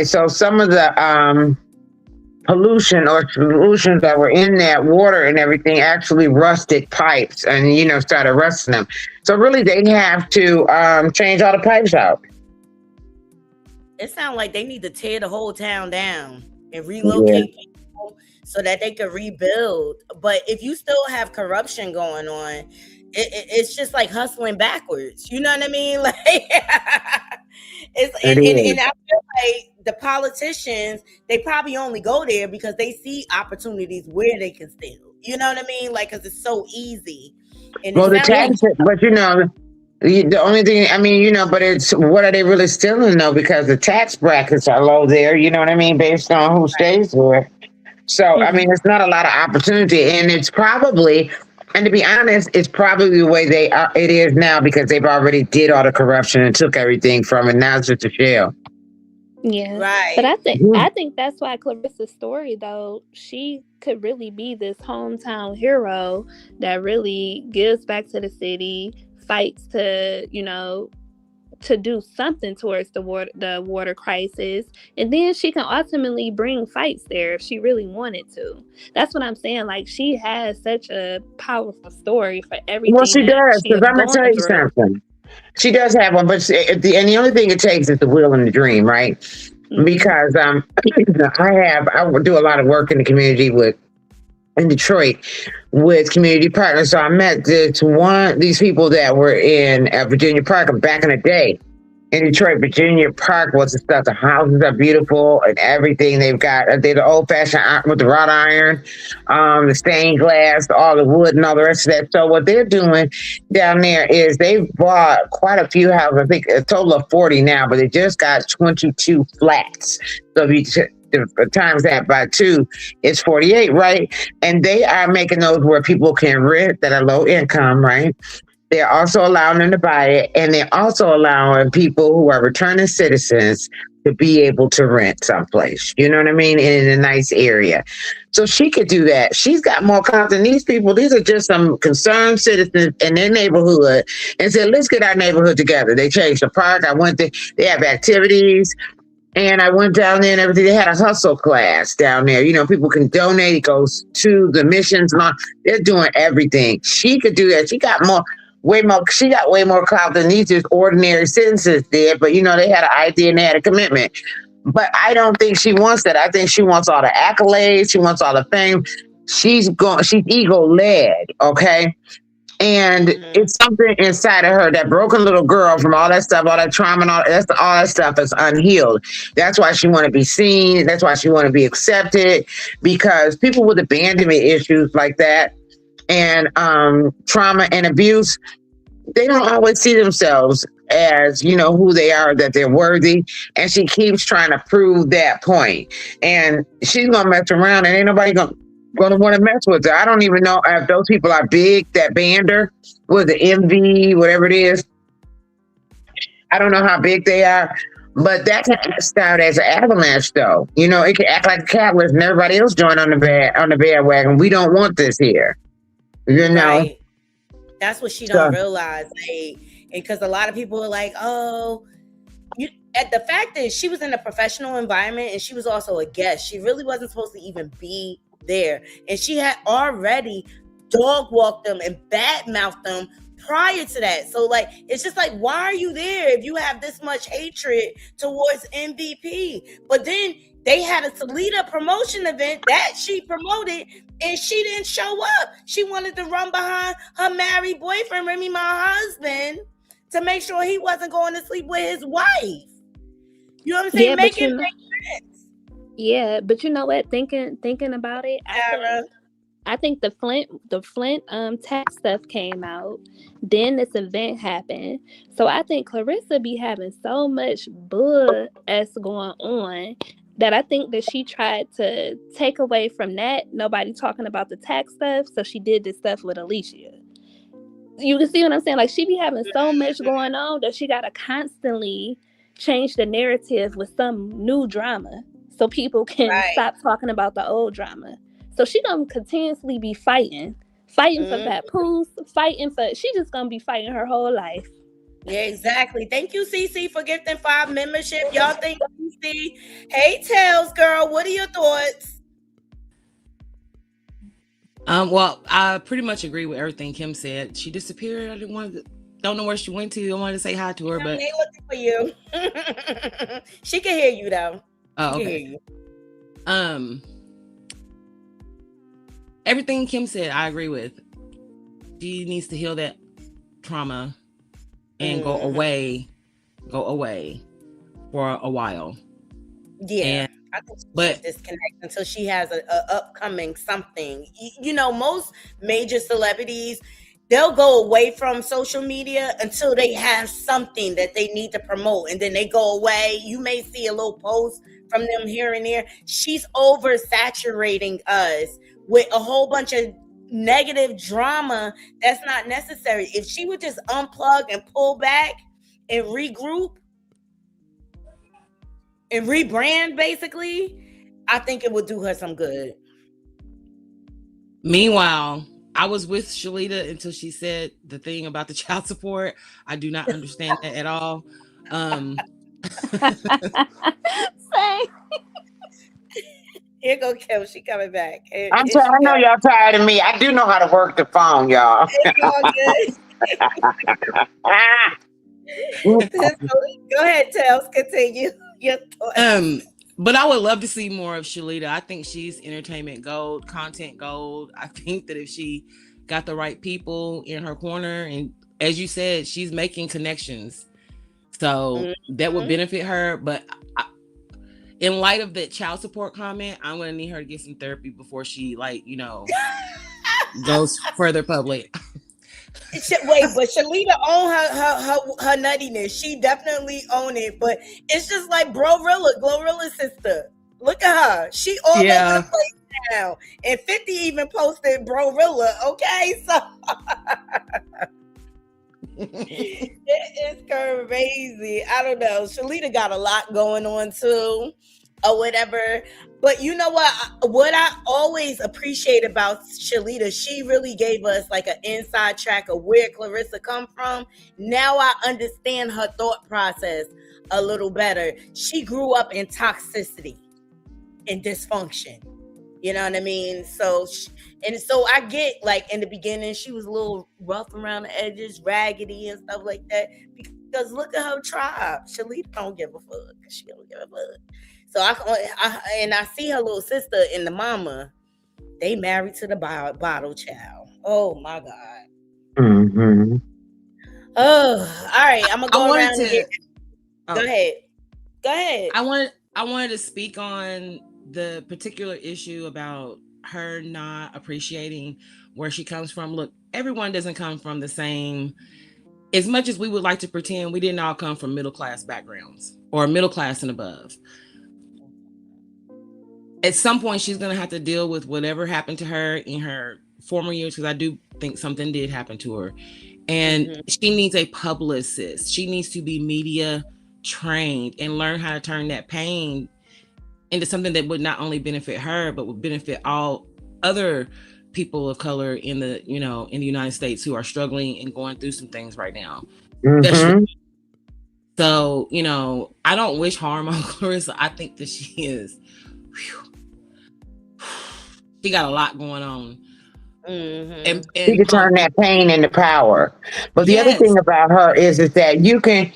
so some of the pollution or solutions that were in that water and everything actually rusted pipes and, you know, started rusting them. So really they'd have to change all the pipes out. It sounds like they need to tear the whole town down and relocate people so that they could rebuild. But if you still have corruption going on, it's just like hustling backwards. You know what I mean? Like it's It and is. I feel like the politicians, they probably only go there because they see opportunities where they can steal. You know what I mean? Like, because it's so easy. And it Well, the sounds like tax, but the only thing, I mean, but it's what are they really stealing though? Because the tax brackets are low there, you know what I mean, based on who stays there. So, I mean, it's not a lot of opportunity, and it's probably, and to be honest, it's probably the way it is now because they've already did all the corruption and took everything from it. Now it's just a shell. Yeah. right. But I think that's why Clarissa's story though, she could really be this hometown hero that really gives back to the city, fights to, to do something towards the water crisis, and then she can ultimately bring fights there if she really wanted to. That's what I'm saying. Like, she has such a powerful story for everything. Well, she does, she because I'm gonna tell you something. She does have one, but and the only thing it takes is the will and the dream, right? Because I do a lot of work in the community in Detroit with community partners. So I met these people that were in Virginia Park back in the day. In Detroit, Virginia Park was the stuff. The houses are beautiful and everything. They're the old fashioned with the wrought iron, the stained glass, all the wood and all the rest of that. So what they're doing down there is they've bought quite a few houses. I think a total of 40 now, but they just got 22 flats. So if you times that by 2, it's 48, right? And they are making those where people can rent that are low income, right? They're also allowing them to buy it, and they're also allowing people who are returning citizens to be able to rent someplace. You know what I mean? And in a nice area. So she could do that. She's got more confidence than these people. These are just some concerned citizens in their neighborhood and said, let's get our neighborhood together. They changed the park. I went there. They have activities. And I went down there and everything. They had a hustle class down there. People can donate. It goes to the missions. They're doing everything. She could do that. She got way more clout than these just ordinary citizens did. But, they had an idea and they had a commitment. But I don't think she wants that. I think she wants all the accolades. She wants all the fame. She's ego-led, okay? And it's something inside of her, that broken little girl from all that stuff, all that trauma, and all that stuff is unhealed. That's why she want to be seen. That's why she want to be accepted, because people with abandonment issues like that and trauma and abuse, they don't always see themselves as, who they are, that they're worthy. And she keeps trying to prove that point. And she's going to mess around and ain't nobody going to want to mess with her. I don't even know if those people are big, that band her with the MV, whatever it is. I don't know how big they are, but that can start as an avalanche, though. It can act like a catalyst and everybody else join on the bandwagon. We don't want this here. Right. That's what she don't realize. And because a lot of people are like, oh, the fact is she was in a professional environment and she was also a guest. She really wasn't supposed to even be there. And she had already dog walked them and badmouthed them prior to that. So it's just like, why are you there if you have this much hatred towards MVP? But then they had a Shalita promotion event that she promoted and she didn't show up. She wanted to run behind her married boyfriend, Remy Ma husband, to make sure he wasn't going to sleep with his wife. You know what I'm saying? Yeah, make sense. Yeah, but you know what? Thinking about it, I think the Flint tax stuff came out. Then this event happened. So I think Clarissa be having so much bull-ass going on that I think that she tried to take away from that. Nobody talking about the tax stuff. So she did this stuff with Alicia. You can see what I'm saying? Like, she be having so much going on that she got to constantly change the narrative with some new drama so people can stop talking about the old drama. So she gonna continuously be fighting for Papoose, she just gonna be fighting her whole life. Yeah, exactly. Thank you, CC, for gifting 5 membership. Y'all think CC. Hey, Tails girl, what are your thoughts? Well, I pretty much agree with everything Kim said. She disappeared. Don't know where she went to. I wanted to say hi to her, but they looking for you. She can hear you though. Oh, okay. everything Kim said, I agree with. She needs to heal that trauma and go away for a while. Yeah. I think she should disconnect until she has a upcoming something. You know, most major celebrities, they'll go away from social media until they have something that they need to promote, and then they go away. You may see a little post from them here and there. She's oversaturating us with a whole bunch of negative drama that's not necessary. If she would just unplug and pull back and regroup and rebrand, basically, I think it would do her some good. Meanwhile, I was with Shalita until she said the thing about the child support. I do not understand that at all. Same. Here go Kim. She coming back. I know y'all tired of me. I do know how to work the phone, y'all. It's all good. Go ahead, Tels. Continue your thoughts. But I would love to see more of Shalita. I think she's entertainment gold, content gold. I think that if she got the right people in her corner, and as you said, she's making connections, so that would benefit her. But in light of that child support comment, I'm gonna need her to get some therapy before she, goes further public. Wait, but Shalita own her nuttiness. She definitely own it. But it's just like Glorilla's sister. Look at her. She all over the place now. And 50 even posted Brorilla. Okay, so it's crazy. I don't know. Shalita got a lot going on too, or whatever. But you know what I always appreciate about Shalita, she really gave us like an inside track of where Clarissa come from. Now I understand her thought process a little better. She grew up in toxicity and dysfunction. You know what I mean? So I get, like, in the beginning, she was a little rough around the edges, raggedy and stuff like that. Because look at her tribe. Shalita don't give a fuck. She don't give a fuck. So I see her little sister and the mama. They married to the bottle child. Oh my God. Mm-hmm. Oh, all right. I'm gonna go around here. Go ahead. I wanted to speak on the particular issue about her not appreciating where she comes from. Look, everyone doesn't come from the same. As much as we would like to pretend, we didn't all come from middle class backgrounds or middle class and above. At some point, she's going to have to deal with whatever happened to her in her former years, because I do think something did happen to her. And she needs a publicist. She needs to be media trained and learn how to turn that pain into something that would not only benefit her, but would benefit all other people of color in the United States who are struggling and going through some things right now. So, I don't wish harm on Clarissa. I think that she is, she got a lot going on. And she can turn that pain into power. But the other thing about her is that you can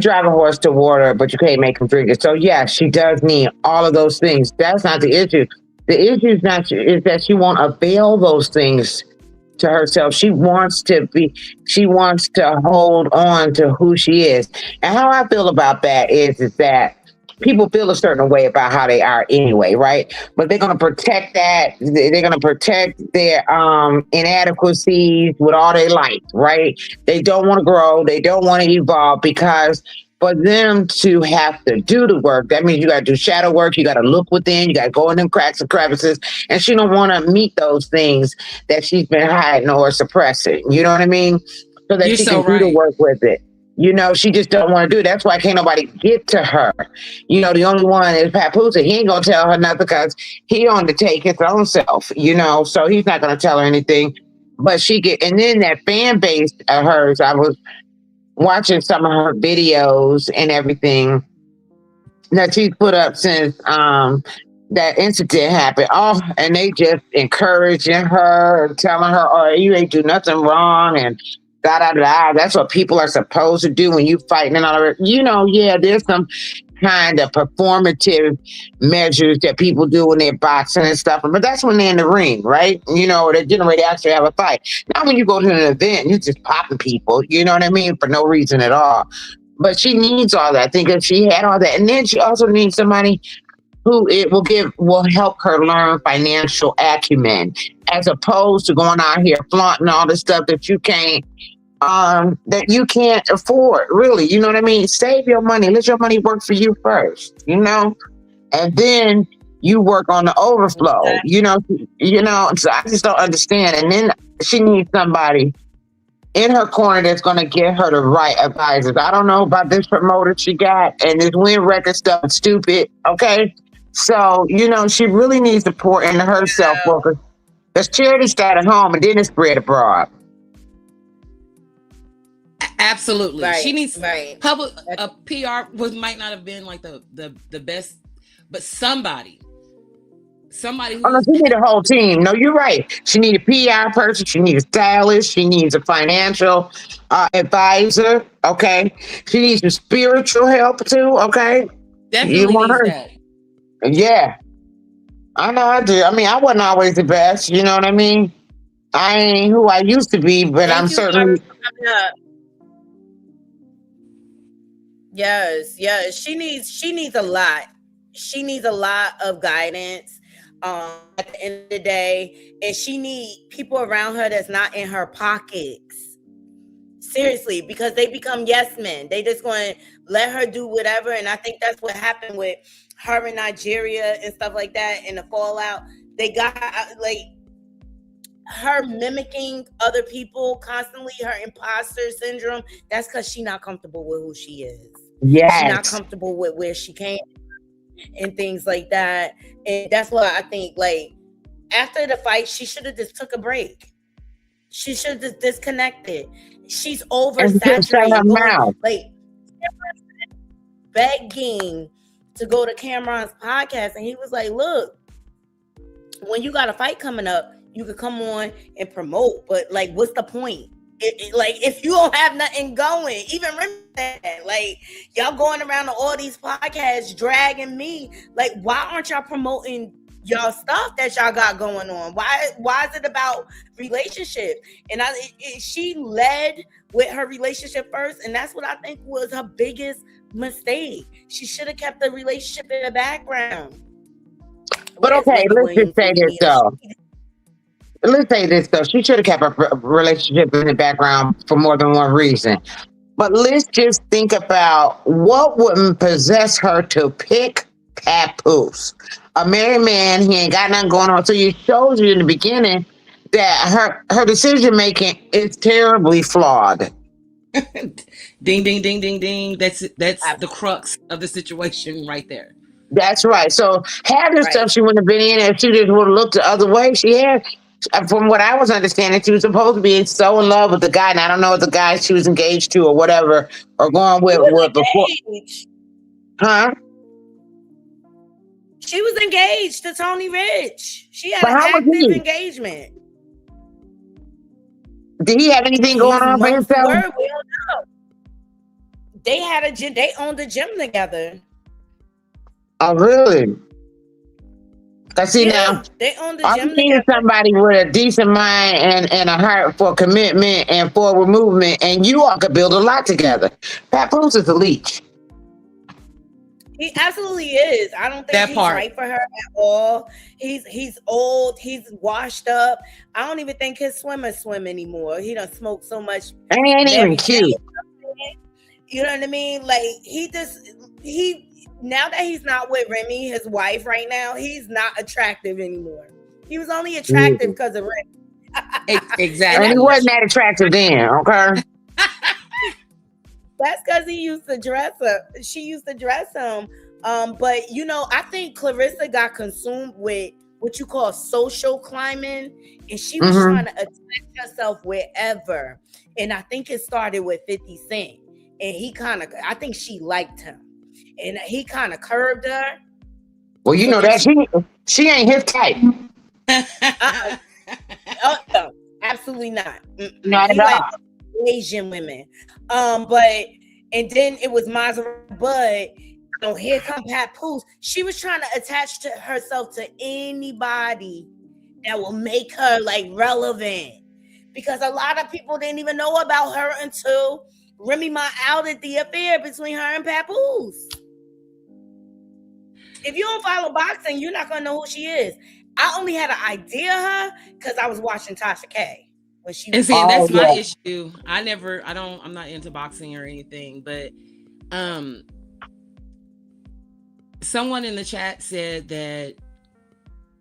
drive a horse to water, but you can't make him drink it. So yeah, she does need all of those things. That's not the issue. The issue is that she won't avail those things to herself. She wants to hold on to who she is. And how I feel about that is that people feel a certain way about how they are anyway, right? But they're going to protect that. They're going to protect their inadequacies with all their life, right? They don't want to grow. They don't want to evolve, because for them to have to do the work, that means you got to do shadow work. You got to look within. You got to go in them cracks and crevices. And she don't want to meet those things that she's been hiding or suppressing. You know what I mean? So that she can do the work with it. She just don't want to do it. That's why can't nobody get to her. The only one is Papoose. He ain't going to tell her nothing because he on to take his own self, so he's not going to tell her anything. But and then that fan base of hers, I was watching some of her videos and everything that she's put up since that incident happened. Oh, and they just encouraging her, telling her, oh, you ain't do nothing wrong, and da da da. That's what people are supposed to do when you fighting and all that. There's some kind of performative measures that people do when they're boxing and stuff. But that's when they're in the ring, right? You know, they're getting ready to actually have a fight. Not when you go to an event, you're just popping people, you know what I mean? For no reason at all. But she needs all that. I think if she had all that, and then she also needs somebody who it will help her learn financial acumen, as opposed to going out here flaunting all the stuff that you can't afford, really. You know what I mean? Save your money. Let your money work for you first, you know? And then you work on the overflow, you know? So I just don't understand. And then she needs somebody in her corner that's going to get her the right advisors. I don't know about this promoter she got, and this win record stuff is stupid, okay? So, you know, she really needs to pour into herself, because charity started at home and then it spread abroad. Absolutely. Right, she needs right. public PR might not have been like the best, but somebody who no, she need a whole team. No, you're right. She need a PR person, she needs a stylist, she needs a financial advisor, okay? She needs some spiritual help too, okay? Definitely you want needs her? that. Yeah. I know I do. I mean, I wasn't always the best, you know what I mean? I ain't who I used to be, but I'm certainly... Yes, she needs a lot. She needs a lot of guidance at the end of the day, and she needs people around her that's not in her pockets. Seriously, because they become yes men. They just going to let her do whatever, and I think that's what happened with her in Nigeria and stuff like that in the fallout. They got like her mimicking other people constantly, her imposter syndrome. That's because she's not comfortable with who she is. Yes. She's not comfortable with where she came and things like that. And that's why I think, like, after the fight, she should have just took a break. She should have just disconnected. She's oversaturated. Like, begging to go to Cameron's podcast, and he was like, look, when you got a fight coming up, you could come on and promote, but like, what's the point? Like, if you don't have nothing going, even remember that, like, y'all going around to all these podcasts dragging me, like, why aren't y'all promoting y'all stuff that y'all got going on? Why is it about relationship? And she led with her relationship first, and that's what I think was her biggest mistake. She should have kept the relationship in the background. But okay, let's just say this though. Let's say this though. She should have kept her relationship in the background for more than one reason. But let's just think about what would possess her to pick Papoose, a married man. He ain't got nothing going on. So you showed you in the beginning that her decision making is terribly flawed. Ding, ding, ding, ding, ding. That's the crux of the situation right there. That's right. So half the stuff she wouldn't have been in if she just would have looked the other way. She had, from what I was understanding, she was supposed to be so in love with the guy, and I don't know if the guy she was engaged to or whatever, or going with before. Huh? She was engaged to Tony Rich. She had an active engagement. Did he have anything going on for himself? We don't know. They had a gym. They owned a gym together. Oh, really? I see now. They owned the gym I'm seeing somebody with a decent mind and a heart for commitment and forward movement, and you all could build a lot together. Papoose is a leech. He absolutely is. I don't think he's right for her at all. He's old. He's washed up. I don't even think his swimmers swim anymore. He done smoked so much. And he ain't even cute. You know what I mean? Like, now that he's not with Remy, his wife right now, he's not attractive anymore. He was only attractive because of Remy. Exactly. And he wasn't that attractive then, okay? That's because he used to dress her. She used to dress him. But, you know, I think Clarissa got consumed with what you call social climbing, and she was trying to attach herself wherever. And I think it started with 50 Cent. And I think she liked him. And he kind of curved her. Well, you know that she ain't his type. No, absolutely not. Not at all. Asian women. And then it was Maserati, but So here come Papoose. She was trying to attach to herself to anybody that will make her like relevant, because a lot of people didn't even know about her until Remy Ma outed the affair between her and Papoose. If you don't follow boxing, you're not gonna know who she is. I only had an idea of her because I was watching Tasha K when she was. And see, that's my issue. I'm not into boxing or anything, but someone in the chat said that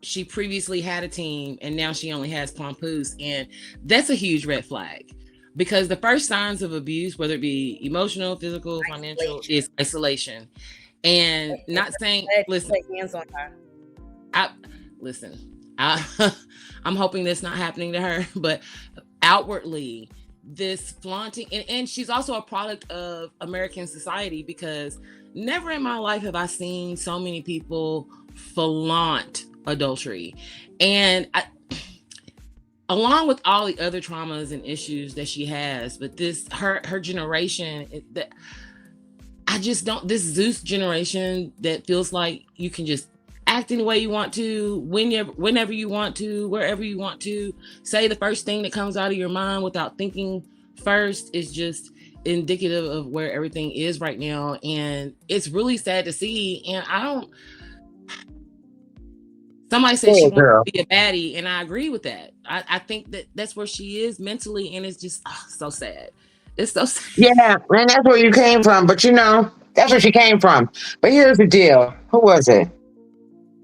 she previously had a team and now she only has Papoose, and that's a huge red flag, because the first signs of abuse, whether it be emotional, physical, financial, is isolation. And not saying, listen, I'm hoping that's not happening to her, but outwardly, this flaunting, and she's also a product of American society, because never in my life have I seen so many people flaunt adultery. And along with all the other traumas and issues that she has, but her generation, I just don't, this Zeus generation that feels like you can just act any way you want to, whenever you want to, wherever you want to, say the first thing that comes out of your mind without thinking first, is just indicative of where everything is right now. And it's really sad to see. And somebody said she wants to be a baddie, and I agree with that. I think that that's where she is mentally, and it's just so sad. It's so sad. Yeah, and that's where you came from. But that's where she came from. But here's the deal. Who was it?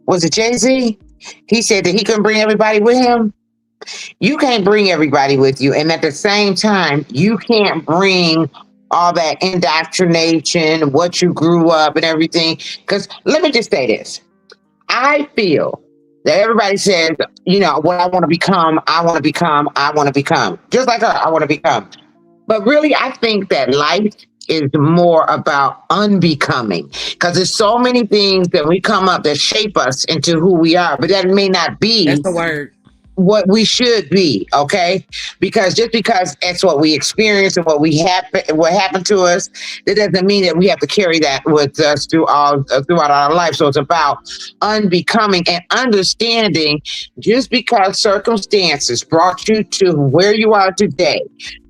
Was it Jay-Z? He said that he couldn't bring everybody with him. You can't bring everybody with you. And at the same time, you can't bring all that indoctrination, what you grew up and everything. Because let me just say this. I feel that everybody says, what I want to become, I want to become, I want to become. Just like her, I want to become. But really, I think that life is more about unbecoming, because there's so many things that we come up that shape us into who we are, but that may not be that's the word what we should be, okay? Because just because it's what we experience and what happened to us, that doesn't mean that we have to carry that with us throughout our life. So it's about unbecoming and understanding, just because circumstances brought you to where you are today,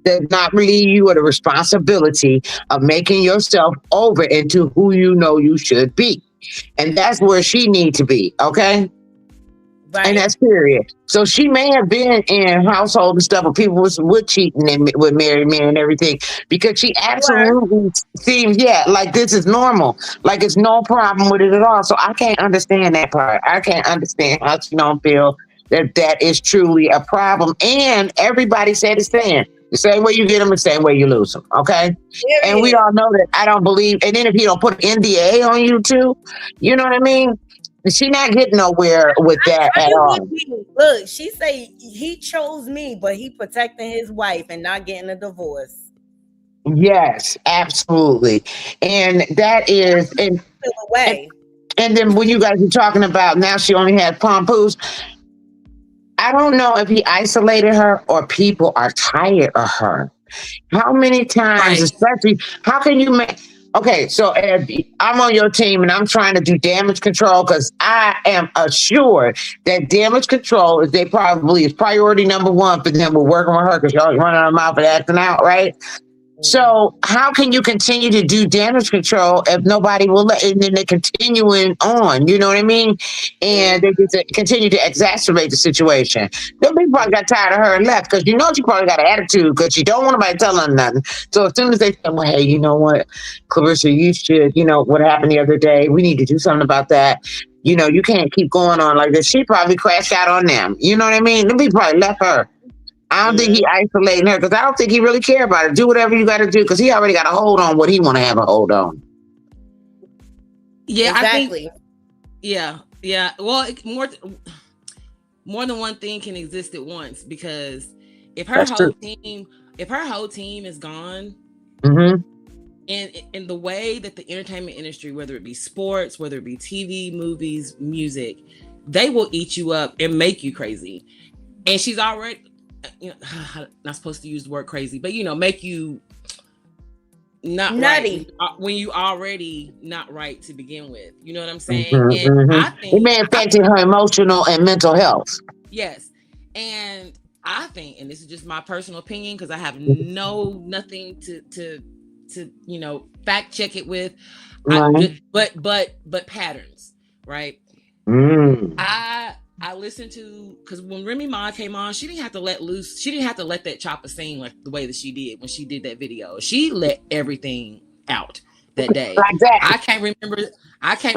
does not relieve you of the responsibility of making yourself over into who you should be. And that's where she needs to be, okay? Right. And that's period. So she may have been in household and stuff where people was cheating and with married men and everything, because she absolutely seems, like this is normal. Like it's no problem with it at all. So I can't understand that part. I can't understand how she don't feel that is truly a problem. And everybody said it's saying the same way you get them, the same way you lose them. Okay. Yeah, and we all know that. I don't believe. And then if you don't put an NDA on you too, you know what I mean? She not getting nowhere with that at all. Look, she say he chose me, but he protecting his wife and not getting a divorce. Yes, absolutely. And that is and then when you guys are talking about now she only has Papoose, I don't know if he isolated her or people are tired of her. How many times, especially, how can you make... Okay, so I'm on your team and I'm trying to do damage control, because I am assured that damage control is priority number one for them. We're working with her because y'all running her mouth and acting out, right? So how can you continue to do damage control if nobody will let, and then they're continuing on, you know what I mean? And they just continue to exacerbate the situation. Then people probably got tired of her and left, because she probably got an attitude because she don't want nobody telling her nothing. So as soon as they say, well, hey, you know what, Clarissa, you should, what happened the other day, we need to do something about that. You can't keep going on like this. She probably crashed out on them. You know what I mean? Then people probably left her. I don't think he isolating her, because I don't think he really care about it. Do whatever you got to do, because he already got a hold on what he want to have a hold on. Yeah, exactly. I think, yeah. Well, more than one thing can exist at once, because if her whole team is gone, and in the way that the entertainment industry, whether it be sports, whether it be TV, movies, music, they will eat you up and make you crazy. And she's already, not supposed to use the word crazy, but make you not Nutty. right when you already not right to begin with. You know what I'm saying? Mm-hmm, And mm-hmm. I think it may affect her emotional and mental health. Yes. And I think, and this is just my personal opinion, because I have nothing to fact check it with. Right. But patterns, right? Mm. I listened to, because when Remy Ma came on, she didn't have to let loose. She didn't have to let that chopper sing like the way that she did when she did that video. She let everything out that day. Like that. I can't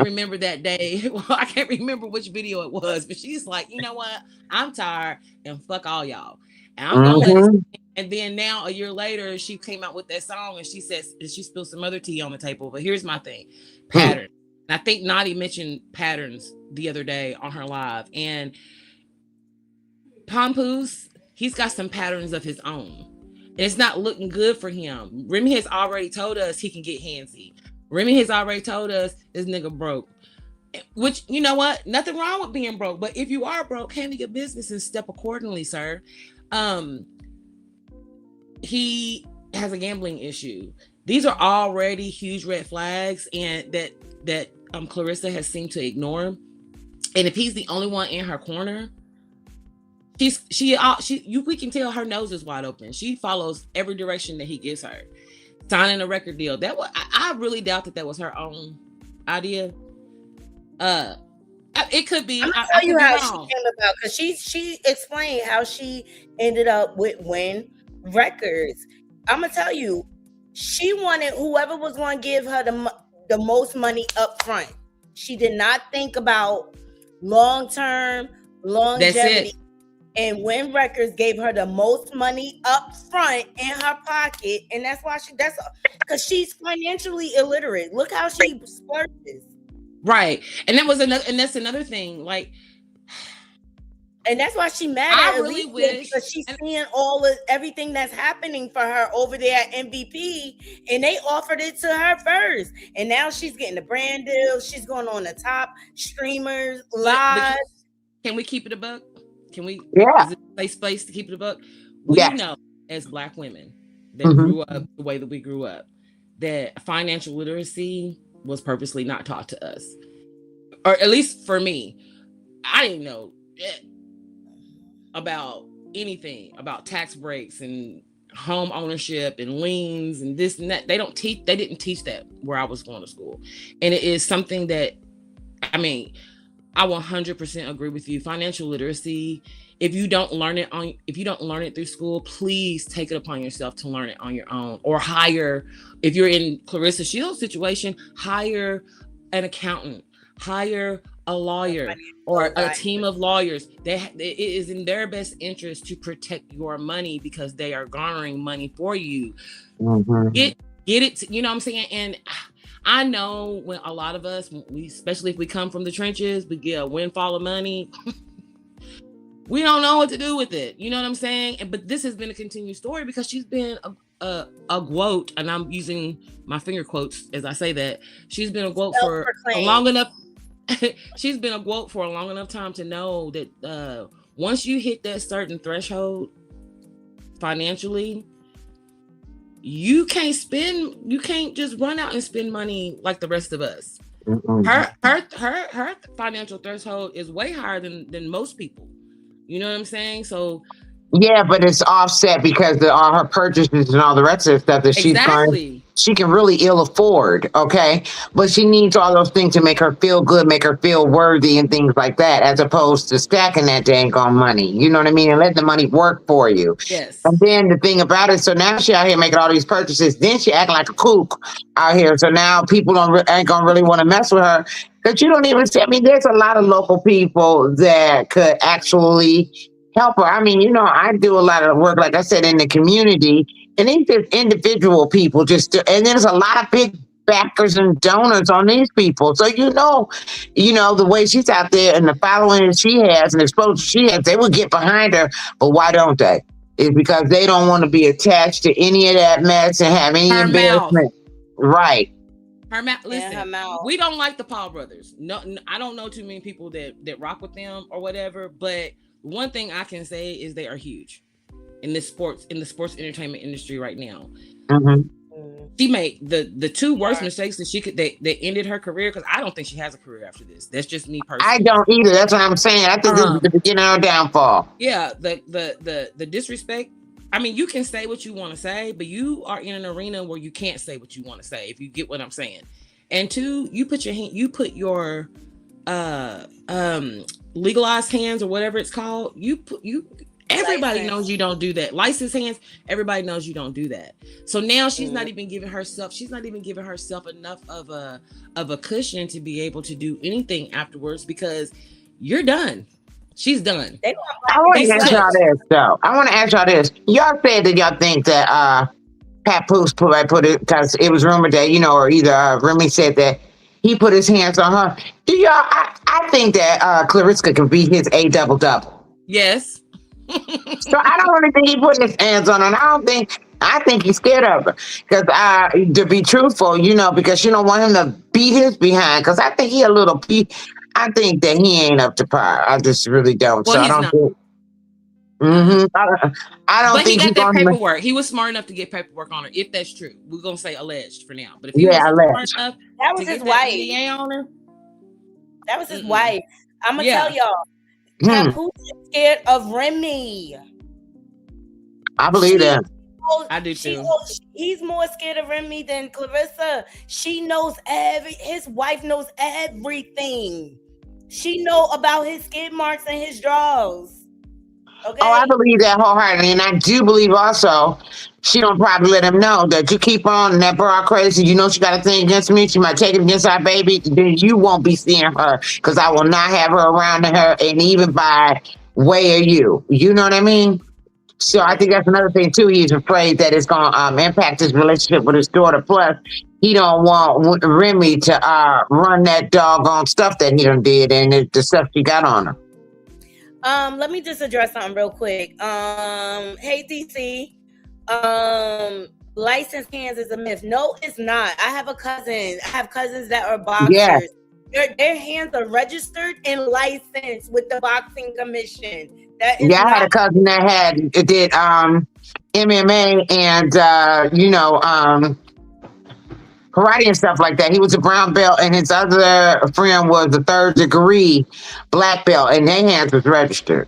remember that day. Well, I can't remember which video it was, but she's like, you know what? I'm tired and fuck all y'all. And I'm gonna let it. And then now a year later, she came out with that song and she says she spilled some other tea on the table. But here's my thing: pattern. And I think Nadi mentioned patterns the other day on her live. And Papoose, he's got some patterns of his own. And it's not looking good for him. Remy has already told us he can get handsy. Remy has already told us this nigga broke. Which, you know what? Nothing wrong with being broke. But if you are broke, handle your business and step accordingly, sir. He has a gambling issue. These are already huge red flags, and that Clarissa has seemed to ignore. And if he's the only one in her corner, we can tell her nose is wide open. She follows every direction that he gives her. Signing a record deal. I really doubt that was her own idea. It could be. I'm gonna tell you how she came about, because she explained how she ended up with Win Records. I'm gonna tell you, she wanted whoever was going to give her the most money up front. She did not think about long-term longevity. That's it. And Win Records gave her the most money up front in her pocket, and that's because she's financially illiterate. Look how she splurges. Right, and that's another thing. Like, and that's why she mad at really Alicia, wish, because she's seeing everything that's happening for her over there at MVP, and they offered it to her first, and now she's getting the brand deals. She's going on the top streamers live. Can we keep it a buck? Can we? Yeah. Is it a safe place to keep it a buck? Yeah. We know, as Black women that grew up the way that we grew up, that financial literacy was purposely not taught to us, or at least for me. I didn't know about anything about tax breaks and home ownership and liens and this and that. They didn't teach that where I was going to school. And it is something that, I mean, I 100% agree with you. Financial literacy, if you don't learn it through school, please take it upon yourself to learn it on your own, or hire, if you're in Clarissa Shields' situation, hire an accountant, hire a lawyer or a team of lawyers. It is in their best interest to protect your money, because they are garnering money for you. Get it, you know what I'm saying? And I know when a lot of us, especially if we come from the trenches, we get a windfall of money. We don't know what to do with it. You know what I'm saying? But this has been a continued story, because she's been a quote, and I'm using my finger quotes as I say that. She's been a quote for a long enough. She's been a quote for a long enough time to know that once you hit that certain threshold financially, you can't just run out and spend money like the rest of us. Her financial threshold is way higher than most people. You know what I'm saying? So yeah, but it's offset because of all her purchases and all the rest of the stuff that she can really ill afford. Okay, but she needs all those things to make her feel good, make her feel worthy, and things like that, as opposed to stacking that dang on money. You know what I mean? And let the money work for you. Yes. And then the thing about it, so now she out here making all these purchases. Then she acting like a kook out here. So now people ain't gonna really want to mess with her. Because you don't even see. I mean, there's a lot of local people that could actually help her. I mean, you know, I do a lot of work, like I said, in the community, and these just individual people and there's a lot of big backers and donors on these people. So you know, the way she's out there and the following that she has and exposure she has, they would get behind her. But why don't they? It's because they don't want to be attached to any of that mess and have any embarrassment. Right. Her mouth. Listen, we don't like the Paul brothers. No, I don't know too many people that rock with them or whatever, but one thing I can say is they are huge in the sports entertainment industry right now. She made the two worst mistakes that she could that ended her career, because I don't think she has a career after this. That's just me I personally. don't either. That's what I'm saying. I think this is the beginning of her downfall. Yeah, the disrespect. I mean, you can say what you want to say, but you are in an arena where you can't say what you want to say, if you get what I'm saying. And two, you put your legalized hands, or whatever it's called. Everybody knows you don't do that. Licensed hands, everybody knows you don't do that. So now she's not even giving herself enough of a cushion to be able to do anything afterwards, because you're done. She's done. I want to ask y'all this, though. Y'all said that y'all think that Papoose put it, because it was rumored that, or either Remy said that he put his hands on her. Do y'all? I think that Clarissa can beat his A double. Yes. So I don't really think he put his hands on her. I think he's scared of her. Because to be truthful, because she don't want him to beat his behind. Because I think he a little I think that he ain't up to par. I just really don't. Well, so I don't think. I don't think he got that paperwork. He was smart enough to get paperwork on her, if that's true. We're gonna say alleged for now. But if he was smart enough that was his wife. NDA on her, that was his wife. I'm gonna tell y'all. Papoose is scared of Remy. I believe that. I do too. He's more scared of Remy than Clarissa. She knows his wife knows everything. She know about his skid marks and his draws. Okay. Oh, I believe that wholeheartedly, and I do believe also she don't probably let him know that you keep on that broad crazy. She got a thing against me. She might take it against our baby. Then you won't be seeing her, because I will not have her around her, and even by way of you. You know what I mean? So I think that's another thing too. He's afraid that it's going to impact his relationship with his daughter. Plus, he don't want Remy to run that doggone stuff that he done did, and the stuff she got on her. Let me just address something real quick. Hey DC, licensed hands is a myth. No, it's not. I have cousins that are boxers. Yeah. Their hands are registered and licensed with the boxing commission. That is I had a cousin that did MMA and karate and stuff like that. He was a brown belt, and his other friend was a 3rd degree black belt, and their hands was registered.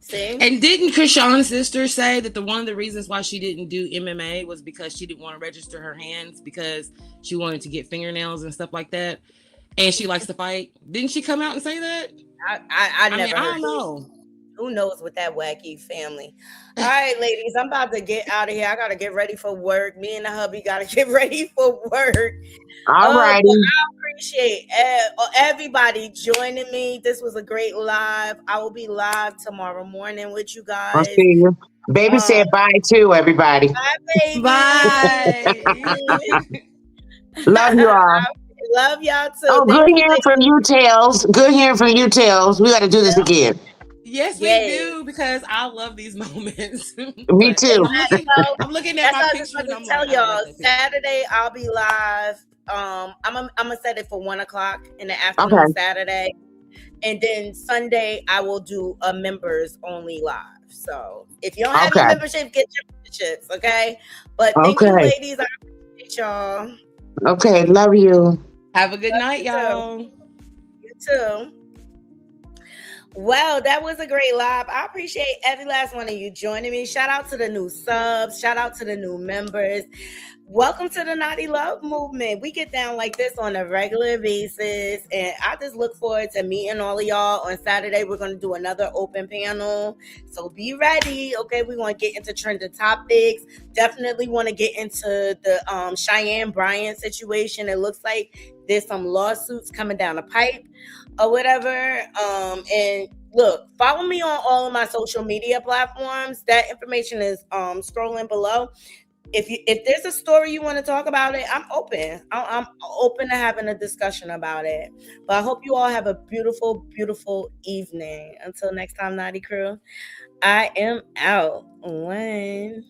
See? And didn't Krishan's sister say that one of the reasons why she didn't do MMA was because she didn't want to register her hands, because she wanted to get fingernails and stuff like that, and she likes to fight? Didn't she come out and say that? I never. I don't know. Who knows with that wacky family? All right, ladies, I'm about to get out of here. I gotta get ready for work. Me and the hubby gotta get ready for work. All righty. I appreciate everybody joining me. This was a great live. I will be live tomorrow morning with you guys. I'll see you. Baby said bye too, everybody. Bye, baby. Bye. Love you all. Love y'all too. Oh, good hearing from you, Tails. Good hearing from you, Tails. We got to do this again. Yes, we do, because I love these moments. Me too. I'm looking at my picture. And I'm tell y'all, Saturday I'll be live. I'm gonna set it for 1:00 in the afternoon Saturday, and then Sunday I will do a members only live. So if you don't have a membership, get your memberships, okay? But thank you, ladies. I appreciate y'all. Okay, love you. Have a good night, y'all. You too. Well, that was a great live. I appreciate every last one of you joining me. Shout out to the new subs. Shout out to the new members. Welcome to the Naughty Love Movement. We get down like this on a regular basis, and I just look forward to meeting all of y'all. On Saturday, we're going to do another open panel, so be ready. Okay, we want to get into trending topics. Definitely want to get into the Cheyenne Bryant situation. It looks like there's some lawsuits coming down the pipe or whatever. And look, follow me on all of my social media platforms. That information is scrolling below. If there's a story you want to talk about it, I'm open. I'm open to having a discussion about it. But I hope you all have a beautiful, beautiful evening. Until next time, Naughty Crew, I am out. One.